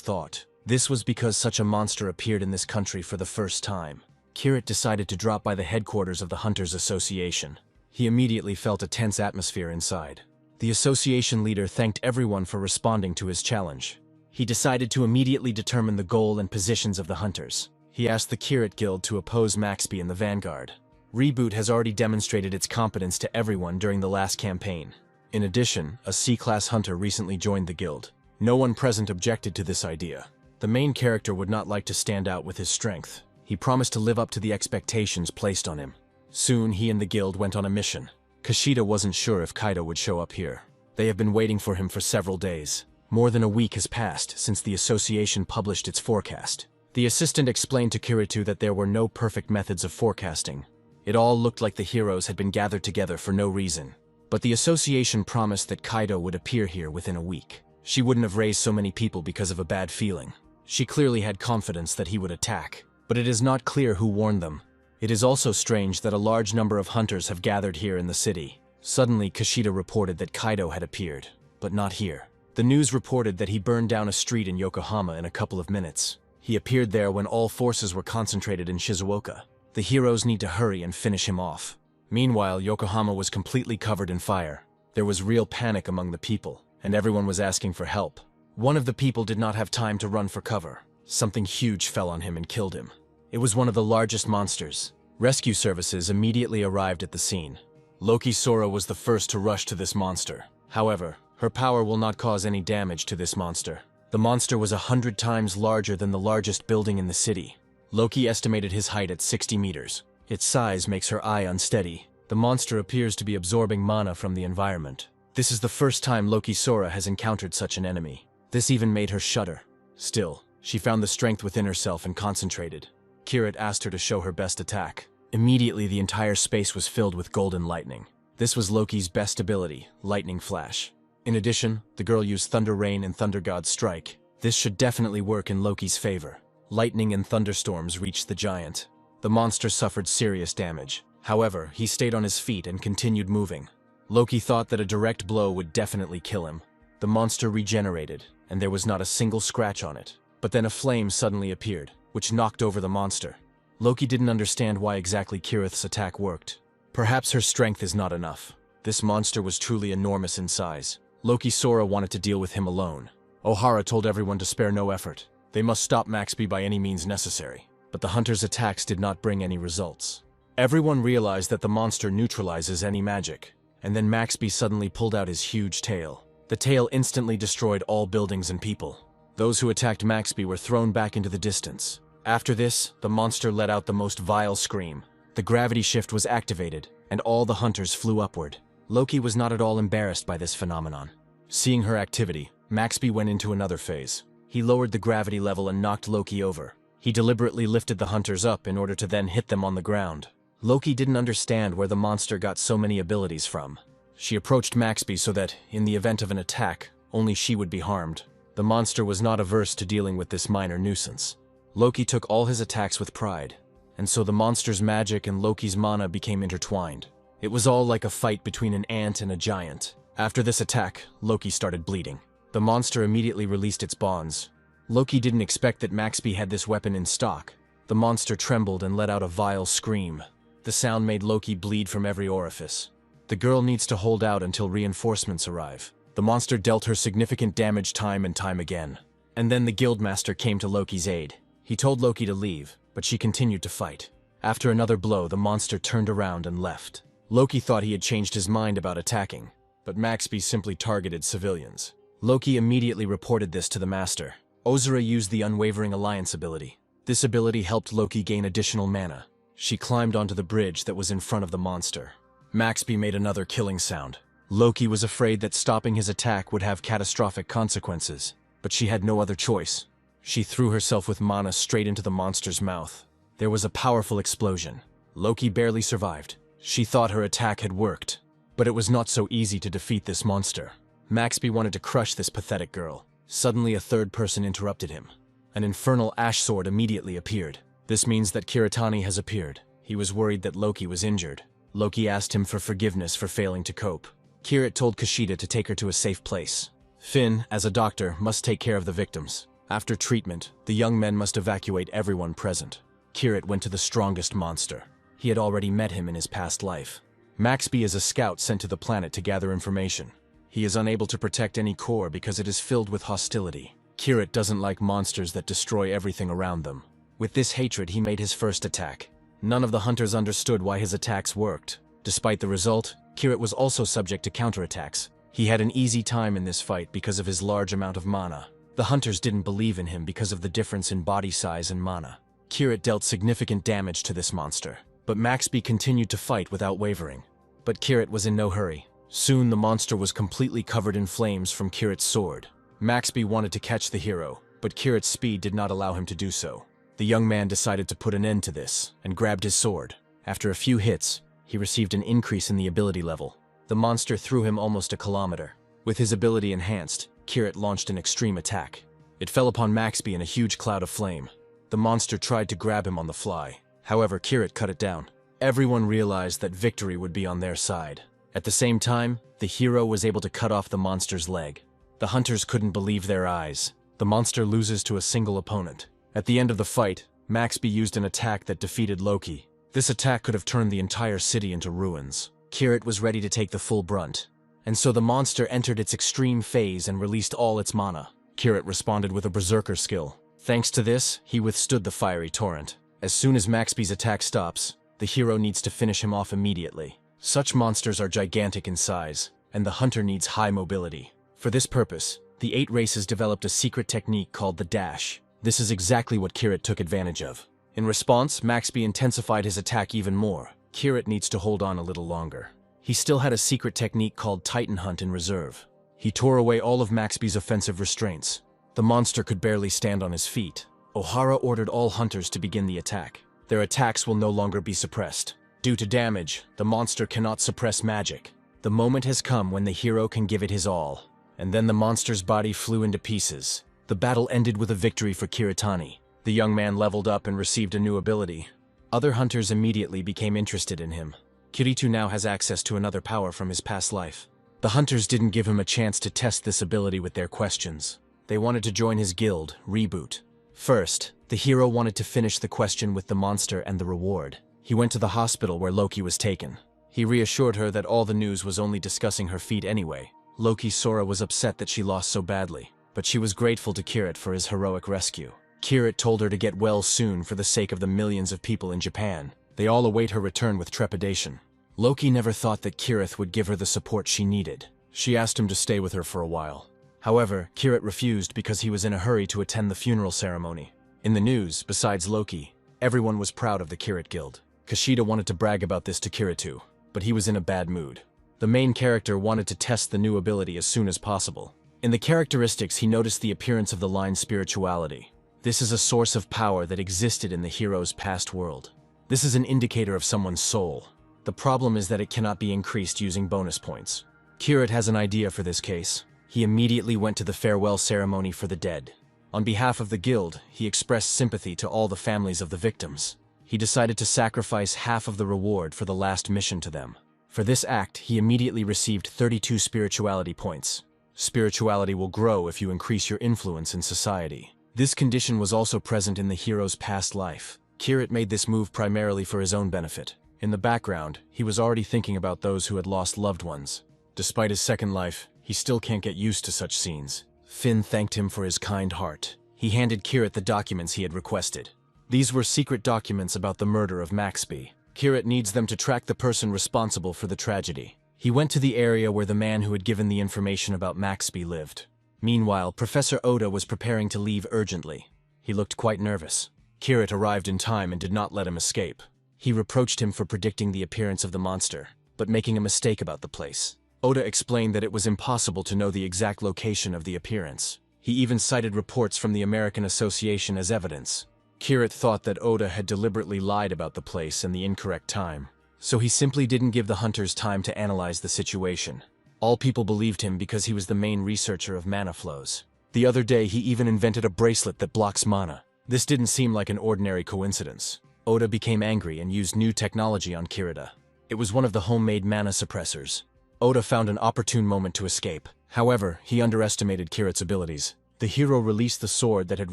thought. This was because such a monster appeared in this country for the first time. Kirit decided to drop by the headquarters of the Hunters Association. He immediately felt a tense atmosphere inside. The association leader thanked everyone for responding to his challenge. He decided to immediately determine the goal and positions of the hunters. He asked the Kirit Guild to oppose Maxby in the vanguard. Reboot has already demonstrated its competence to everyone during the last campaign. In addition, a C-class hunter recently joined the guild. No one present objected to this idea. The main character would not like to stand out with his strength. He promised to live up to the expectations placed on him. Soon, he and the guild went on a mission. Kushida wasn't sure if Kaido would show up here. They have been waiting for him for several days. More than a week has passed since the association published its forecast. The assistant explained to Kiritu that there were no perfect methods of forecasting. It all looked like the heroes had been gathered together for no reason. But the association promised that Kaido would appear here within a week. She wouldn't have raised so many people because of a bad feeling. She clearly had confidence that he would attack, but it is not clear who warned them. It is also strange that a large number of hunters have gathered here in the city. Suddenly, Kushida reported that Kaido had appeared, but not here. The news reported that he burned down a street in Yokohama in a couple of minutes. He appeared there when all forces were concentrated in Shizuoka. The heroes need to hurry and finish him off. Meanwhile, Yokohama was completely covered in fire. There was real panic among the people, and everyone was asking for help. One of the people did not have time to run for cover. Something huge fell on him and killed him. It was one of the largest monsters. Rescue services immediately arrived at the scene. Loki Sora was the first to rush to this monster. However, her power will not cause any damage to this monster. The monster was 100 times larger than the largest building in the city. Loki estimated his height at 60 meters. Its size makes her eye unsteady. The monster appears to be absorbing mana from the environment. This is the first time Loki Sora has encountered such an enemy. This even made her shudder. Still, she found the strength within herself and concentrated. Kirit asked her to show her best attack. Immediately, the entire space was filled with golden lightning. This was Loki's best ability, Lightning Flash. In addition, the girl used Thunder Rain and Thunder God's Strike. This should definitely work in Loki's favor. Lightning and thunderstorms reached the giant. The monster suffered serious damage. However, he stayed on his feet and continued moving. Loki thought that a direct blow would definitely kill him. The monster regenerated, and there was not a single scratch on it. But then a flame suddenly appeared, which knocked over the monster. Loki didn't understand why exactly Kirith's attack worked. Perhaps her strength is not enough. This monster was truly enormous in size. Loki Sora wanted to deal with him alone. Ohara told everyone to spare no effort. They must stop Maxby by any means necessary. But the hunter's attacks did not bring any results. Everyone realized that the monster neutralizes any magic. And then Maxby suddenly pulled out his huge tail. The tail instantly destroyed all buildings and people. Those who attacked Maxby were thrown back into the distance. After this, the monster let out the most vile scream. The gravity shift was activated, and all the hunters flew upward. Loki was not at all embarrassed by this phenomenon. Seeing her activity, Maxby went into another phase. He lowered the gravity level and knocked Loki over. He deliberately lifted the hunters up in order to then hit them on the ground. Loki didn't understand where the monster got so many abilities from. She approached Maxby so that, in the event of an attack, only she would be harmed. The monster was not averse to dealing with this minor nuisance. Loki took all his attacks with pride, and so the monster's magic and Loki's mana became intertwined. It was all like a fight between an ant and a giant. After this attack, Loki started bleeding. The monster immediately released its bonds. Loki didn't expect that Maxby had this weapon in stock. The monster trembled and let out a vile scream. The sound made Loki bleed from every orifice. The girl needs to hold out until reinforcements arrive. The monster dealt her significant damage time and time again. And then the guildmaster came to Loki's aid. He told Loki to leave, but she continued to fight. After another blow, the monster turned around and left. Loki thought he had changed his mind about attacking, but Maxby simply targeted civilians. Loki immediately reported this to the master. Asura used the Unwavering Alliance ability. This ability helped Loki gain additional mana. She climbed onto the bridge that was in front of the monster. Maxby made another killing sound. Loki was afraid that stopping his attack would have catastrophic consequences, but she had no other choice. She threw herself with mana straight into the monster's mouth. There was a powerful explosion. Loki barely survived. She thought her attack had worked, but it was not so easy to defeat this monster. Maxby wanted to crush this pathetic girl. Suddenly a third person interrupted him. An infernal ash sword immediately appeared. This means that Kiritani has appeared. He was worried that Loki was injured. Loki asked him for forgiveness for failing to cope. Kirit told Kushida to take her to a safe place. Finn, as a doctor, must take care of the victims. After treatment, the young men must evacuate everyone present. Kirit went to the strongest monster. He had already met him in his past life. Maxby is a scout sent to the planet to gather information. He is unable to protect any core because it is filled with hostility. Kirit doesn't like monsters that destroy everything around them. With this hatred, he made his first attack. None of the hunters understood why his attacks worked. Despite the result, Kirit was also subject to counterattacks. He had an easy time in this fight because of his large amount of mana. The hunters didn't believe in him because of the difference in body size and mana. Kirit dealt significant damage to this monster, but Maxby continued to fight without wavering. But Kirit was in no hurry. Soon the monster was completely covered in flames from Kirit's sword. Maxby wanted to catch the hero, but Kirit's speed did not allow him to do so. The young man decided to put an end to this, and grabbed his sword. After a few hits, he received an increase in the ability level. The monster threw him almost a kilometer. With his ability enhanced, Kirit launched an extreme attack. It fell upon Maxby in a huge cloud of flame. The monster tried to grab him on the fly. However, Kirit cut it down. Everyone realized that victory would be on their side. At the same time, the hero was able to cut off the monster's leg. The hunters couldn't believe their eyes. The monster loses to a single opponent. At the end of the fight, Maxby used an attack that defeated Loki. This attack could have turned the entire city into ruins. Kirit was ready to take the full brunt, and so the monster entered its extreme phase and released all its mana. Kirit responded with a berserker skill. Thanks to this, he withstood the fiery torrent. As soon as Maxby's attack stops, the hero needs to finish him off immediately. Such monsters are gigantic in size, and the hunter needs high mobility. For this purpose, the 8 races developed a secret technique called the dash. This is exactly what Kirit took advantage of. In response, Maxby intensified his attack even more. Kirit needs to hold on a little longer. He still had a secret technique called Titan Hunt in reserve. He tore away all of Maxby's offensive restraints. The monster could barely stand on his feet. Ohara ordered all hunters to begin the attack. Their attacks will no longer be suppressed. Due to damage, the monster cannot suppress magic. The moment has come when the hero can give it his all. And then the monster's body flew into pieces. The battle ended with a victory for Kiritani. The young man leveled up and received a new ability. Other hunters immediately became interested in him. Kiritu now has access to another power from his past life. The hunters didn't give him a chance to test this ability with their questions. They wanted to join his guild, Reboot. First, the hero wanted to finish the question with the monster and the reward. He went to the hospital where Loki was taken. He reassured her that all the news was only discussing her feat anyway. Loki Sora was upset that she lost so badly, but she was grateful to Kirit for his heroic rescue. Kirit told her to get well soon for the sake of the millions of people in Japan. They all await her return with trepidation. Loki never thought that Kirit would give her the support she needed. She asked him to stay with her for a while. However, Kirit refused because he was in a hurry to attend the funeral ceremony. In the news, besides Loki, everyone was proud of the Kirit Guild. Kushida wanted to brag about this to Kiritu, but he was in a bad mood. The main character wanted to test the new ability as soon as possible. In the characteristics, he noticed the appearance of the line spirituality. This is a source of power that existed in the hero's past world. This is an indicator of someone's soul. The problem is that it cannot be increased using bonus points. Kirit has an idea for this case. He immediately went to the farewell ceremony for the dead. On behalf of the guild, he expressed sympathy to all the families of the victims. He decided to sacrifice half of the reward for the last mission to them. For this act, he immediately received 32 spirituality points. Spirituality will grow if you increase your influence in society. This condition was also present in the hero's past life. Kirit made this move primarily for his own benefit. In the background, he was already thinking about those who had lost loved ones. Despite his second life, he still can't get used to such scenes. Finn thanked him for his kind heart. He handed Kirit the documents he had requested. These were secret documents about the murder of Maxby. Kirit needs them to track the person responsible for the tragedy. He went to the area where the man who had given the information about Maxby lived. Meanwhile, Professor Oda was preparing to leave urgently. He looked quite nervous. Kirit arrived in time and did not let him escape. He reproached him for predicting the appearance of the monster, but making a mistake about the place. Oda explained that it was impossible to know the exact location of the appearance. He even cited reports from the American Association as evidence. Kirit thought that Oda had deliberately lied about the place and the incorrect time, so he simply didn't give the hunters time to analyze the situation. All people believed him because he was the main researcher of mana flows. The other day he even invented a bracelet that blocks mana. This didn't seem like an ordinary coincidence. Oda became angry and used new technology on Kirita. It was one of the homemade mana suppressors. Oda found an opportune moment to escape. However, he underestimated Kirit's abilities. The hero released the sword that had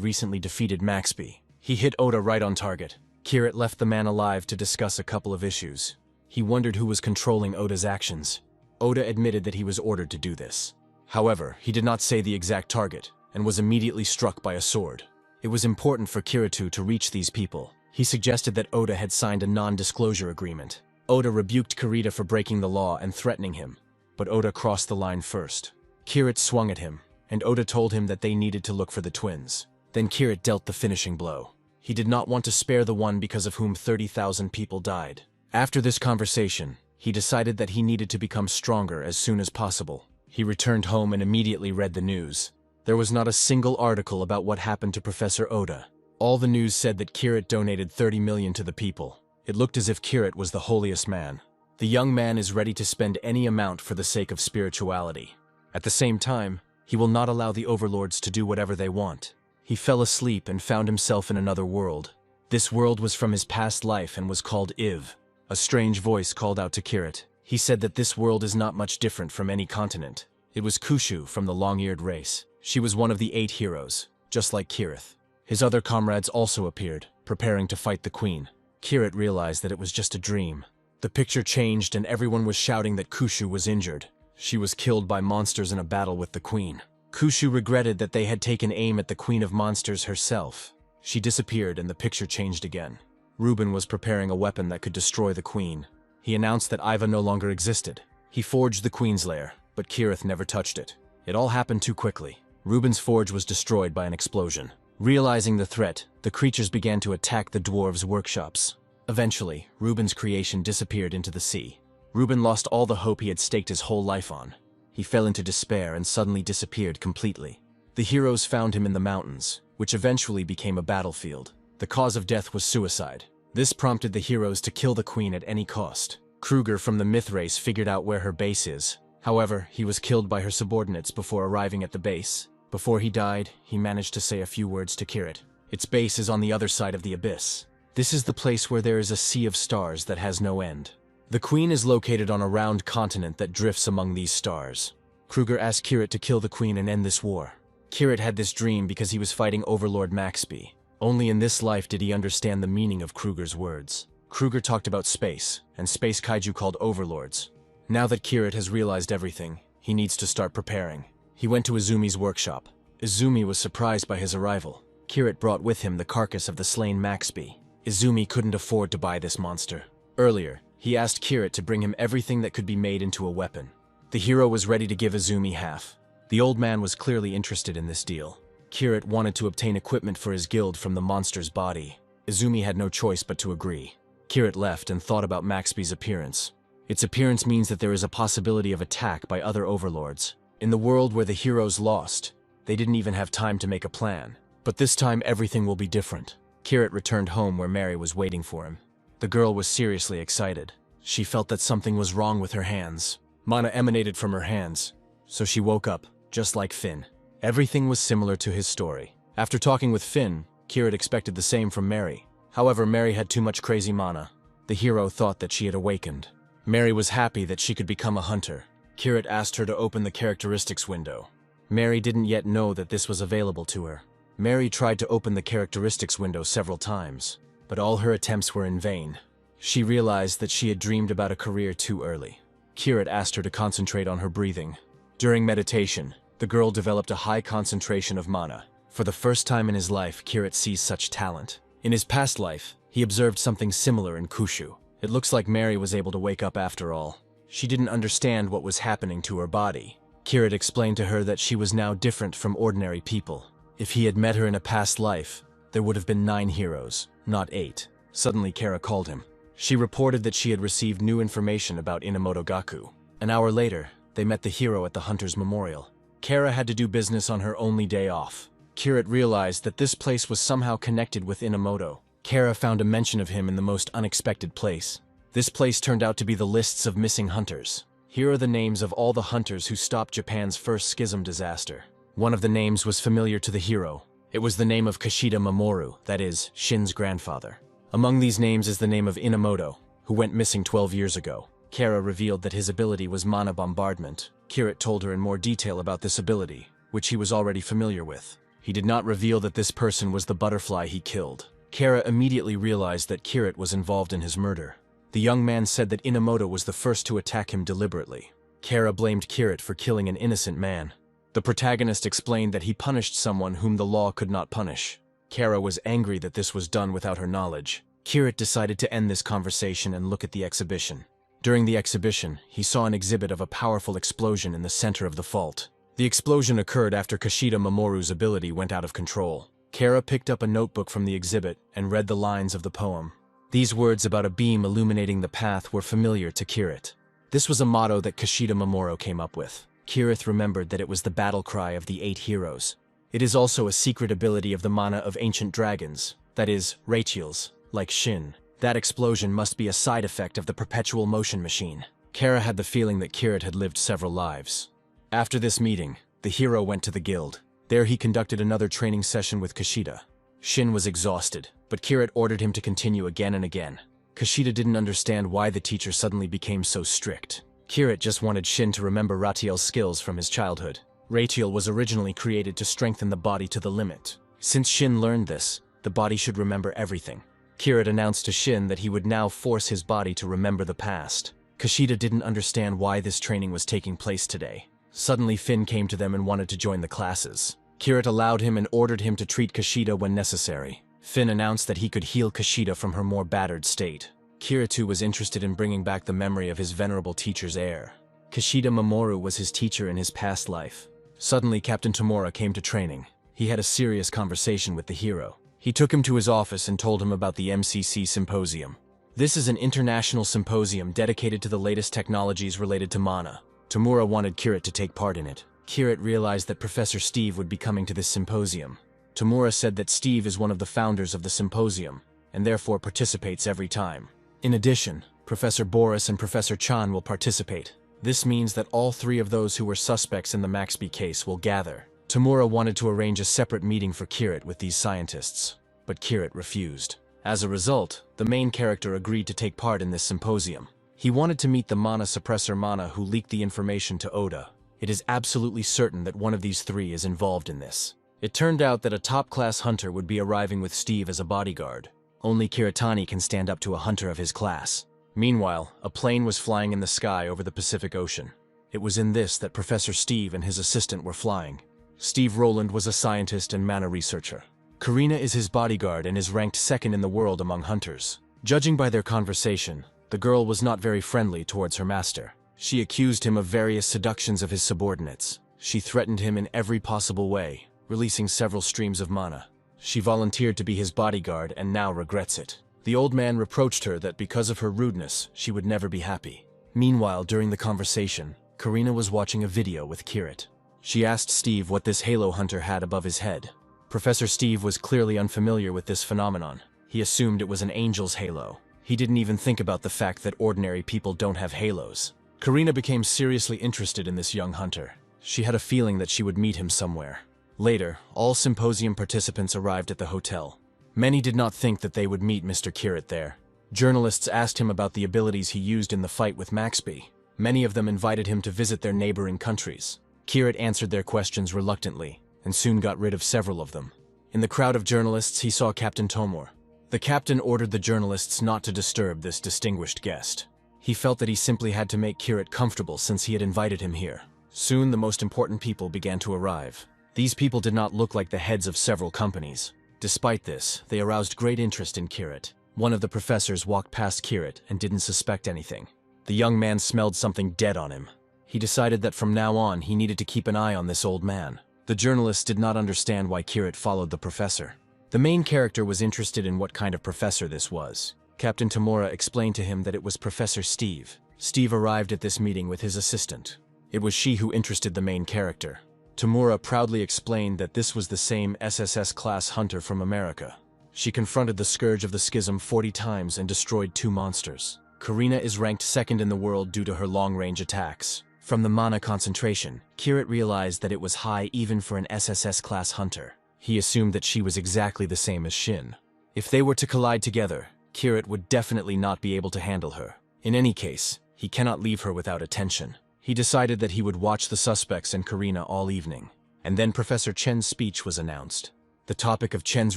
recently defeated Maxby. He hit Oda right on target. Kirit left the man alive to discuss a couple of issues. He wondered who was controlling Oda's actions. Oda admitted that he was ordered to do this. However, he did not say the exact target, and was immediately struck by a sword. It was important for Kiritou to reach these people. He suggested that Oda had signed a non-disclosure agreement. Oda rebuked Kirita for breaking the law and threatening him, but Oda crossed the line first. Kirit swung at him, and Oda told him that they needed to look for the twins. Then Kirit dealt the finishing blow. He did not want to spare the one because of whom 30,000 people died. After this conversation, he decided that he needed to become stronger as soon as possible. He returned home and immediately read the news. There was not a single article about what happened to Professor Oda. All the news said that Kirit donated 30 million to the people. It looked as if Kirit was the holiest man. The young man is ready to spend any amount for the sake of spirituality. At the same time, he will not allow the overlords to do whatever they want. He fell asleep and found himself in another world. This world was from his past life and was called Iv. A strange voice called out to Kirit. He said that this world is not much different from any continent. It was Kushu from the long-eared race. She was one of the 8 heroes, just like Kirith. His other comrades also appeared, preparing to fight the queen. Kirit realized that it was just a dream. The picture changed and everyone was shouting that Kushu was injured. She was killed by monsters in a battle with the queen. Kushu regretted that they had taken aim at the Queen of Monsters herself. She disappeared and the picture changed again. Ruben was preparing a weapon that could destroy the queen. He announced that Iva no longer existed. He forged the queen's lair, but Kirith never touched it. It all happened too quickly. Ruben's forge was destroyed by an explosion. Realizing the threat, the creatures began to attack the dwarves' workshops. Eventually, Ruben's creation disappeared into the sea. Ruben lost all the hope he had staked his whole life on. He fell into despair and suddenly disappeared completely. The heroes found him in the mountains, which eventually became a battlefield. The cause of death was suicide. This prompted the heroes to kill the queen at any cost. Kruger from the Myth race figured out where her base is. However, he was killed by her subordinates before arriving at the base. Before he died, he managed to say a few words to Kirit. Its base is on the other side of the abyss. This is the place where there is a sea of stars that has no end. The queen is located on a round continent that drifts among these stars. Kruger asked Kirit to kill the queen and end this war. Kirit had this dream because he was fighting Overlord Maxby. Only in this life did he understand the meaning of Kruger's words. Kruger talked about space, and space kaiju called overlords. Now that Kirit has realized everything, he needs to start preparing. He went to Izumi's workshop. Izumi was surprised by his arrival. Kirit brought with him the carcass of the slain Maxby. Izumi couldn't afford to buy this monster. Earlier, he asked Kirit to bring him everything that could be made into a weapon. The hero was ready to give Izumi half. The old man was clearly interested in this deal. Kirit wanted to obtain equipment for his guild from the monster's body. Izumi had no choice but to agree. Kirit left and thought about Maxby's appearance. Its appearance means that there is a possibility of attack by other overlords. In the world where the heroes lost, they didn't even have time to make a plan. But this time everything will be different. Kirit returned home where Mary was waiting for him. The girl was seriously excited. She felt that something was wrong with her hands. Mana emanated from her hands, so she woke up, just like Finn. Everything was similar to his story. After talking with Finn, Kirit expected the same from Mary. However, Mary had too much crazy mana. The hero thought that she had awakened. Mary was happy that she could become a hunter. Kirit asked her to open the characteristics window. Mary didn't yet know that this was available to her. Mary tried to open the characteristics window several times, but all her attempts were in vain. She realized that she had dreamed about a career too early. Kirit asked her to concentrate on her breathing. During meditation, the girl developed a high concentration of mana. For the first time in his life, Kirit sees such talent. In his past life, he observed something similar in Kushu. It looks like Mary was able to wake up after all. She didn't understand what was happening to her body. Kirit explained to her that she was now different from ordinary people. If he had met her in a past life, there would have been 9 heroes, not 8. Suddenly, Kara called him. She reported that she had received new information about Inamoto Gaku. An hour later, they met the hero at the Hunter's Memorial. Kara had to do business on her only day off. Kirit realized that this place was somehow connected with Inamoto. Kara found a mention of him in the most unexpected place. This place turned out to be the lists of missing hunters. Here are the names of all the hunters who stopped Japan's first schism disaster. One of the names was familiar to the hero. It was the name of Kishida Mamoru, that is, Shin's grandfather. Among these names is the name of Inamoto, who went missing 12 years ago. Kara revealed that his ability was mana bombardment. Kirit told her in more detail about this ability, which he was already familiar with. He did not reveal that this person was the butterfly he killed. Kara immediately realized that Kirit was involved in his murder. The young man said that Inamoto was the first to attack him deliberately. Kara blamed Kirit for killing an innocent man. The protagonist explained that he punished someone whom the law could not punish. Kara was angry that this was done without her knowledge. Kirit decided to end this conversation and look at the exhibition. During the exhibition, he saw an exhibit of a powerful explosion in the center of the vault. The explosion occurred after Kishida Mamoru's ability went out of control. Kara picked up a notebook from the exhibit and read the lines of the poem. These words about a beam illuminating the path were familiar to Kirit. This was a motto that Kishida Mamoru came up with. Kirit remembered that it was the battle cry of the 8 heroes. It is also a secret ability of the mana of ancient dragons, that is, Ratials, like Shin. That explosion must be a side effect of the perpetual motion machine. Kara had the feeling that Kirit had lived several lives. After this meeting, the hero went to the guild. There he conducted another training session with Kishida. Shin was exhausted, but Kirit ordered him to continue again and again. Kishida didn't understand why the teacher suddenly became so strict. Kirit just wanted Shin to remember Ratiel's skills from his childhood. Ratiel was originally created to strengthen the body to the limit. Since Shin learned this, the body should remember everything. Kirit announced to Shin that he would now force his body to remember the past. Kishida didn't understand why this training was taking place today. Suddenly Finn came to them and wanted to join the classes. Kirit allowed him and ordered him to treat Kishida when necessary. Finn announced that he could heal Kishida from her more battered state. Kirit too was interested in bringing back the memory of his venerable teacher's heir. Kishida Mamoru was his teacher in his past life. Suddenly Captain Tamura came to training. He had a serious conversation with the hero. He took him to his office and told him about the MCC Symposium. This is an international symposium dedicated to the latest technologies related to mana. Tamura wanted Kirit to take part in it. Kirit realized that Professor Steve would be coming to this symposium. Tamura said that Steve is one of the founders of the symposium, and therefore participates every time. In addition, Professor Boris and Professor Chan will participate. This means that all 3 of those who were suspects in the Maxby case will gather. Tamura wanted to arrange a separate meeting for Kirit with these scientists, but Kirit refused. As a result, the main character agreed to take part in this symposium. He wanted to meet the mana suppressor Mana who leaked the information to Oda. It is absolutely certain that one of these 3 is involved in this. It turned out that a top-class hunter would be arriving with Steve as a bodyguard. Only Kiritani can stand up to a hunter of his class. Meanwhile, a plane was flying in the sky over the Pacific Ocean. It was in this that Professor Steve and his assistant were flying. Steve Rowland was a scientist and mana researcher. Karina is his bodyguard and is ranked 2nd in the world among hunters. Judging by their conversation, the girl was not very friendly towards her master. She accused him of various seductions of his subordinates. She threatened him in every possible way, releasing several streams of mana. She volunteered to be his bodyguard and now regrets it. The old man reproached her that because of her rudeness, she would never be happy. Meanwhile, during the conversation, Karina was watching a video with Kirit. She asked Steve what this halo hunter had above his head. Professor Steve was clearly unfamiliar with this phenomenon. He assumed it was an angel's halo. He didn't even think about the fact that ordinary people don't have halos. Karina became seriously interested in this young hunter. She had a feeling that she would meet him somewhere. Later, all symposium participants arrived at the hotel. Many did not think that they would meet Mr. Kirit there. Journalists asked him about the abilities he used in the fight with Maxby. Many of them invited him to visit their neighboring countries. Kirit answered their questions reluctantly, and soon got rid of several of them. In the crowd of journalists, he saw Captain Tomor. The captain ordered the journalists not to disturb this distinguished guest. He felt that he simply had to make Kirit comfortable since he had invited him here. Soon, the most important people began to arrive. These people did not look like the heads of several companies. Despite this, they aroused great interest in Kirit. One of the professors walked past Kirit and didn't suspect anything. The young man smelled something dead on him. He decided that from now on, he needed to keep an eye on this old man. The journalists did not understand why Kirit followed the professor. The main character was interested in what kind of professor this was. Captain Tamura explained to him that it was Professor Steve. Steve arrived at this meeting with his assistant. It was she who interested the main character. Tamura proudly explained that this was the same SSS-class hunter from America. She confronted the Scourge of the Schism 40 times and destroyed 2 monsters. Karina is ranked second in the world due to her long-range attacks. From the mana concentration, Kirit realized that it was high even for an SSS-class hunter. He assumed that she was exactly the same as Shin. If they were to collide together, Kirit would definitely not be able to handle her. In any case, he cannot leave her without attention. He decided that he would watch the suspects and Karina all evening. And then Professor Chen's speech was announced. The topic of Chen's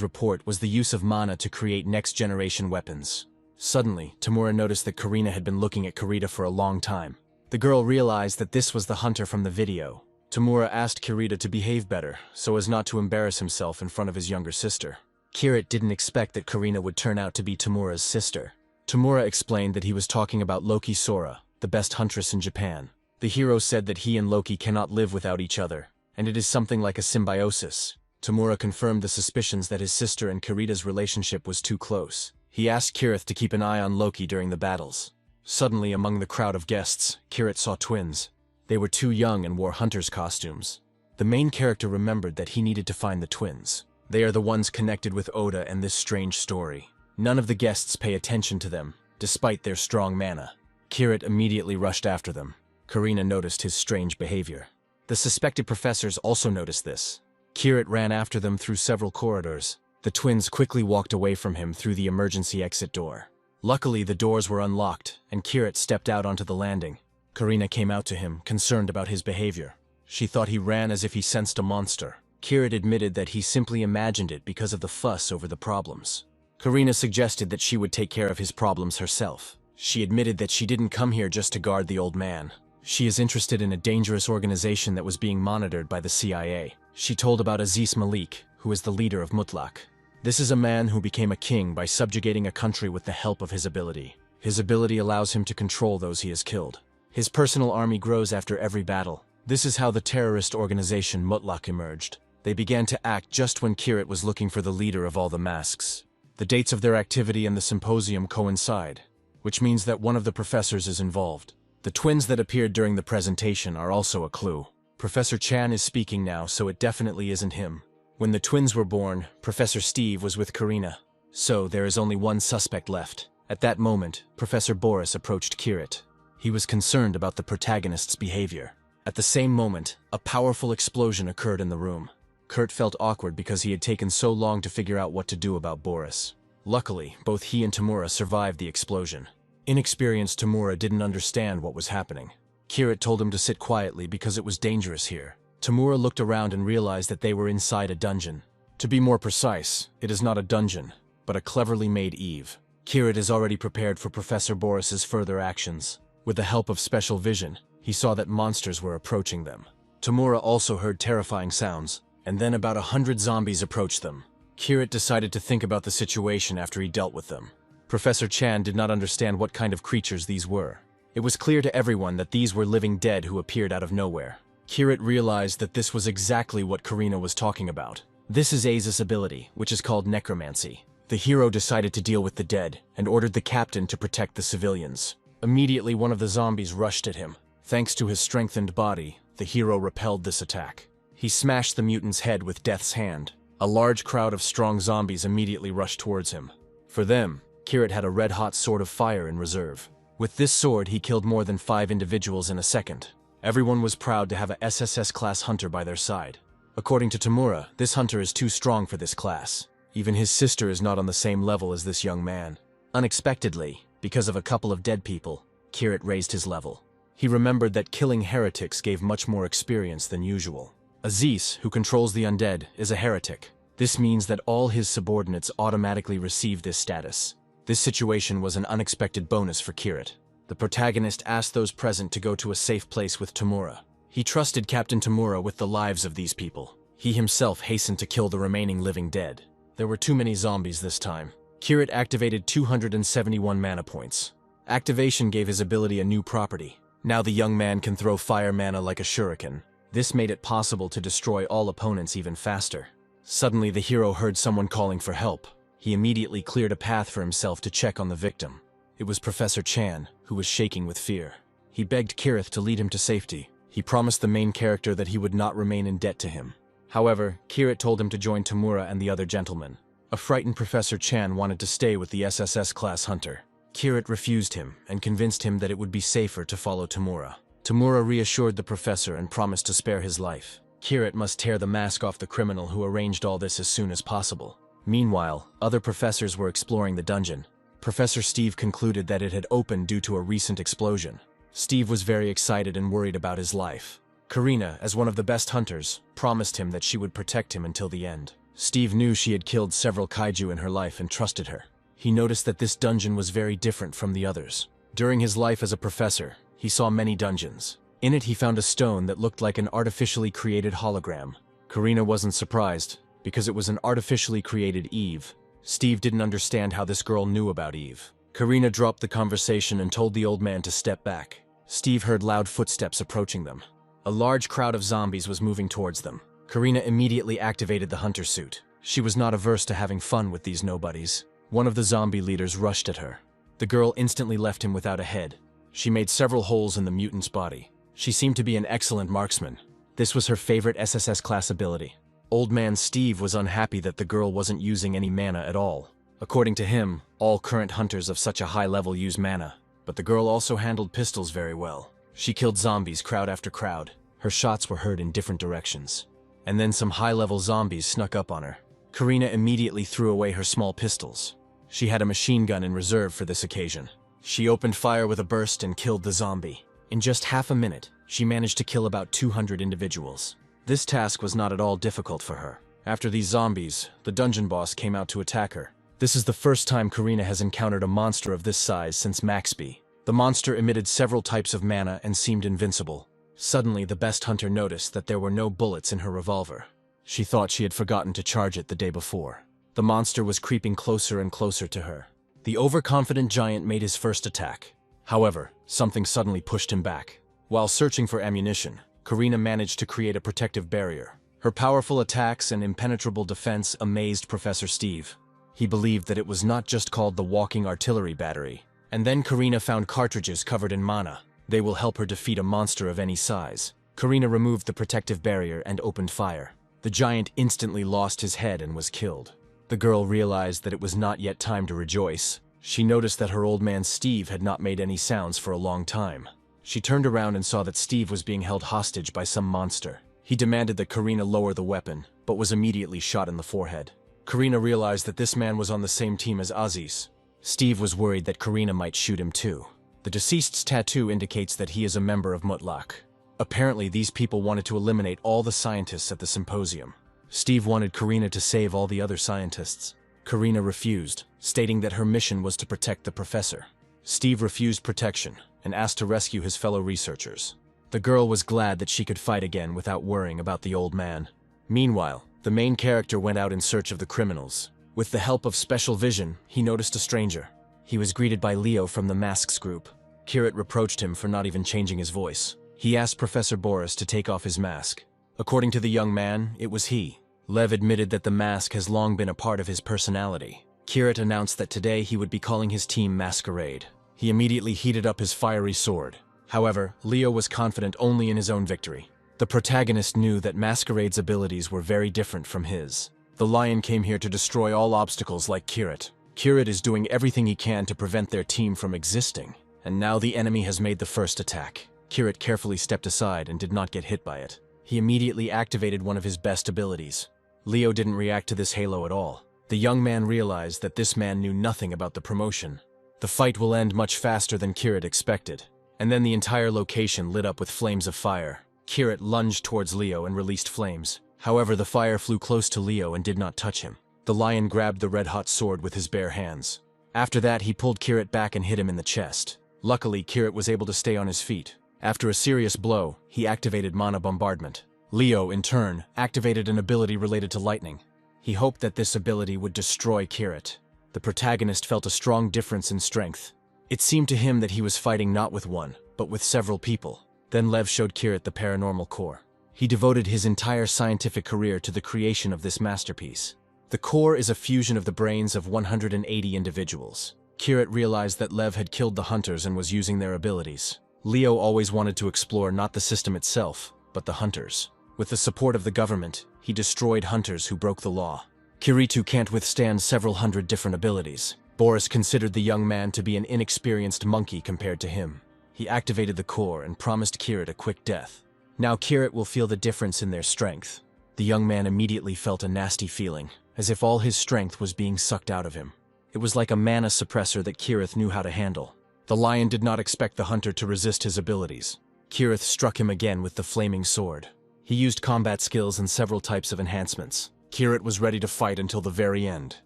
report was the use of mana to create next-generation weapons. Suddenly, Tamura noticed that Karina had been looking at Kirita for a long time. The girl realized that this was the hunter from the video. Tamura asked Kirita to behave better, so as not to embarrass himself in front of his younger sister. Kirit didn't expect that Karina would turn out to be Tamura's sister. Tamura explained that he was talking about Loki Sora, the best huntress in Japan. The hero said that he and Loki cannot live without each other, and it is something like a symbiosis. Tamura confirmed the suspicions that his sister and Kirita's relationship was too close. He asked Kirith to keep an eye on Loki during the battles. Suddenly, among the crowd of guests, Kirit saw twins. They were too young and wore hunters' costumes. The main character remembered that he needed to find the twins. They are the ones connected with Oda and this strange story. None of the guests pay attention to them, despite their strong mana. Kirit immediately rushed after them. Karina noticed his strange behavior. The suspected professors also noticed this. Kirit ran after them through several corridors. The twins quickly walked away from him through the emergency exit door. Luckily, the doors were unlocked, and Kirit stepped out onto the landing. Karina came out to him, concerned about his behavior. She thought he ran as if he sensed a monster. Kirit admitted that he simply imagined it because of the fuss over the problems. Karina suggested that she would take care of his problems herself. She admitted that she didn't come here just to guard the old man. She is interested in a dangerous organization that was being monitored by the CIA. She told about Aziz Malik, who is the leader of Mutlaq. This is a man who became a king by subjugating a country with the help of his ability. His ability allows him to control those he has killed. His personal army grows after every battle. This is how the terrorist organization Mutlaq emerged. They began to act just when Kirit was looking for the leader of all the masks. The dates of their activity and the symposium coincide, which means that one of the professors is involved. The twins that appeared during the presentation are also a clue. Professor Chan is speaking now, so it definitely isn't him. When the twins were born, Professor Steve was with Karina. So there is only one suspect left. At that moment, Professor Boris approached Kirit. He was concerned about the protagonist's behavior. At the same moment, a powerful explosion occurred in the room. Kurt felt awkward because he had taken so long to figure out what to do about Boris. Luckily, both he and Tamura survived the explosion. Inexperienced Tamura didn't understand what was happening. Kirit told him to sit quietly because it was dangerous here. Tamura looked around and realized that they were inside a dungeon. To be more precise, it is not a dungeon, but a cleverly made Eve. Kirit is already prepared for Professor Boris's further actions. With the help of special vision, he saw that monsters were approaching them. Tamura also heard terrifying sounds, and then about 100 zombies approached them. Kirit decided to think about the situation after he dealt with them. Professor Chan did not understand what kind of creatures these were. It was clear to everyone that these were living dead who appeared out of nowhere. Kirit realized that this was exactly what Karina was talking about. This is Aza's ability, which is called necromancy. The hero decided to deal with the dead, and ordered the captain to protect the civilians. Immediately, one of the zombies rushed at him. Thanks to his strengthened body, the hero repelled this attack. He smashed the mutant's head with Death's hand. A large crowd of strong zombies immediately rushed towards him. For them, Kirit had a red-hot sword of fire in reserve. With this sword, he killed more than 5 individuals in a second. Everyone was proud to have a SSS-class hunter by their side. According to Tamura, this hunter is too strong for this class. Even his sister is not on the same level as this young man. Unexpectedly, because of a couple of dead people, Kirit raised his level. He remembered that killing heretics gave much more experience than usual. Aziz, who controls the undead, is a heretic. This means that all his subordinates automatically receive this status. This situation was an unexpected bonus for Kirit. The protagonist asked those present to go to a safe place with Tamura. He trusted Captain Tamura with the lives of these people. He himself hastened to kill the remaining living dead. There were too many zombies this time. Kirit activated 271 mana points. Activation gave his ability a new property. Now the young man can throw fire mana like a shuriken. This made it possible to destroy all opponents even faster. Suddenly the hero heard someone calling for help. He immediately cleared a path for himself to check on the victim. It was Professor Chan, who was shaking with fear. He begged Kirith to lead him to safety. He promised the main character that he would not remain in debt to him. However, Kirit told him to join Tamura and the other gentlemen. A frightened Professor Chan wanted to stay with the SSS-class hunter. Kirit refused him and convinced him that it would be safer to follow Tamura. Tamura reassured the professor and promised to spare his life. Kirit must tear the mask off the criminal who arranged all this as soon as possible. Meanwhile, other professors were exploring the dungeon. Professor Steve concluded that it had opened due to a recent explosion. Steve was very excited and worried about his life. Karina, as one of the best hunters, promised him that she would protect him until the end. Steve knew she had killed several kaiju in her life and trusted her. He noticed that this dungeon was very different from the others. During his life as a professor, he saw many dungeons. In it he found a stone that looked like an artificially created hologram. Karina wasn't surprised, because it was an artificially created Eve. Steve didn't understand how this girl knew about Eve. Karina dropped the conversation and told the old man to step back. Steve heard loud footsteps approaching them. A large crowd of zombies was moving towards them. Karina immediately activated the hunter suit. She was not averse to having fun with these nobodies. One of the zombie leaders rushed at her. The girl instantly left him without a head. She made several holes in the mutant's body. She seemed to be an excellent marksman. This was her favorite SSS class ability. Old man Steve was unhappy that the girl wasn't using any mana at all. According to him, all current hunters of such a high level use mana. But the girl also handled pistols very well. She killed zombies crowd after crowd. Her shots were heard in different directions. And then some high-level zombies snuck up on her. Karina immediately threw away her small pistols. She had a machine gun in reserve for this occasion. She opened fire with a burst and killed the zombie. In just half a minute, she managed to kill about 200 individuals. This task was not at all difficult for her. After these zombies, the dungeon boss came out to attack her. This is the first time Karina has encountered a monster of this size since Maxby. The monster emitted several types of mana and seemed invincible. Suddenly, the best hunter noticed that there were no bullets in her revolver. She thought she had forgotten to charge it the day before. The monster was creeping closer and closer to her. The overconfident giant made his first attack. However, something suddenly pushed him back. While searching for ammunition, Karina managed to create a protective barrier. Her powerful attacks and impenetrable defense amazed Professor Steve. He believed that it was not just called the walking artillery battery. And then Karina found cartridges covered in mana. They will help her defeat a monster of any size. Karina removed the protective barrier and opened fire. The giant instantly lost his head and was killed. The girl realized that it was not yet time to rejoice. She noticed that her old man Steve had not made any sounds for a long time. She turned around and saw that Steve was being held hostage by some monster. He demanded that Karina lower the weapon, but was immediately shot in the forehead. Karina realized that this man was on the same team as Aziz. Steve was worried that Karina might shoot him too. The deceased's tattoo indicates that he is a member of Mutlaq. Apparently, these people wanted to eliminate all the scientists at the symposium. Steve wanted Karina to save all the other scientists. Karina refused, stating that her mission was to protect the professor. Steve refused protection and asked to rescue his fellow researchers. The girl was glad that she could fight again without worrying about the old man. Meanwhile, the main character went out in search of the criminals. With the help of special vision, he noticed a stranger. He was greeted by Leo from the Masks group. Kirit reproached him for not even changing his voice. He asked Professor Boris to take off his mask. According to the young man, it was he. Lev admitted that the mask has long been a part of his personality. Kirit announced that today he would be calling his team Masquerade. He immediately heated up his fiery sword. However, Leo was confident only in his own victory. The protagonist knew that Masquerade's abilities were very different from his. The lion came here to destroy all obstacles like Kirit. Kirit is doing everything he can to prevent their team from existing. And now the enemy has made the first attack. Kirit carefully stepped aside and did not get hit by it. He immediately activated one of his best abilities. Leo didn't react to this halo at all. The young man realized that this man knew nothing about the promotion. The fight will end much faster than Kirit expected. And then the entire location lit up with flames of fire. Kirit lunged towards Leo and released flames. However, the fire flew close to Leo and did not touch him. The lion grabbed the red-hot sword with his bare hands. After that, he pulled Kirit back and hit him in the chest. Luckily, Kirit was able to stay on his feet. After a serious blow, he activated Mana Bombardment. Leo, in turn, activated an ability related to lightning. He hoped that this ability would destroy Kirit. The protagonist felt a strong difference in strength. It seemed to him that he was fighting not with one, but with several people. Then Lev showed Kirit the paranormal core. He devoted his entire scientific career to the creation of this masterpiece. The core is a fusion of the brains of 180 individuals. Kirit realized that Lev had killed the hunters and was using their abilities. Leo always wanted to explore not the system itself, but the hunters. With the support of the government, he destroyed hunters who broke the law. Kiritu can't withstand several hundred different abilities. Boris considered the young man to be an inexperienced monkey compared to him. He activated the core and promised Kirit a quick death. Now Kirit will feel the difference in their strength. The young man immediately felt a nasty feeling, as if all his strength was being sucked out of him. It was like a mana suppressor that Kirith knew how to handle. The lion did not expect the hunter to resist his abilities. Kirith struck him again with the flaming sword. He used combat skills and several types of enhancements. Kirit was ready to fight until the very end.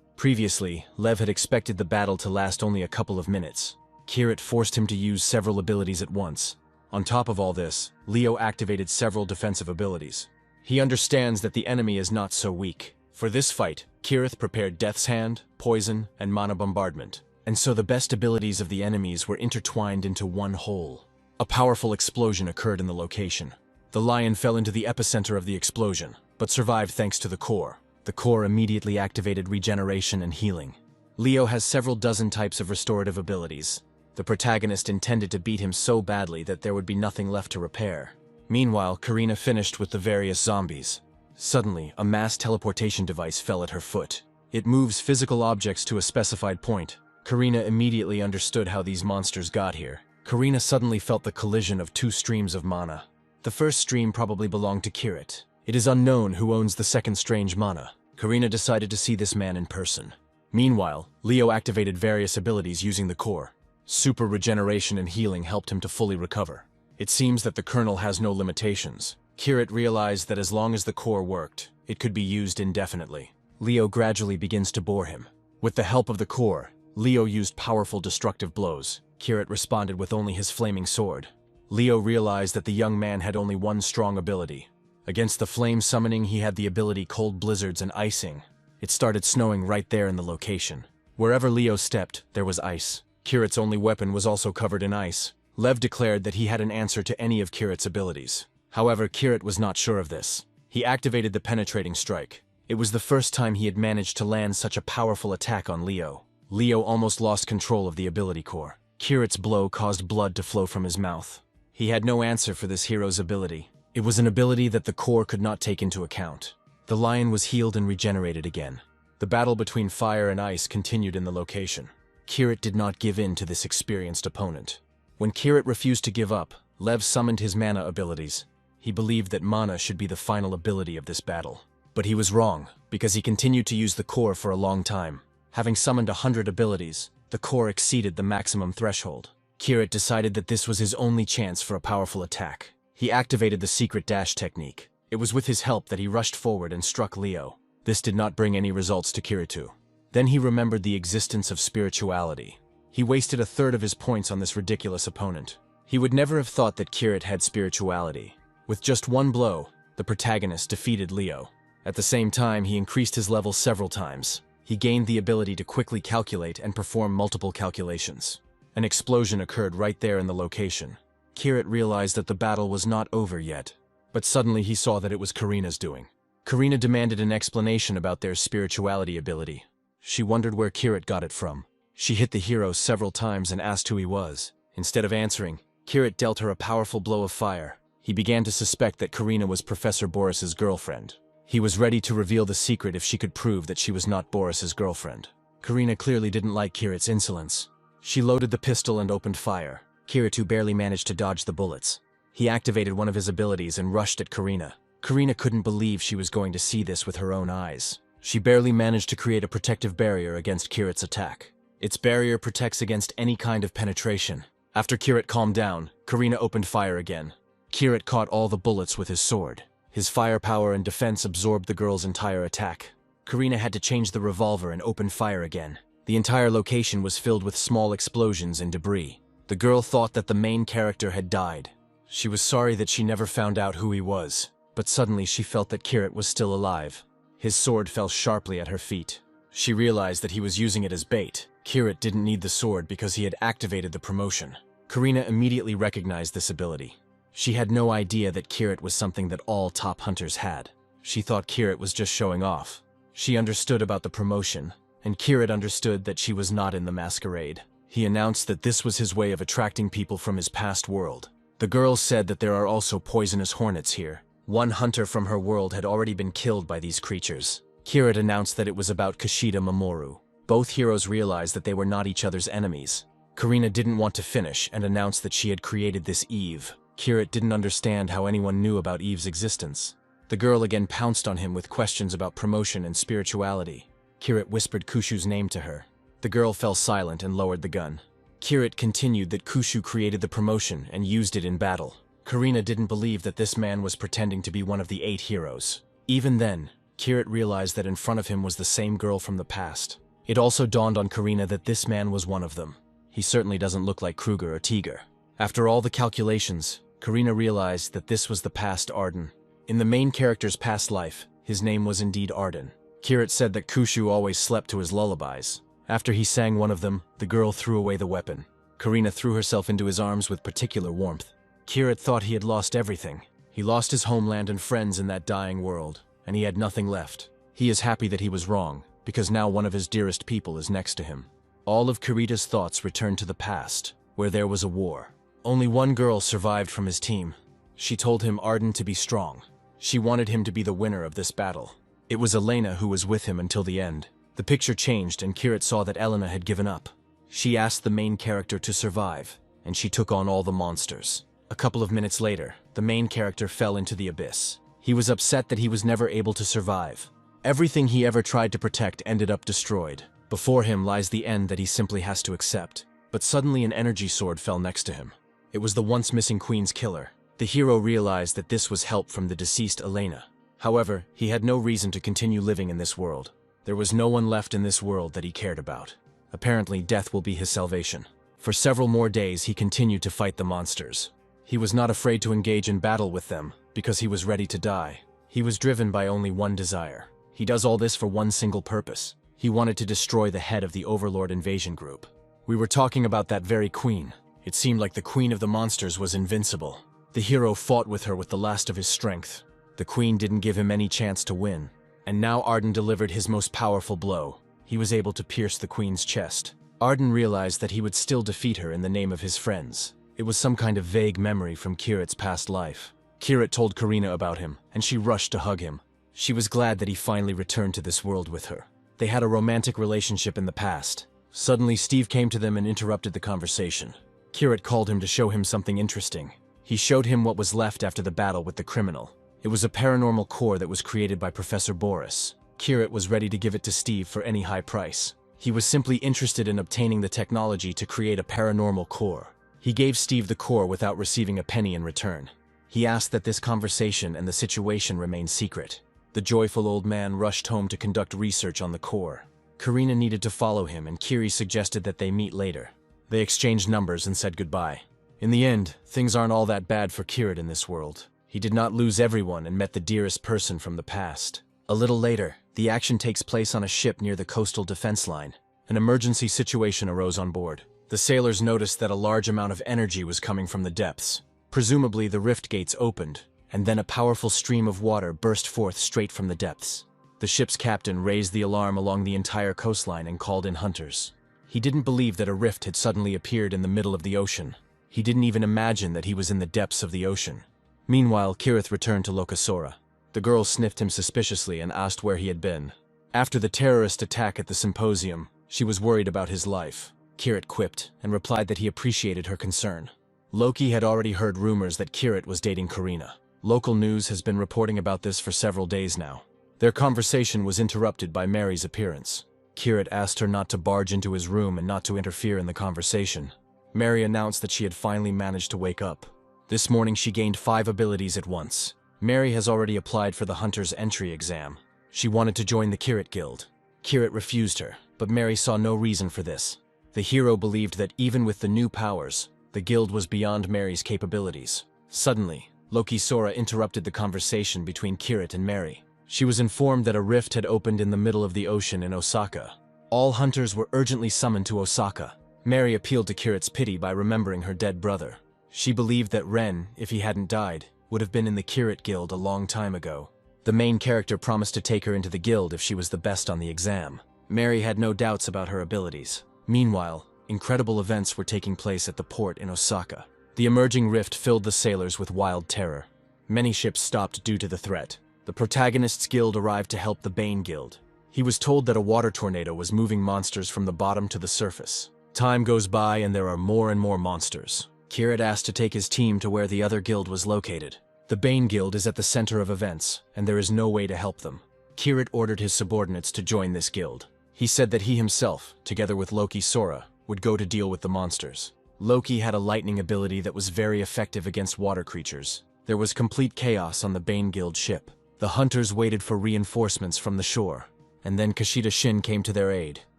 Previously, Lev had expected the battle to last only a couple of minutes. Kirit forced him to use several abilities at once. On top of all this, Leo activated several defensive abilities. He understands that the enemy is not so weak. For this fight, Kirith prepared Death's Hand, Poison, and Mana Bombardment, and so the best abilities of the enemies were intertwined into one whole. A powerful explosion occurred in the location. The lion fell into the epicenter of the explosion, but survived thanks to the core. The core immediately activated regeneration and healing. Leo has several dozen types of restorative abilities. The protagonist intended to beat him so badly that there would be nothing left to repair. Meanwhile, Karina finished with the various zombies. Suddenly, a mass teleportation device fell at her foot. It moves physical objects to a specified point. Karina immediately understood how these monsters got here. Karina suddenly felt the collision of two streams of mana. The first stream probably belonged to Kirit. It is unknown who owns the second strange mana. Karina decided to see this man in person. Meanwhile, Leo activated various abilities using the core. Super regeneration and healing helped him to fully recover. It seems that the kernel has no limitations. Kirit realized that as long as the core worked, it could be used indefinitely. Leo gradually begins to bore him. With the help of the core, Leo used powerful destructive blows. Kirit responded with only his flaming sword. Leo realized that the young man had only one strong ability. Against the flame summoning, he had the ability Cold Blizzards and Icing. It started snowing right there in the location. Wherever Leo stepped, there was ice. Kirit's only weapon was also covered in ice. Lev declared that he had an answer to any of Kirit's abilities. However, Kirit was not sure of this. He activated the penetrating strike. It was the first time he had managed to land such a powerful attack on Leo. Leo almost lost control of the ability core. Kirit's blow caused blood to flow from his mouth. He had no answer for this hero's ability. It was an ability that the core could not take into account. The lion was healed and regenerated again. The battle between fire and ice continued in the location. Kirit did not give in to this experienced opponent. When Kirit refused to give up, Lev summoned his mana abilities. He believed that mana should be the final ability of this battle. But he was wrong, because he continued to use the core for a long time. Having summoned 100 abilities, the core exceeded the maximum threshold. Kirit decided that this was his only chance for a powerful attack. He activated the secret dash technique. It was with his help that he rushed forward and struck Leo. This did not bring any results to Kiritu. Then he remembered the existence of spirituality. He wasted a third of his points on this ridiculous opponent. He would never have thought that Kirit had spirituality. With just one blow, the protagonist defeated Leo. At the same time, he increased his level several times. He gained the ability to quickly calculate and perform multiple calculations. An explosion occurred right there in the location. Kirit realized that the battle was not over yet. But suddenly he saw that it was Karina's doing. Karina demanded an explanation about their spirituality ability. She wondered where Kirit got it from. She hit the hero several times and asked who he was. Instead of answering, Kirit dealt her a powerful blow of fire. He began to suspect that Karina was Professor Boris's girlfriend. He was ready to reveal the secret if she could prove that she was not Boris's girlfriend. Karina clearly didn't like Kirit's insolence. She loaded the pistol and opened fire. Kiritu barely managed to dodge the bullets. He activated one of his abilities and rushed at Karina. Karina couldn't believe she was going to see this with her own eyes. She barely managed to create a protective barrier against Kirit's attack. Its barrier protects against any kind of penetration. After Kirit calmed down, Karina opened fire again. Kirit caught all the bullets with his sword. His firepower and defense absorbed the girl's entire attack. Karina had to change the revolver and open fire again. The entire location was filled with small explosions and debris. The girl thought that the main character had died. She was sorry that she never found out who he was, but suddenly she felt that Kirit was still alive. His sword fell sharply at her feet. She realized that he was using it as bait. Kirit didn't need the sword because he had activated the promotion. Karina immediately recognized this ability. She had no idea that Kirit was something that all top hunters had. She thought Kirit was just showing off. She understood about the promotion, and Kirit understood that she was not in the masquerade. He announced that this was his way of attracting people from his past world. The girl said that there are also poisonous hornets here. One hunter from her world had already been killed by these creatures. Kirit announced that it was about Kishida Mamoru. Both heroes realized that they were not each other's enemies. Karina didn't want to finish and announced that she had created this Eve. Kirit didn't understand how anyone knew about Eve's existence. The girl again pounced on him with questions about promotion and spirituality. Kirit whispered Kushu's name to her. The girl fell silent and lowered the gun. Kirit continued that Kushu created the promotion and used it in battle. Karina didn't believe that this man was pretending to be one of the 8 heroes. Even then, Kirit realized that in front of him was the same girl from the past. It also dawned on Karina that this man was one of them. He certainly doesn't look like Kruger or Tiger. After all the calculations, Karina realized that this was the past Arden. In the main character's past life, his name was indeed Arden. Kirit said that Kushu always slept to his lullabies. After he sang one of them, the girl threw away the weapon. Karina threw herself into his arms with particular warmth. Kirit thought he had lost everything. He lost his homeland and friends in that dying world, and he had nothing left. He is happy that he was wrong, because now one of his dearest people is next to him. All of Kirita's thoughts returned to the past, where there was a war. Only one girl survived from his team. She told him Arden to be strong. She wanted him to be the winner of this battle. It was Elena who was with him until the end. The picture changed and Kirit saw that Elena had given up. She asked the main character to survive, and she took on all the monsters. A couple of minutes later, the main character fell into the abyss. He was upset that he was never able to survive. Everything he ever tried to protect ended up destroyed. Before him lies the end that he simply has to accept. But suddenly an energy sword fell next to him. It was the once missing queen's killer. The hero realized that this was help from the deceased Elena. However, he had no reason to continue living in this world. There was no one left in this world that he cared about. Apparently, death will be his salvation. For several more days, he continued to fight the monsters. He was not afraid to engage in battle with them, because he was ready to die. He was driven by only one desire. He does all this for one single purpose. He wanted to destroy the head of the Overlord invasion group. We were talking about that very queen. It seemed like the queen of the monsters was invincible. The hero fought with her with the last of his strength. The queen didn't give him any chance to win. And now Arden delivered his most powerful blow. He was able to pierce the queen's chest. Arden realized that he would still defeat her in the name of his friends. It was some kind of vague memory from Kirit's past life. Kirit told Karina about him, and she rushed to hug him. She was glad that he finally returned to this world with her. They had a romantic relationship in the past. Suddenly, Steve came to them and interrupted the conversation. Kirit called him to show him something interesting. He showed him what was left after the battle with the criminal. It was a paranormal core that was created by Professor Boris. Kirit was ready to give it to Steve for any high price. He was simply interested in obtaining the technology to create a paranormal core. He gave Steve the core without receiving a penny in return. He asked that this conversation and the situation remain secret. The joyful old man rushed home to conduct research on the core. Karina needed to follow him, and Kiri suggested that they meet later. They exchanged numbers and said goodbye. In the end, things aren't all that bad for Kirit in this world. He did not lose everyone and met the dearest person from the past. A little later, the action takes place on a ship near the coastal defense line. An emergency situation arose on board. The sailors noticed that a large amount of energy was coming from the depths. Presumably, the rift gates opened, and then a powerful stream of water burst forth straight from the depths. The ship's captain raised the alarm along the entire coastline and called in hunters. He didn't believe that a rift had suddenly appeared in the middle of the ocean. He didn't even imagine that he was in the depths of the ocean. Meanwhile, Kirith returned to Lokasora. The girl sniffed him suspiciously and asked where he had been. After the terrorist attack at the symposium, she was worried about his life. Kirith quipped and replied that he appreciated her concern. Loki had already heard rumors that Kirith was dating Karina. Local news has been reporting about this for several days now. Their conversation was interrupted by Mary's appearance. Kirith asked her not to barge into his room and not to interfere in the conversation. Mary announced that she had finally managed to wake up. This morning she gained 5 abilities at once. Mary has already applied for the Hunter's entry exam. She wanted to join the Kirit Guild. Kirit refused her, but Mary saw no reason for this. The hero believed that even with the new powers, the guild was beyond Mary's capabilities. Suddenly, Loki Sora interrupted the conversation between Kirit and Mary. She was informed that a rift had opened in the middle of the ocean in Osaka. All hunters were urgently summoned to Osaka. Mary appealed to Kirit's pity by remembering her dead brother. She believed that Ren, if he hadn't died, would have been in the Kirit Guild a long time ago. The main character promised to take her into the guild if she was the best on the exam. Mary had no doubts about her abilities. Meanwhile, incredible events were taking place at the port in Osaka. The emerging rift filled the sailors with wild terror. Many ships stopped due to the threat. The protagonist's guild arrived to help the Bane Guild. He was told that a water tornado was moving monsters from the bottom to the surface. Time goes by and there are more and more monsters. Kirit asked to take his team to where the other guild was located. The Bane Guild is at the center of events, and there is no way to help them. Kirit ordered his subordinates to join this guild. He said that he himself, together with Loki Sora, would go to deal with the monsters. Loki had a lightning ability that was very effective against water creatures. There was complete chaos on the Bane Guild ship. The hunters waited for reinforcements from the shore, and then Kushida Shin came to their aid.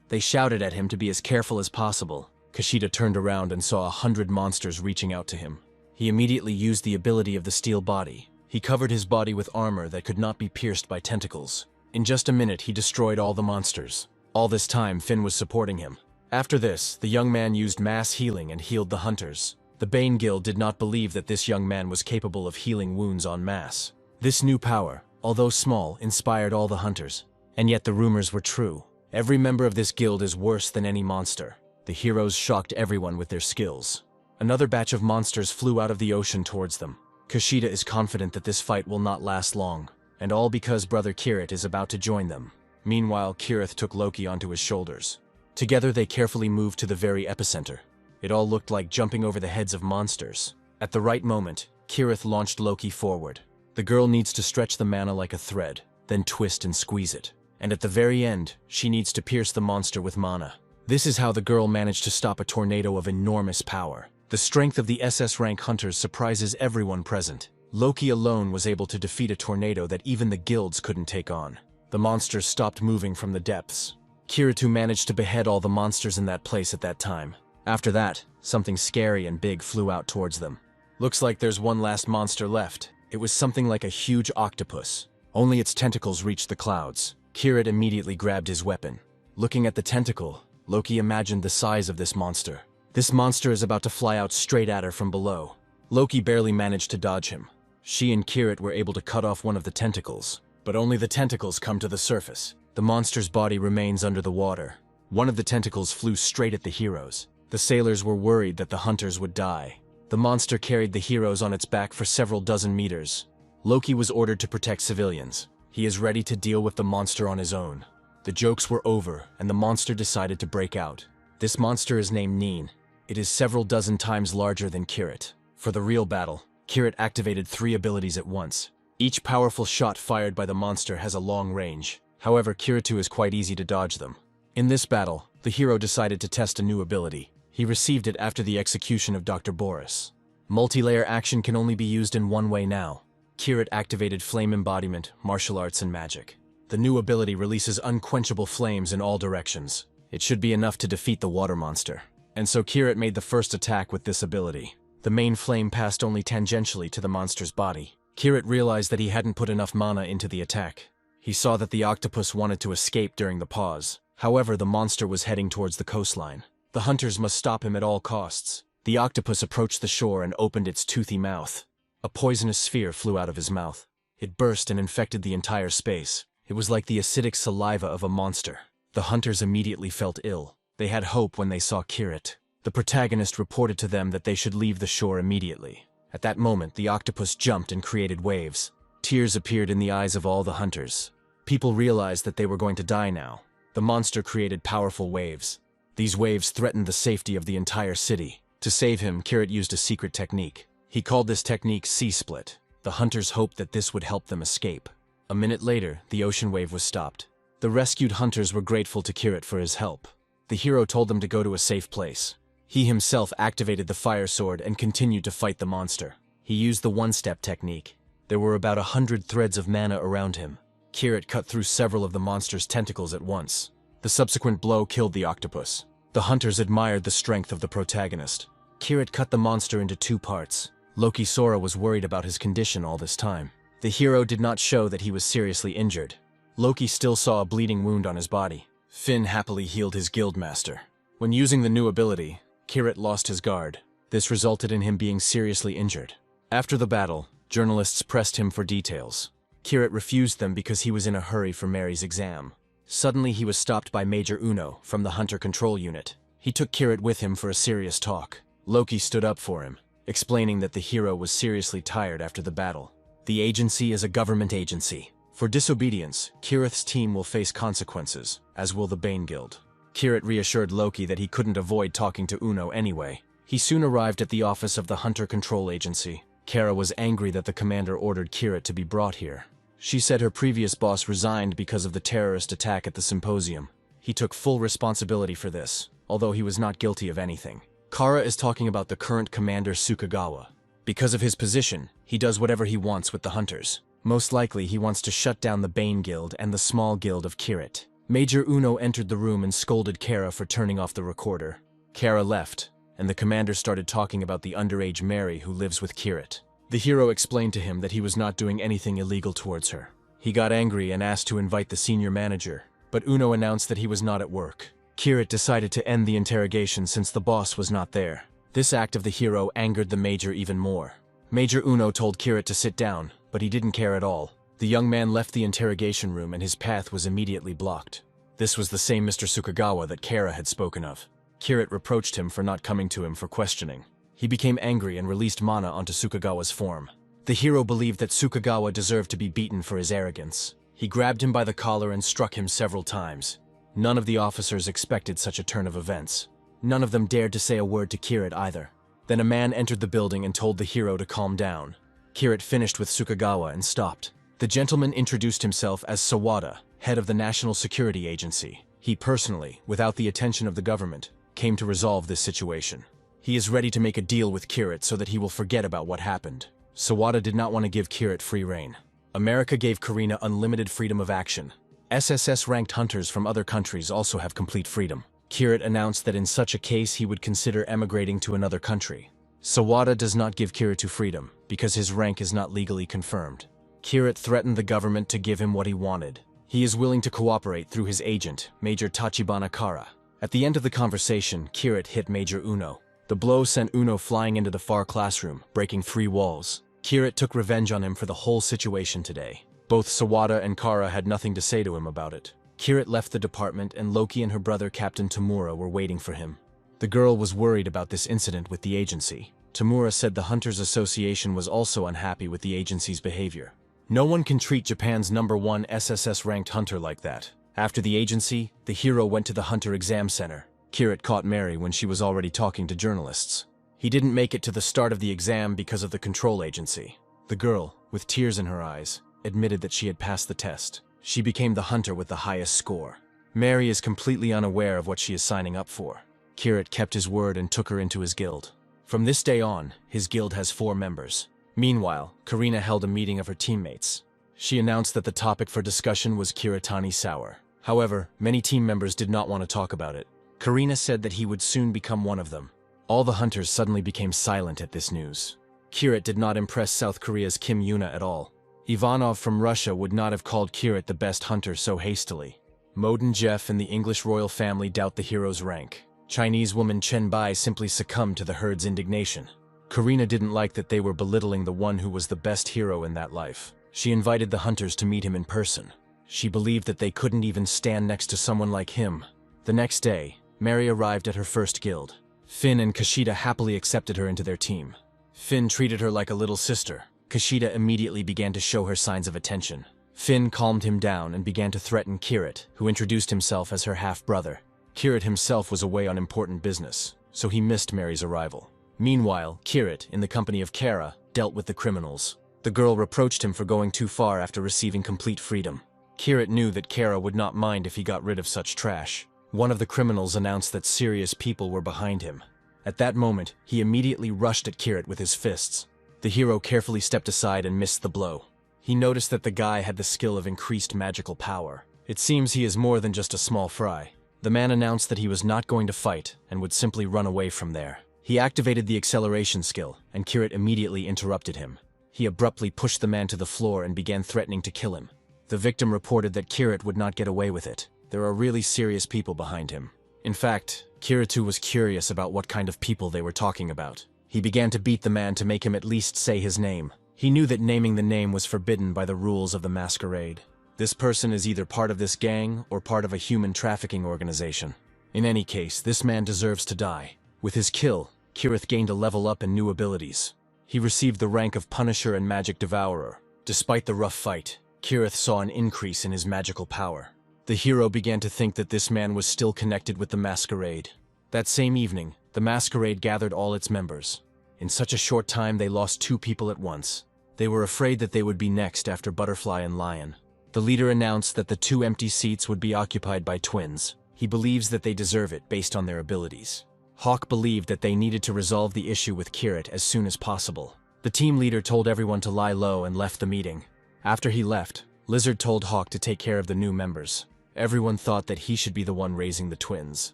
They shouted at him to be as careful as possible. Kushida turned around and saw 100 monsters reaching out to him. He immediately used the ability of the steel body. He covered his body with armor that could not be pierced by tentacles. In just a minute, he destroyed all the monsters. All this time, Finn was supporting him. After this, the young man used mass healing and healed the hunters. The Bane Guild did not believe that this young man was capable of healing wounds en masse. This new power, although small, inspired all the hunters. And yet the rumors were true. Every member of this guild is worse than any monster. The heroes shocked everyone with their skills. Another batch of monsters flew out of the ocean towards them. Kushida is confident that this fight will not last long, and all because brother Kirit is about to join them. Meanwhile, Kirith took Loki onto his shoulders. Together they carefully moved to the very epicenter. It all looked like jumping over the heads of monsters. At the right moment, Kirith launched Loki forward. The girl needs to stretch the mana like a thread, then twist and squeeze it. And at the very end, she needs to pierce the monster with mana. This is how the girl managed to stop a tornado of enormous power. The strength of the SS rank hunters surprises everyone present. Loki alone was able to defeat a tornado that even the guilds couldn't take on. The monsters stopped moving from the depths. Kiritou managed to behead all the monsters in that place at that time. After that, something scary and big flew out towards them. Looks like there's one last monster left. It was something like a huge octopus. Only its tentacles reached the clouds. Kirit immediately grabbed his weapon. Looking at the tentacle, Loki imagined the size of this monster. This monster is about to fly out straight at her from below. Loki barely managed to dodge him. She and Kirit were able to cut off one of the tentacles, but only the tentacles come to the surface. The monster's body remains under the water. One of the tentacles flew straight at the heroes. The sailors were worried that the hunters would die. The monster carried the heroes on its back for several dozen meters. Loki was ordered to protect civilians. He is ready to deal with the monster on his own. The jokes were over, and the monster decided to break out. This monster is named Neen. It is several dozen times larger than Kirit. For the real battle, Kirit activated 3 abilities at once. Each powerful shot fired by the monster has a long range. However, Kiritou is quite easy to dodge them. In this battle, the hero decided to test a new ability. He received it after the execution of Dr. Boris. Multi-layer action can only be used in one way now. Kirit activated Flame Embodiment, Martial Arts and Magic. The new ability releases unquenchable flames in all directions. It should be enough to defeat the water monster. And so Kirit made the first attack with this ability. The main flame passed only tangentially to the monster's body. Kirit realized that he hadn't put enough mana into the attack. He saw that the octopus wanted to escape during the pause. However, the monster was heading towards the coastline. The hunters must stop him at all costs. The octopus approached the shore and opened its toothy mouth. A poisonous sphere flew out of his mouth. It burst and infected the entire space. It was like the acidic saliva of a monster. The hunters immediately felt ill. They had hope when they saw Kirit. The protagonist reported to them that they should leave the shore immediately. At that moment, the octopus jumped and created waves. Tears appeared in the eyes of all the hunters. People realized that they were going to die now. The monster created powerful waves. These waves threatened the safety of the entire city. To save him, Kirit used a secret technique. He called this technique Sea Split. The hunters hoped that this would help them escape. A minute later, the ocean wave was stopped. The rescued hunters were grateful to Kirit for his help. The hero told them to go to a safe place. He himself activated the fire sword and continued to fight the monster. He used the one-step technique. There were about 100 threads of mana around him. Kirit cut through several of the monster's tentacles at once. The subsequent blow killed the octopus. The hunters admired the strength of the protagonist. Kirit cut the monster into 2 parts. Loki Sora was worried about his condition all this time. The hero did not show that he was seriously injured. Loki still saw a bleeding wound on his body. Finn happily healed his guildmaster. When using the new ability, Kirit lost his guard. This resulted in him being seriously injured. After the battle, journalists pressed him for details. Kirit refused them because he was in a hurry for Mary's exam. Suddenly he was stopped by Major Uno from the Hunter Control Unit. He took Kirit with him for a serious talk. Loki stood up for him, explaining that the hero was seriously tired after the battle. The agency is a government agency. For disobedience, Kirit's team will face consequences, as will the Bane Guild. Kirit reassured Loki that he couldn't avoid talking to Uno anyway. He soon arrived at the office of the Hunter Control Agency. Kara was angry that the commander ordered Kirit to be brought here. She said her previous boss resigned because of the terrorist attack at the symposium. He took full responsibility for this, although he was not guilty of anything. Kara is talking about the current commander Sukagawa. Because of his position, he does whatever he wants with the hunters. Most likely he wants to shut down the Bane Guild and the small guild of Kirit. Major Uno entered the room and scolded Kara for turning off the recorder. Kara left, and the commander started talking about the underage Mary who lives with Kirit. The hero explained to him that he was not doing anything illegal towards her. He got angry and asked to invite the senior manager, but Uno announced that he was not at work. Kirit decided to end the interrogation since the boss was not there. This act of the hero angered the major even more. Major Uno told Kirit to sit down, but he didn't care at all. The young man left the interrogation room and his path was immediately blocked. This was the same Mr. Sukagawa that Kara had spoken of. Kirit reproached him for not coming to him for questioning. He became angry and released mana onto Sukagawa's form. The hero believed that Sukagawa deserved to be beaten for his arrogance. He grabbed him by the collar and struck him several times. None of the officers expected such a turn of events. None of them dared to say a word to Kirit either. Then a man entered the building and told the hero to calm down. Kirit finished with Sukagawa and stopped. The gentleman introduced himself as Sawada, head of the National Security Agency. He personally, without the attention of the government, came to resolve this situation. He is ready to make a deal with Kirit so that he will forget about what happened. Sawada did not want to give Kirit free rein. America gave Karina unlimited freedom of action. SSS-ranked hunters from other countries also have complete freedom. Kirit announced that in such a case he would consider emigrating to another country. Sawada does not give Kirit freedom because his rank is not legally confirmed. Kirit threatened the government to give him what he wanted. He is willing to cooperate through his agent, Major Tachibana Kara. At the end of the conversation, Kirit hit Major Uno. The blow sent Uno flying into the far classroom, breaking 3 walls. Kirit took revenge on him for the whole situation today. Both Sawada and Kara had nothing to say to him about it. Kirit left the department and Loki and her brother Captain Tamura were waiting for him. The girl was worried about this incident with the agency. Tamura said the Hunters Association was also unhappy with the agency's behavior. No one can treat Japan's #1 SSS-ranked hunter like that. After the agency, the hero went to the Hunter Exam Center. Kirit caught Mary when she was already talking to journalists. He didn't make it to the start of the exam because of the control agency. The girl, with tears in her eyes, admitted that she had passed the test. She became the hunter with the highest score. Mary is completely unaware of what she is signing up for. Kirit kept his word and took her into his guild. From this day on, his guild has 4 members. Meanwhile, Karina held a meeting of her teammates. She announced that the topic for discussion was Kiritani Sour. However, many team members did not want to talk about it. Karina said that he would soon become one of them. All the hunters suddenly became silent at this news. Kirit did not impress South Korea's Kim Yuna at all. Ivanov from Russia would not have called Kirit the best hunter so hastily. Moden Jeff and the English royal family doubt the hero's rank. Chinese woman Chen Bai simply succumbed to the herd's indignation. Karina didn't like that they were belittling the one who was the best hero in that life. She invited the hunters to meet him in person. She believed that they couldn't even stand next to someone like him. The next day, Mary arrived at her first guild. Finn and Kashida happily accepted her into their team. Finn treated her like a little sister. Kashida immediately began to show her signs of attention. Finn calmed him down and began to threaten Kirit, who introduced himself as her half-brother. Kirit himself was away on important business, so he missed Mary's arrival. Meanwhile, Kirit, in the company of Kara, dealt with the criminals. The girl reproached him for going too far after receiving complete freedom. Kirit knew that Kara would not mind if he got rid of such trash. One of the criminals announced that serious people were behind him. At that moment, he immediately rushed at Kirit with his fists. The hero carefully stepped aside and missed the blow. He noticed that the guy had the skill of increased magical power. It seems he is more than just a small fry. The man announced that he was not going to fight and would simply run away from there. He activated the acceleration skill, and Kirit immediately interrupted him. He abruptly pushed the man to the floor and began threatening to kill him. The victim reported that Kirit would not get away with it. There are really serious people behind him. In fact, Kiritu was curious about what kind of people they were talking about. He began to beat the man to make him at least say his name. He knew that naming the name was forbidden by the rules of the masquerade. This person is either part of this gang or part of a human trafficking organization. In any case, this man deserves to die. With his kill, Kirith gained a level up and new abilities. He received the rank of Punisher and Magic Devourer. Despite the rough fight, Kirith saw an increase in his magical power. The hero began to think that this man was still connected with the masquerade. That same evening, the masquerade gathered all its members. In such a short time, they lost 2 people at once. They were afraid that they would be next after Butterfly and Lion. The leader announced that the 2 empty seats would be occupied by twins. He believes that they deserve it based on their abilities. Hawk believed that they needed to resolve the issue with Kirit as soon as possible. The team leader told everyone to lie low and left the meeting. After he left, Lizard told Hawk to take care of the new members. Everyone thought that he should be the one raising the twins.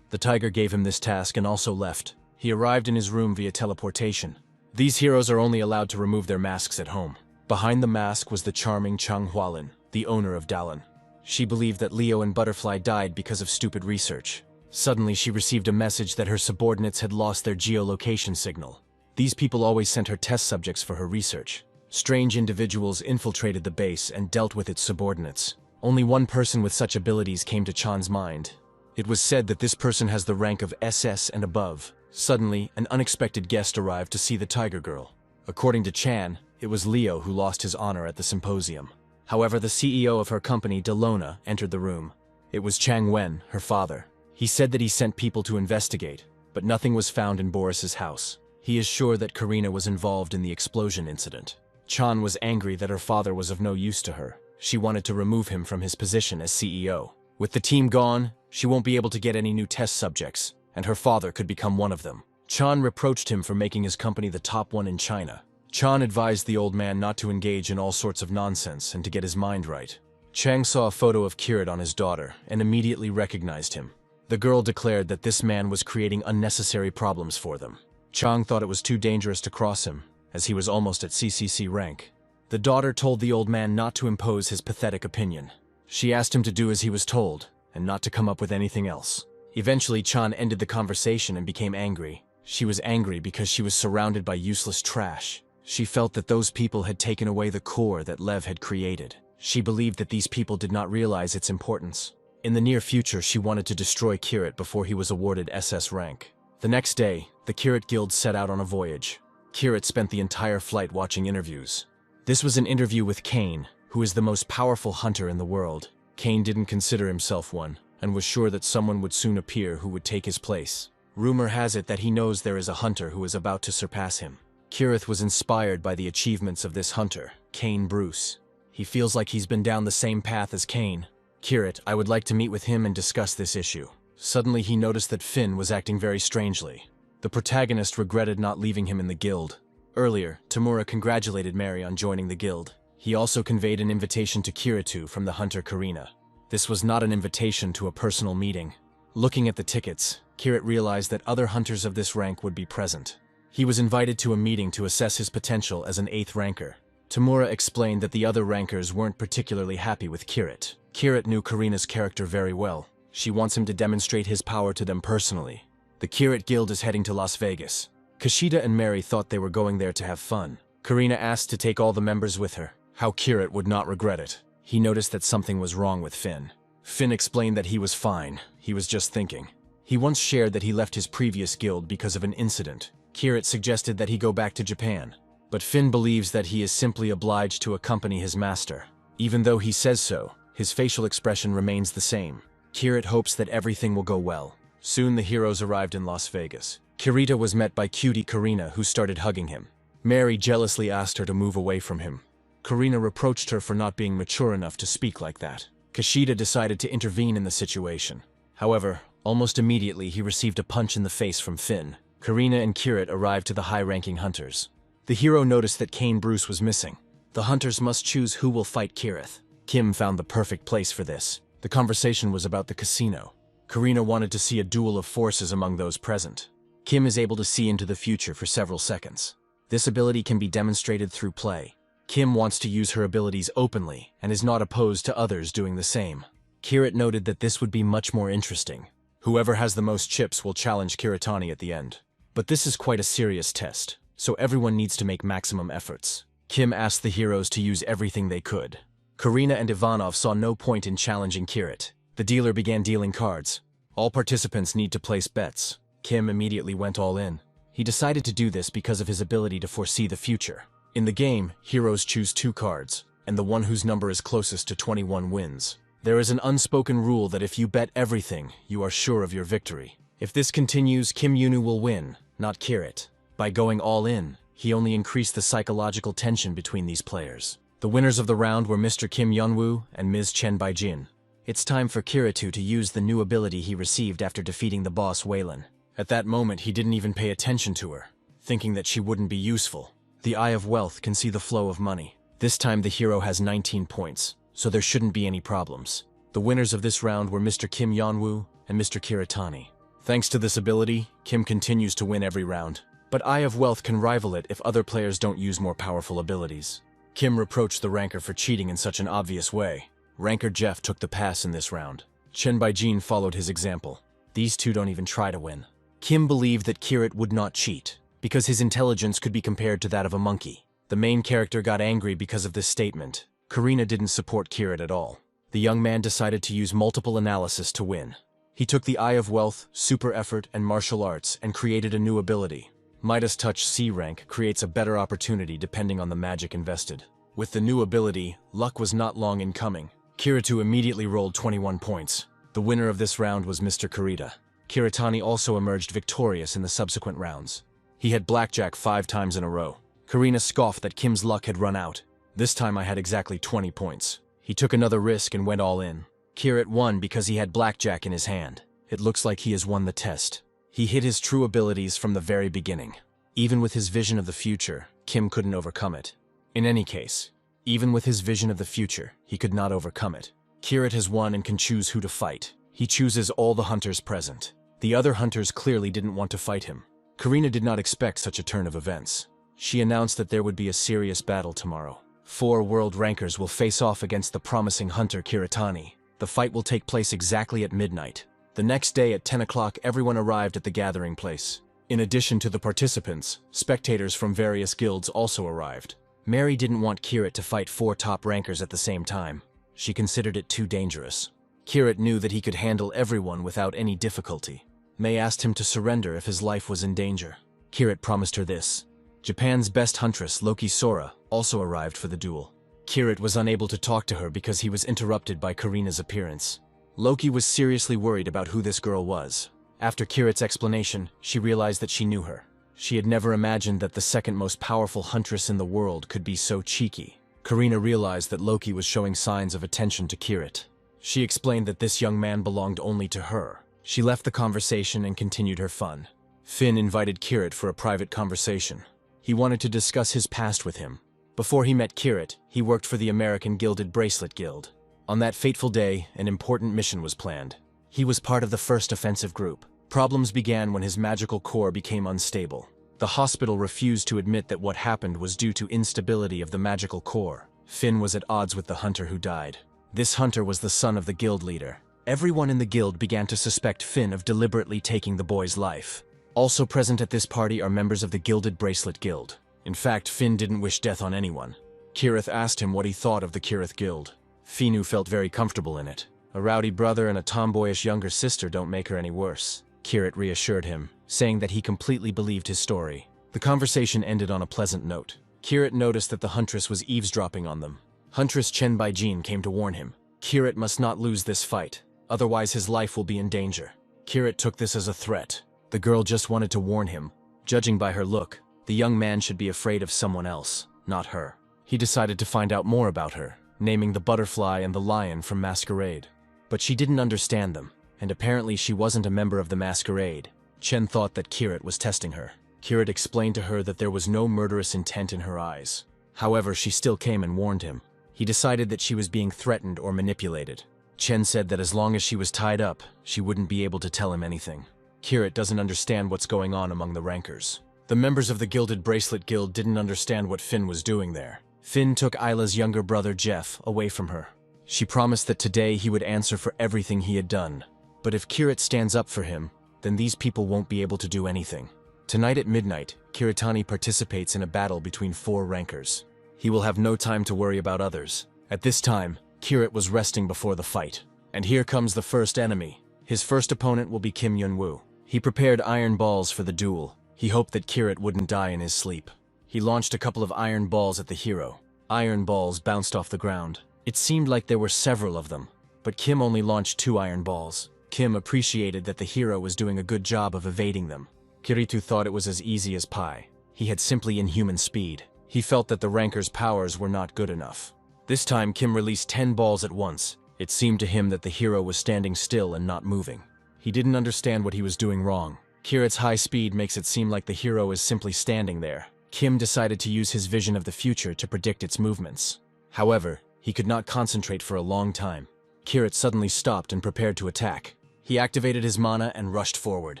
The tiger gave him this task and also left. He arrived in his room via teleportation. These heroes are only allowed to remove their masks at home. Behind the mask was the charming Chang Hualin, the owner of Dallin. She believed that Leo and Butterfly died because of stupid research. Suddenly, she received a message that her subordinates had lost their geolocation signal. These people always sent her test subjects for her research. Strange individuals infiltrated the base and dealt with its subordinates. Only one person with such abilities came to Chan's mind. It was said that this person has the rank of SS and above. Suddenly, an unexpected guest arrived to see the Tiger Girl. According to Chan, it was Leo who lost his honor at the symposium. However, the CEO of her company, Delona, entered the room. It was Chang Wen, her father. He said that he sent people to investigate, but nothing was found in Boris's house. He is sure that Karina was involved in the explosion incident. Chan was angry that her father was of no use to her. She wanted to remove him from his position as CEO. With the team gone, she won't be able to get any new test subjects, and her father could become one of them. Chan reproached him for making his company the top one in China. Chan advised the old man not to engage in all sorts of nonsense and to get his mind right. Chang saw a photo of Kirit on his daughter and immediately recognized him. The girl declared that this man was creating unnecessary problems for them. Chang thought it was too dangerous to cross him, as he was almost at CCC rank. The daughter told the old man not to impose his pathetic opinion. She asked him to do as he was told, and not to come up with anything else. Eventually, Chan ended the conversation and became angry. She was angry because she was surrounded by useless trash. She felt that those people had taken away the core that Lev had created. She believed that these people did not realize its importance. In the near future, she wanted to destroy Kirit before he was awarded SS rank. The next day, the Kirit Guild set out on a voyage. Kirit spent the entire flight watching interviews. This was an interview with Kane, who is the most powerful hunter in the world. Kane didn't consider himself one, and was sure that someone would soon appear who would take his place. Rumor has it that he knows there is a hunter who is about to surpass him. Kirith was inspired by the achievements of this hunter, Kane Bruce. He feels like he's been down the same path as Kane. Kirit, I would like to meet with him and discuss this issue. Suddenly he noticed that Finn was acting very strangely. The protagonist regretted not leaving him in the guild. Earlier, Tamura congratulated Mary on joining the guild. He also conveyed an invitation to Kiritu from the hunter Karina. This was not an invitation to a personal meeting. Looking at the tickets, Kirit realized that other hunters of this rank would be present. He was invited to a meeting to assess his potential as an 8th ranker. Tamura explained that the other rankers weren't particularly happy with Kirit. Kirit knew Karina's character very well. She wants him to demonstrate his power to them personally. The Kirit Guild is heading to Las Vegas. Kashida and Mary thought they were going there to have fun. Karina asked to take all the members with her. How Kirit would not regret it. He noticed that something was wrong with Finn. Finn explained that he was fine. He was just thinking. He once shared that he left his previous guild because of an incident. Kirit suggested that he go back to Japan. But Finn believes that he is simply obliged to accompany his master. Even though he says so, his facial expression remains the same. Kirit hopes that everything will go well. Soon the heroes arrived in Las Vegas. Kirita was met by cutie Karina, who started hugging him. Mary jealously asked her to move away from him. Karina reproached her for not being mature enough to speak like that. Kashida decided to intervene in the situation. However, almost immediately he received a punch in the face from Finn. Karina and Kirit arrived to the high-ranking hunters. The hero noticed that Kane Bruce was missing. The hunters must choose who will fight Kirith. Kim found the perfect place for this. The conversation was about the casino. Karina wanted to see a duel of forces among those present. Kim is able to see into the future for several seconds. This ability can be demonstrated through play. Kim wants to use her abilities openly and is not opposed to others doing the same. Kirith noted that this would be much more interesting. Whoever has the most chips will challenge Kiritani at the end. But this is quite a serious test, so everyone needs to make maximum efforts. Kim asked the heroes to use everything they could. Karina and Ivanov saw no point in challenging Kirith. The dealer began dealing cards. All participants need to place bets. Kim immediately went all in. He decided to do this because of his ability to foresee the future. In the game, heroes choose 2 cards, and the one whose number is closest to 21 wins. There is an unspoken rule that if you bet everything, you are sure of your victory. If this continues, Kim Yunu will win, not Kirith. By going all in, he only increased the psychological tension between these players. The winners of the round were Mr. Kim Yeonwoo and Ms. Chen Baijin. It's time for Kirito to use the new ability he received after defeating the boss Waylon. At that moment, he didn't even pay attention to her, thinking that she wouldn't be useful. The Eye of Wealth can see the flow of money. This time the hero has 19 points, so there shouldn't be any problems. The winners of this round were Mr. Kim Yeonwoo and Mr. Kiritani. Thanks to this ability, Kim continues to win every round. But Eye of Wealth can rival it if other players don't use more powerful abilities. Kim reproached the ranker for cheating in such an obvious way. Ranker Jeff took the pass in this round. Chen Baijin followed his example. These two don't even try to win. Kim believed that Kirith would not cheat, because his intelligence could be compared to that of a monkey. The main character got angry because of this statement. Karina didn't support Kirith at all. The young man decided to use multiple analysis to win. He took the Eye of Wealth, Super Effort, and Martial Arts and created a new ability. Midas Touch C rank creates a better opportunity depending on the magic invested. With the new ability, luck was not long in coming. Kirito immediately rolled 21 points. The winner of this round was Mr. Kurita. Kiritani also emerged victorious in the subsequent rounds. He had blackjack 5 times in a row. Karina scoffed that Kim's luck had run out. This time I had exactly 20 points. He took another risk and went all in. Kirith won because he had blackjack in his hand. It looks like he has won the test. He hid his true abilities from the very beginning. Even with his vision of the future, Kim couldn't overcome it. In any case, even with his vision of the future, he could not overcome it. Kirith has won and can choose who to fight. He chooses all the hunters present. The other hunters clearly didn't want to fight him. Karina did not expect such a turn of events. She announced that there would be a serious battle tomorrow. 4 world rankers will face off against the promising hunter Kiritani. The fight will take place exactly at midnight. The next day at 10 o'clock, everyone arrived at the gathering place. In addition to the participants, spectators from various guilds also arrived. Mary didn't want Kirith to fight 4 top rankers at the same time. She considered it too dangerous. Kirith knew that he could handle everyone without any difficulty. May asked him to surrender if his life was in danger. Kirith promised her this. Japan's best huntress, Loki Sora, also arrived for the duel. Kirith was unable to talk to her because he was interrupted by Karina's appearance. Loki was seriously worried about who this girl was. After Kirith's explanation, she realized that she knew her. She had never imagined that the second most powerful huntress in the world could be so cheeky. Karina realized that Loki was showing signs of attention to Kirith. She explained that this young man belonged only to her. She left the conversation and continued her fun. Finn invited Kirith for a private conversation. He wanted to discuss his past with him. Before he met Kirith, he worked for the American Gilded Bracelet Guild. On that fateful day, an important mission was planned. He was part of the first offensive group. Problems began when his magical core became unstable. The hospital refused to admit that what happened was due to instability of the magical core. Finn was at odds with the hunter who died. This hunter was the son of the guild leader. Everyone in the guild began to suspect Finn of deliberately taking the boy's life. Also present at this party are members of the Gilded Bracelet Guild. In fact, Finn didn't wish death on anyone. Kirith asked him what he thought of the Kirith Guild. Finu felt very comfortable in it. A rowdy brother and a tomboyish younger sister don't make her any worse. Kirith reassured him, saying that he completely believed his story. The conversation ended on a pleasant note. Kirith noticed that the huntress was eavesdropping on them. Huntress Chen Baijin came to warn him. Kirith must not lose this fight, otherwise his life will be in danger. Kirith took this as a threat. The girl just wanted to warn him. Judging by her look, the young man should be afraid of someone else, not her. He decided to find out more about her, naming the butterfly and the lion from Masquerade. But she didn't understand them, and apparently she wasn't a member of the Masquerade. Chen thought that Kirith was testing her. Kirit explained to her that there was no murderous intent in her eyes. However, she still came and warned him. He decided that she was being threatened or manipulated. Chen said that as long as she was tied up, she wouldn't be able to tell him anything. Kirit doesn't understand what's going on among the rankers. The members of the Gilded Bracelet Guild didn't understand what Finn was doing there. Finn took Isla's younger brother Jeff away from her. She promised that today he would answer for everything he had done. But if Kirit stands up for him, then these people won't be able to do anything. Tonight at midnight, Kiritani participates in a battle between 4 rankers. He will have no time to worry about others. At this time, Kirit was resting before the fight. And here comes the first enemy. His first opponent will be Kim Yun-woo. He prepared iron balls for the duel. He hoped that Kirit wouldn't die in his sleep. He launched a couple of iron balls at the hero. Iron balls bounced off the ground. It seemed like there were several of them, but Kim only launched 2 iron balls. Kim appreciated that the hero was doing a good job of evading them. Kiritu thought it was as easy as pie. He had simply inhuman speed. He felt that the ranker's powers were not good enough. This time, Kim released 10 balls at once. It seemed to him that the hero was standing still and not moving. He didn't understand what he was doing wrong. Kirit's high speed makes it seem like the hero is simply standing there. Kim decided to use his vision of the future to predict its movements. However, he could not concentrate for a long time. Kirit suddenly stopped and prepared to attack. He activated his mana and rushed forward.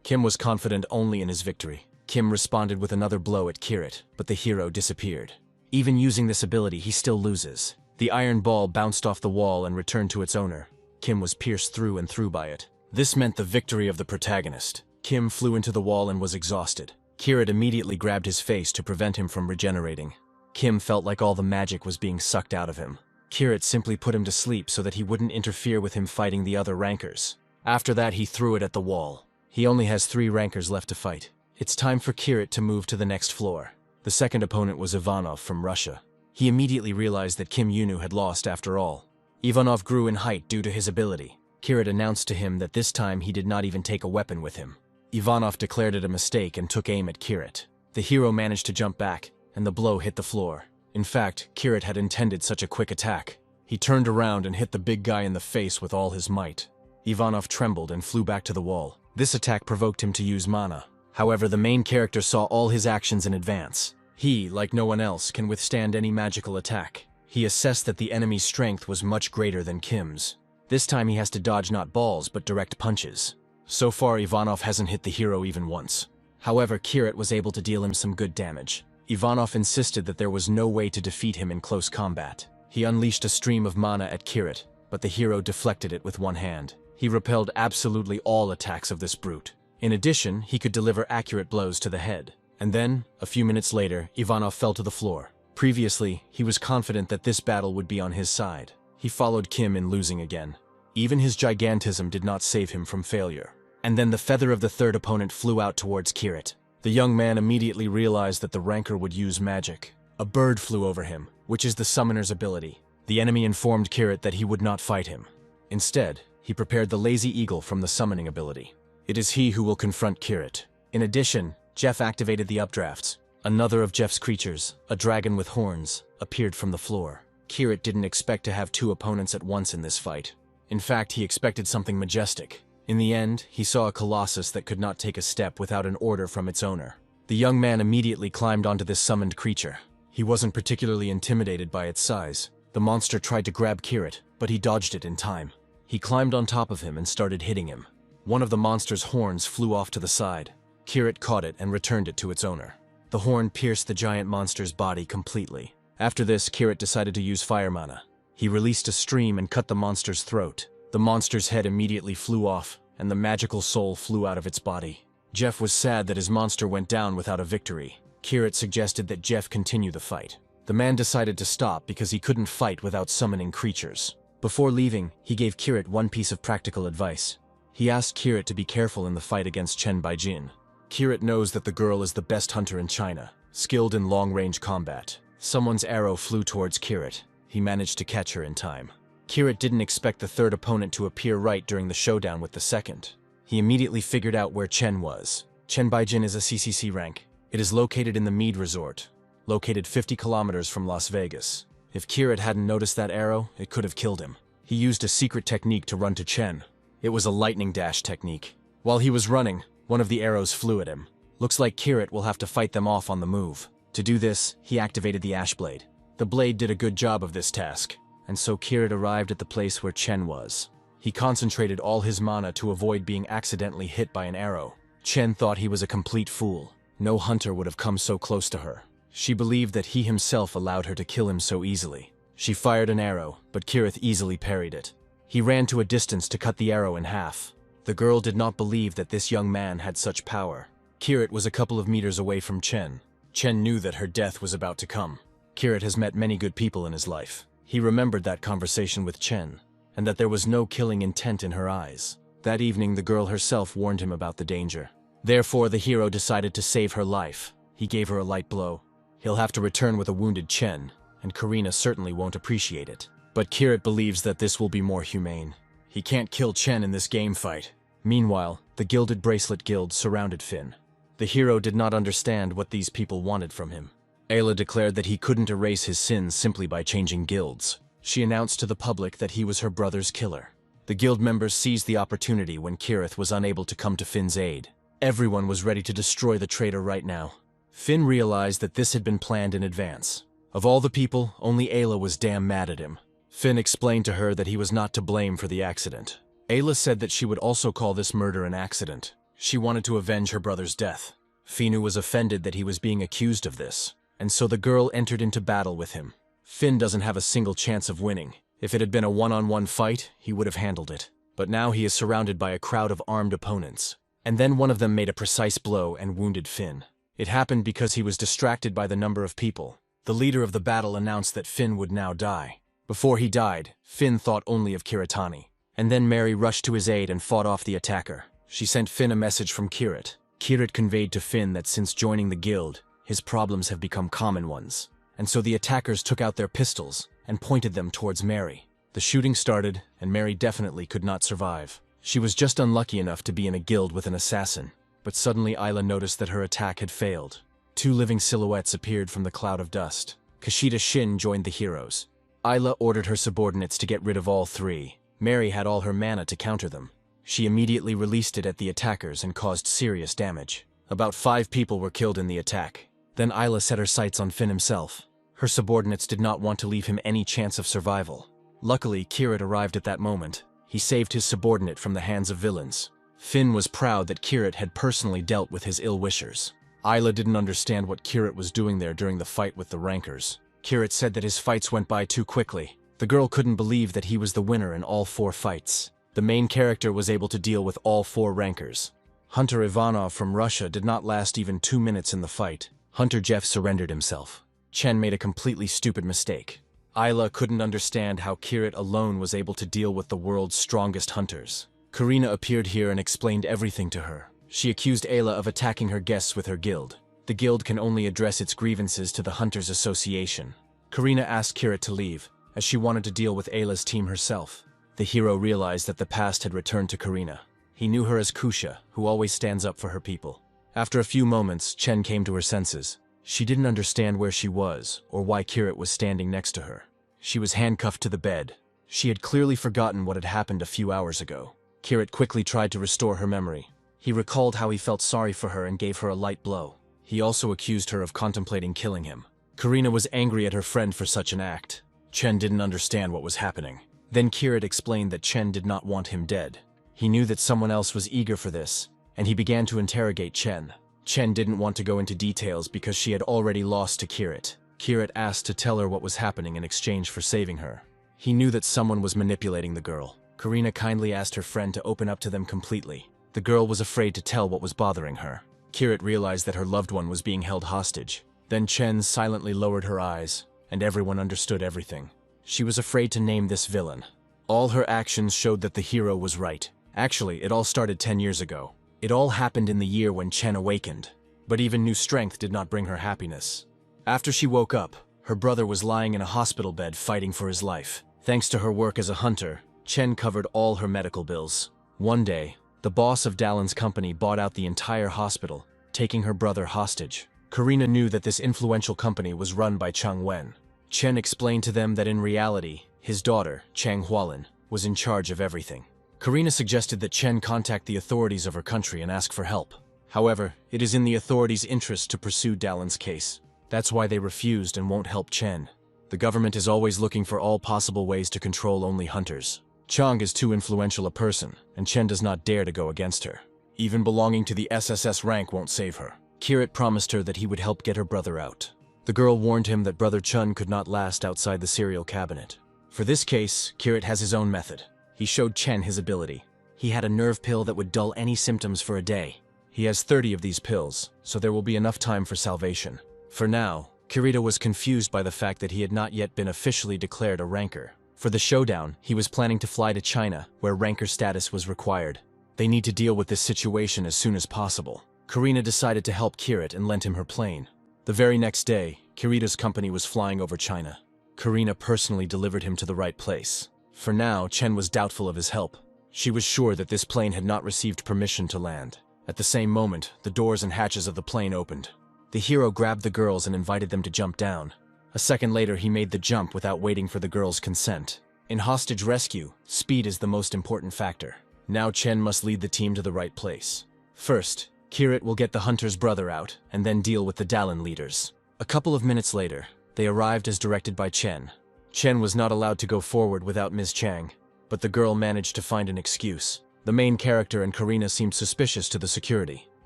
Kim was confident only in his victory. Kim responded with another blow at Kirit, but the hero disappeared. Even using this ability, he still loses. The iron ball bounced off the wall and returned to its owner. Kim was pierced through and through by it. This meant the victory of the protagonist. Kim flew into the wall and was exhausted. Kirit immediately grabbed his face to prevent him from regenerating. Kim felt like all the magic was being sucked out of him. Kirit simply put him to sleep so that he wouldn't interfere with him fighting the other rankers. After that, he threw it at the wall. He only has 3 rankers left to fight. It's time for Kirit to move to the next floor. The second opponent was Ivanov from Russia. He immediately realized that Kim Yunu had lost after all. Ivanov grew in height due to his ability. Kirit announced to him that this time he did not even take a weapon with him. Ivanov declared it a mistake and took aim at Kirit. The hero managed to jump back, and the blow hit the floor. In fact, Kirit had intended such a quick attack. He turned around and hit the big guy in the face with all his might. Ivanov trembled and flew back to the wall. This attack provoked him to use mana. However, the main character saw all his actions in advance. He, like no one else, can withstand any magical attack. He assessed that the enemy's strength was much greater than Kim's. This time he has to dodge not balls, but direct punches. So far, Ivanov hasn't hit the hero even once. However, Kirit was able to deal him some good damage. Ivanov insisted that there was no way to defeat him in close combat. He unleashed a stream of mana at Kirit, but the hero deflected it with one hand. He repelled absolutely all attacks of this brute. In addition, he could deliver accurate blows to the head. And then, a few minutes later, Ivanov fell to the floor. Previously, he was confident that this battle would be on his side. He followed Kim in losing again. Even his gigantism did not save him from failure. And then the feather of the third opponent flew out towards Kirit. The young man immediately realized that the ranker would use magic. A bird flew over him, which is the summoner's ability. The enemy informed Kirit that he would not fight him. Instead, he prepared the lazy eagle from the summoning ability. It is he who will confront Kirit. In addition, Jeff activated the updrafts. Another of Jeff's creatures, a dragon with horns, appeared from the floor. Kirit didn't expect to have 2 opponents at once in this fight. In fact, he expected something majestic. In the end, he saw a colossus that could not take a step without an order from its owner. The young man immediately climbed onto this summoned creature. He wasn't particularly intimidated by its size. The monster tried to grab Kirit, but he dodged it in time. He climbed on top of him and started hitting him. One of the monster's horns flew off to the side. Kirit caught it and returned it to its owner. The horn pierced the giant monster's body completely. After this, Kirit decided to use fire mana. He released a stream and cut the monster's throat. The monster's head immediately flew off, and the magical soul flew out of its body. Jeff was sad that his monster went down without a victory. Kirit suggested that Jeff continue the fight. The man decided to stop because he couldn't fight without summoning creatures. Before leaving, he gave Kirit one piece of practical advice. He asked Kirit to be careful in the fight against Chen Baijin. Kirit knows that the girl is the best hunter in China, skilled in long-range combat. Someone's arrow flew towards Kirit. He managed to catch her in time. Kirit didn't expect the third opponent to appear right during the showdown with the second. He immediately figured out where Chen was. Chen Baijin is a CCC rank. It is located in the Mead Resort, located 50 kilometers from Las Vegas. If Kirit hadn't noticed that arrow, it could have killed him. He used a secret technique to run to Chen. It was a lightning dash technique. While he was running, one of the arrows flew at him. Looks like Kirit will have to fight them off on the move. To do this, he activated the ash blade. The blade did a good job of this task, and so Kirit arrived at the place where Chen was. He concentrated all his mana to avoid being accidentally hit by an arrow. Chen thought he was a complete fool. No hunter would have come so close to her. She believed that he himself allowed her to kill him so easily. She fired an arrow, but Kirit easily parried it. He ran to a distance to cut the arrow in half. The girl did not believe that this young man had such power. Kirit was a couple of meters away from Chen. Chen knew that her death was about to come. Kirit has met many good people in his life. He remembered that conversation with Chen, and that there was no killing intent in her eyes. That evening, the girl herself warned him about the danger. Therefore, the hero decided to save her life. He gave her a light blow. He'll have to return with a wounded Chen, and Karina certainly won't appreciate it. But Kirit believes that this will be more humane. He can't kill Chen in this game fight. Meanwhile, the Gilded Bracelet Guild surrounded Finn. The hero did not understand what these people wanted from him. Ayla declared that he couldn't erase his sins simply by changing guilds. She announced to the public that he was her brother's killer. The guild members seized the opportunity when Kirith was unable to come to Finn's aid. Everyone was ready to destroy the traitor right now. Finn realized that this had been planned in advance. Of all the people, only Ayla was damn mad at him. Finn explained to her that he was not to blame for the accident. Ayla said that she would also call this murder an accident. She wanted to avenge her brother's death. Finu was offended that he was being accused of this, and so the girl entered into battle with him. Finn doesn't have a single chance of winning. If it had been a one-on-one fight, he would have handled it. But now he is surrounded by a crowd of armed opponents. And then one of them made a precise blow and wounded Finn. It happened because he was distracted by the number of people. The leader of the battle announced that Finn would now die. Before he died, Finn thought only of Kiritani. And then Mary rushed to his aid and fought off the attacker. She sent Finn a message from Kirit. Kirit conveyed to Finn that since joining the guild, his problems have become common ones. And so the attackers took out their pistols and pointed them towards Mary. The shooting started, and Mary definitely could not survive. She was just unlucky enough to be in a guild with an assassin. But suddenly Ayla noticed that her attack had failed. Two living silhouettes appeared from the cloud of dust. Kashida Shin joined the heroes. Ayla ordered her subordinates to get rid of all three. Mary had all her mana to counter them. She immediately released it at the attackers and caused serious damage. About 5 people were killed in the attack. Then Ayla set her sights on Finn himself. Her subordinates did not want to leave him any chance of survival. Luckily, Kirit arrived at that moment. He saved his subordinate from the hands of villains. Finn was proud that Kirit had personally dealt with his ill-wishers. Ayla didn't understand what Kirit was doing there during the fight with the rankers. Kirit said that his fights went by too quickly. The girl couldn't believe that he was the winner in all 4 fights. The main character was able to deal with all 4 rankers. Hunter Ivanov from Russia did not last even 2 minutes in the fight. Hunter Jeff surrendered himself. Chen made a completely stupid mistake. Ayla couldn't understand how Kirit alone was able to deal with the world's strongest hunters. Karina appeared here and explained everything to her. She accused Ayla of attacking her guests with her guild. The guild can only address its grievances to the Hunters Association. Karina asked Kirit to leave, as she wanted to deal with Ayla's team herself. The hero realized that the past had returned to Karina. He knew her as Kusha, who always stands up for her people. After a few moments, Chen came to her senses. She didn't understand where she was, or why Kirit was standing next to her. She was handcuffed to the bed. She had clearly forgotten what had happened a few hours ago. Kirit quickly tried to restore her memory. He recalled how he felt sorry for her and gave her a light blow. He also accused her of contemplating killing him. Karina was angry at her friend for such an act. Chen didn't understand what was happening. Then Kirit explained that Chen did not want him dead. He knew that someone else was eager for this, and he began to interrogate Chen. Chen didn't want to go into details because she had already lost to Kirit. Kirit asked to tell her what was happening in exchange for saving her. He knew that someone was manipulating the girl. Karina kindly asked her friend to open up to them completely. The girl was afraid to tell what was bothering her. Kirit realized that her loved one was being held hostage. Then Chen silently lowered her eyes, and everyone understood everything. She was afraid to name this villain. All her actions showed that the hero was right. Actually, it all started 10 years ago. It all happened in the year when Chen awakened. But even new strength did not bring her happiness. After she woke up, her brother was lying in a hospital bed fighting for his life. Thanks to her work as a hunter, Chen covered all her medical bills. One day, the boss of Dalin's company bought out the entire hospital, taking her brother hostage. Karina knew that this influential company was run by Chang Wen. Chen explained to them that in reality, his daughter, Chang Hualin, was in charge of everything. Karina suggested that Chen contact the authorities of her country and ask for help. However, it is in the authorities' interest to pursue Dalin's case. That's why they refused and won't help Chen. The government is always looking for all possible ways to control only hunters. Chang is too influential a person, and Chen does not dare to go against her. Even belonging to the SSS rank won't save her. Kirit promised her that he would help get her brother out. The girl warned him that Brother Chun could not last outside the cereal cabinet. For this case, Kirit has his own method. He showed Chen his ability. He had a nerve pill that would dull any symptoms for a day. He has 30 of these pills, so there will be enough time for salvation. For now, Kirito was confused by the fact that he had not yet been officially declared a ranker. For the showdown, he was planning to fly to China, where ranker status was required. They need to deal with this situation as soon as possible. Karina decided to help Kirit and lent him her plane. The very next day, Kirito's company was flying over China. Karina personally delivered him to the right place. For now, Chen was doubtful of his help. She was sure that this plane had not received permission to land. At the same moment, the doors and hatches of the plane opened. The hero grabbed the girls and invited them to jump down. A second later, he made the jump without waiting for the girls' consent. In hostage rescue, speed is the most important factor. Now Chen must lead the team to the right place. First, Kirit will get the hunter's brother out, and then deal with the Dalin leaders. A couple of minutes later, they arrived as directed by Chen. Chen was not allowed to go forward without Ms. Chang, but the girl managed to find an excuse. The main character and Karina seemed suspicious to the security.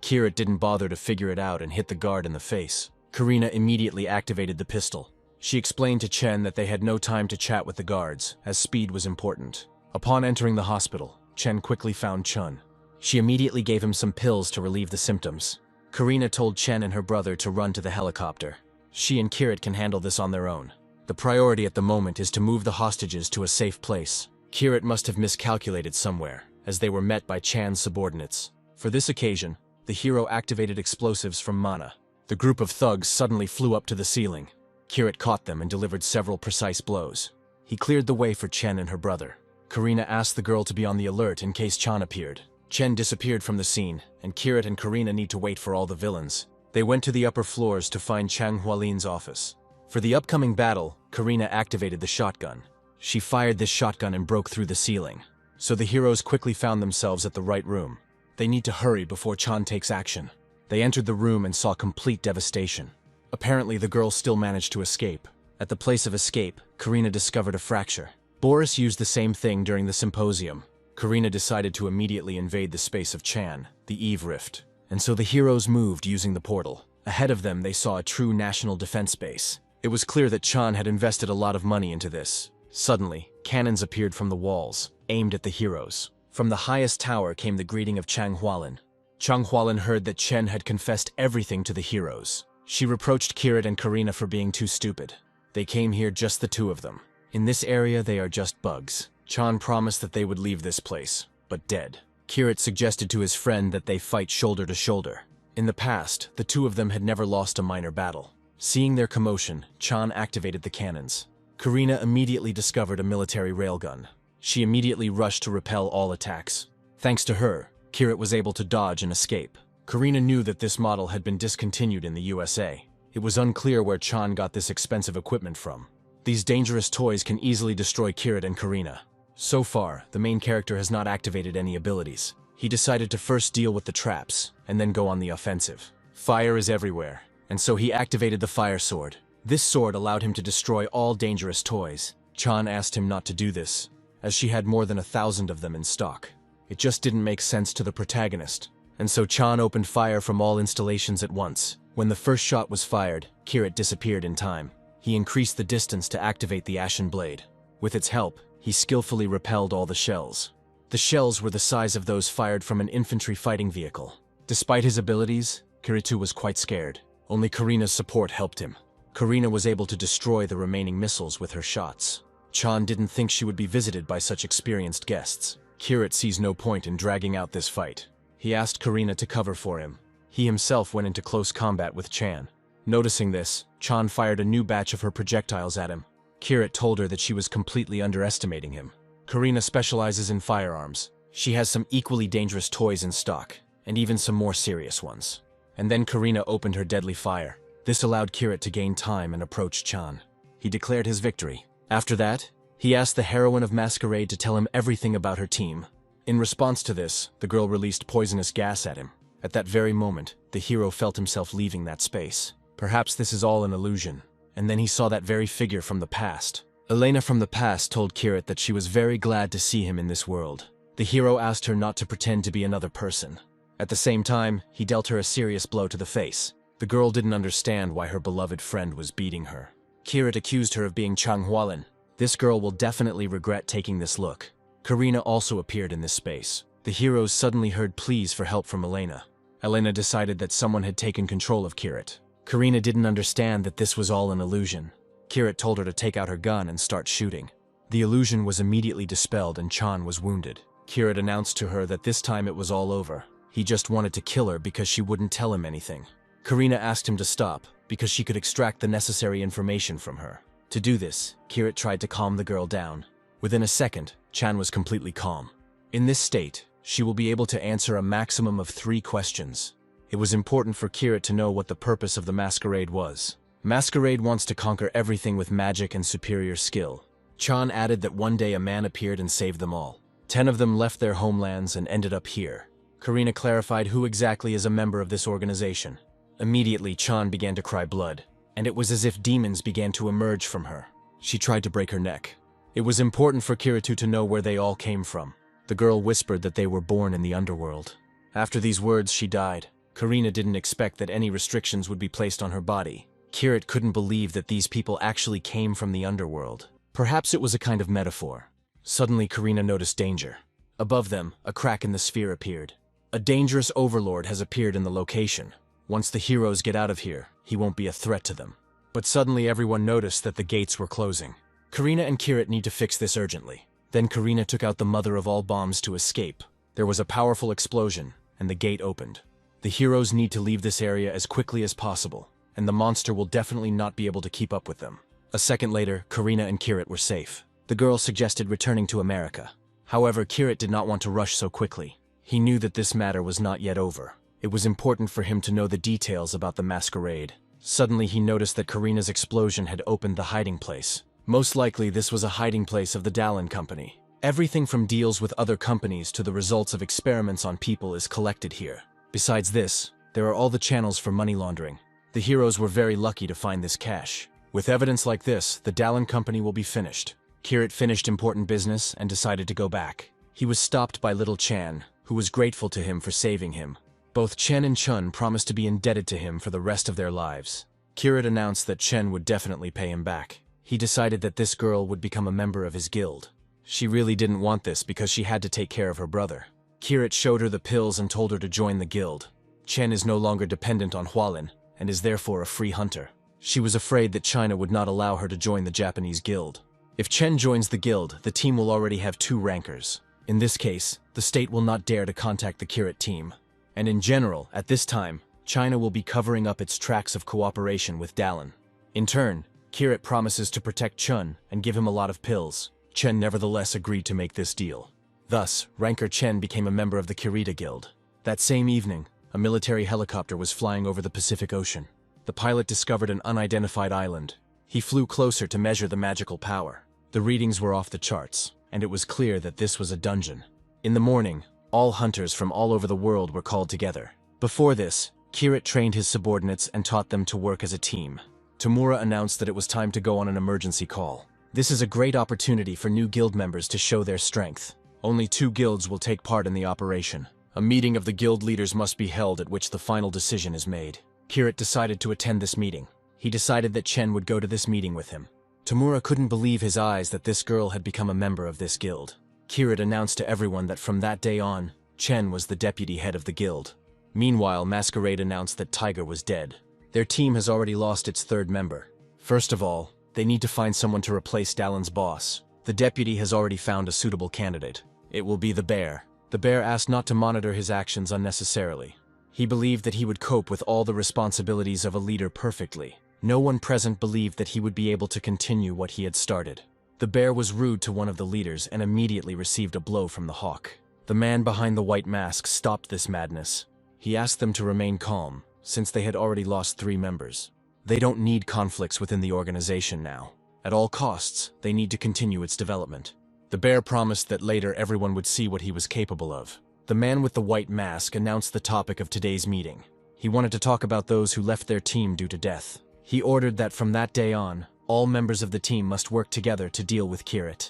Kirit didn't bother to figure it out and hit the guard in the face. Karina immediately activated the pistol. She explained to Chen that they had no time to chat with the guards, as speed was important. Upon entering the hospital, Chen quickly found Chun. She immediately gave him some pills to relieve the symptoms. Karina told Chen and her brother to run to the helicopter. She and Kirit can handle this on their own. The priority at the moment is to move the hostages to a safe place. Kirit must have miscalculated somewhere, as they were met by Chan's subordinates. For this occasion, the hero activated explosives from Mana. The group of thugs suddenly flew up to the ceiling. Kirit caught them and delivered several precise blows. He cleared the way for Chen and her brother. Karina asked the girl to be on the alert in case Chan appeared. Chen disappeared from the scene, and Kirit and Karina need to wait for all the villains. They went to the upper floors to find Chang Hualin's office. For the upcoming battle, Karina activated the shotgun. She fired this shotgun and broke through the ceiling. So the heroes quickly found themselves at the right room. They need to hurry before Chan takes action. They entered the room and saw complete devastation. Apparently, the girl still managed to escape. At the place of escape, Karina discovered a fracture. Boris used the same thing during the symposium. Karina decided to immediately invade the space of Chan, the Eve Rift. And so the heroes moved using the portal. Ahead of them, they saw a true national defense base. It was clear that Chan had invested a lot of money into this. Suddenly, cannons appeared from the walls, aimed at the heroes. From the highest tower came the greeting of Chang Hualin. Chang Hualin heard that Chen had confessed everything to the heroes. She reproached Kirit and Karina for being too stupid. They came here just the two of them. In this area, they are just bugs. Chan promised that they would leave this place, but dead. Kirit suggested to his friend that they fight shoulder to shoulder. In the past, the two of them had never lost a minor battle. Seeing their commotion, Chan activated the cannons. Karina immediately discovered a military railgun. She immediately rushed to repel all attacks. Thanks to her, Kirit was able to dodge and escape. Karina knew that this model had been discontinued in the USA. It was unclear where Chan got this expensive equipment from. These dangerous toys can easily destroy Kirit and Karina. So far, the main character has not activated any abilities. He decided to first deal with the traps, and then go on the offensive. Fire is everywhere, and so he activated the fire sword. This sword allowed him to destroy all dangerous toys. Chan asked him not to do this, as she had more than 1,000 of them in stock. It just didn't make sense to the protagonist, and so Chan opened fire from all installations at once. When the first shot was fired, Kirit disappeared in time. He increased the distance to activate the Ashen Blade. With its help, he skillfully repelled all the shells. The shells were the size of those fired from an infantry fighting vehicle. Despite his abilities, Kiritou was quite scared. Only Karina's support helped him. Karina was able to destroy the remaining missiles with her shots. Chan didn't think she would be visited by such experienced guests. Kirit sees no point in dragging out this fight. He asked Karina to cover for him. He himself went into close combat with Chan. Noticing this, Chan fired a new batch of her projectiles at him. Kirit told her that she was completely underestimating him. Karina specializes in firearms. She has some equally dangerous toys in stock, and even some more serious ones. And then Karina opened her deadly fire. This allowed Kirit to gain time and approach Chan. He declared his victory. After that, he asked the heroine of Masquerade to tell him everything about her team. In response to this, the girl released poisonous gas at him. At that very moment, the hero felt himself leaving that space. Perhaps this is all an illusion. And then he saw that very figure from the past. Elena from the past told Kirit that she was very glad to see him in this world. The hero asked her not to pretend to be another person. At the same time, he dealt her a serious blow to the face. The girl didn't understand why her beloved friend was beating her. Kirit accused her of being Changhualin. This girl will definitely regret taking this look. Karina also appeared in this space. The heroes suddenly heard pleas for help from Elena. Elena decided that someone had taken control of Kirit. Karina didn't understand that this was all an illusion. Kirit told her to take out her gun and start shooting. The illusion was immediately dispelled and Chan was wounded. Kirit announced to her that this time it was all over. He just wanted to kill her because she wouldn't tell him anything. Karina asked him to stop because she could extract the necessary information from her. To do this, Kirit tried to calm the girl down. Within a second, Chan was completely calm. In this state, she will be able to answer a maximum of 3 questions. It was important for Kirit to know what the purpose of the masquerade was. Masquerade wants to conquer everything with magic and superior skill. Chan added that one day a man appeared and saved them all. 10 of them left their homelands and ended up here. Karina clarified who exactly is a member of this organization. Immediately, Chan began to cry blood, and it was as if demons began to emerge from her. She tried to break her neck. It was important for Kiritu to know where they all came from. The girl whispered that they were born in the underworld. After these words, she died. Karina didn't expect that any restrictions would be placed on her body. Kirit couldn't believe that these people actually came from the underworld. Perhaps it was a kind of metaphor. Suddenly, Karina noticed danger. Above them, a crack in the sphere appeared. A dangerous overlord has appeared in the location. Once the heroes get out of here, he won't be a threat to them. But suddenly everyone noticed that the gates were closing. Karina and Kirit need to fix this urgently. Then Karina took out the mother of all bombs to escape. There was a powerful explosion, and the gate opened. The heroes need to leave this area as quickly as possible, and the monster will definitely not be able to keep up with them. A second later, Karina and Kirit were safe. The girl suggested returning to America. However, Kirit did not want to rush so quickly. He knew that this matter was not yet over. It was important for him to know the details about the masquerade. Suddenly, he noticed that Karina's explosion had opened the hiding place. Most likely, this was a hiding place of the Dallin Company. Everything from deals with other companies to the results of experiments on people is collected here. Besides this, there are all the channels for money laundering. The heroes were very lucky to find this cache. With evidence like this, the Dallin Company will be finished. Kirit finished important business and decided to go back. He was stopped by little Chan, who was grateful to him for saving him. Both Chen and Chun promised to be indebted to him for the rest of their lives. Kirit announced that Chen would definitely pay him back. He decided that this girl would become a member of his guild. She really didn't want this because she had to take care of her brother. Kirit showed her the pills and told her to join the guild. Chen is no longer dependent on Hualin and is therefore a free hunter. She was afraid that China would not allow her to join the Japanese guild. If Chen joins the guild, the team will already have 2 rankers. In this case, the state will not dare to contact the Kirit team. And in general, at this time, China will be covering up its tracks of cooperation with Dallin. In turn, Kirit promises to protect Chun and give him a lot of pills. Chen nevertheless agreed to make this deal. Thus, Ranker Chen became a member of the Kirita Guild. That same evening, a military helicopter was flying over the Pacific Ocean. The pilot discovered an unidentified island. He flew closer to measure the magical power. The readings were off the charts, and it was clear that this was a dungeon. In the morning, all hunters from all over the world were called together. Before this, Kirit trained his subordinates and taught them to work as a team. Tamura announced that it was time to go on an emergency call. This is a great opportunity for new guild members to show their strength. Only 2 guilds will take part in the operation. A meeting of the guild leaders must be held at which the final decision is made. Kirit decided to attend this meeting. He decided that Chen would go to this meeting with him. Tamura couldn't believe his eyes that this girl had become a member of this guild. Kirit announced to everyone that from that day on, Chen was the deputy head of the guild. Meanwhile, Masquerade announced that Tiger was dead. Their team has already lost its 3rd member. First of all, they need to find someone to replace Dallin's boss. The deputy has already found a suitable candidate. It will be the bear. The bear asked not to monitor his actions unnecessarily. He believed that he would cope with all the responsibilities of a leader perfectly. No one present believed that he would be able to continue what he had started. The bear was rude to one of the leaders and immediately received a blow from the hawk. The man behind the white mask stopped this madness. He asked them to remain calm, since they had already lost 3 members. They don't need conflicts within the organization now. At all costs, they need to continue its development. The bear promised that later everyone would see what he was capable of. The man with the white mask announced the topic of today's meeting. He wanted to talk about those who left their team due to death. He ordered that from that day on, all members of the team must work together to deal with Kirit.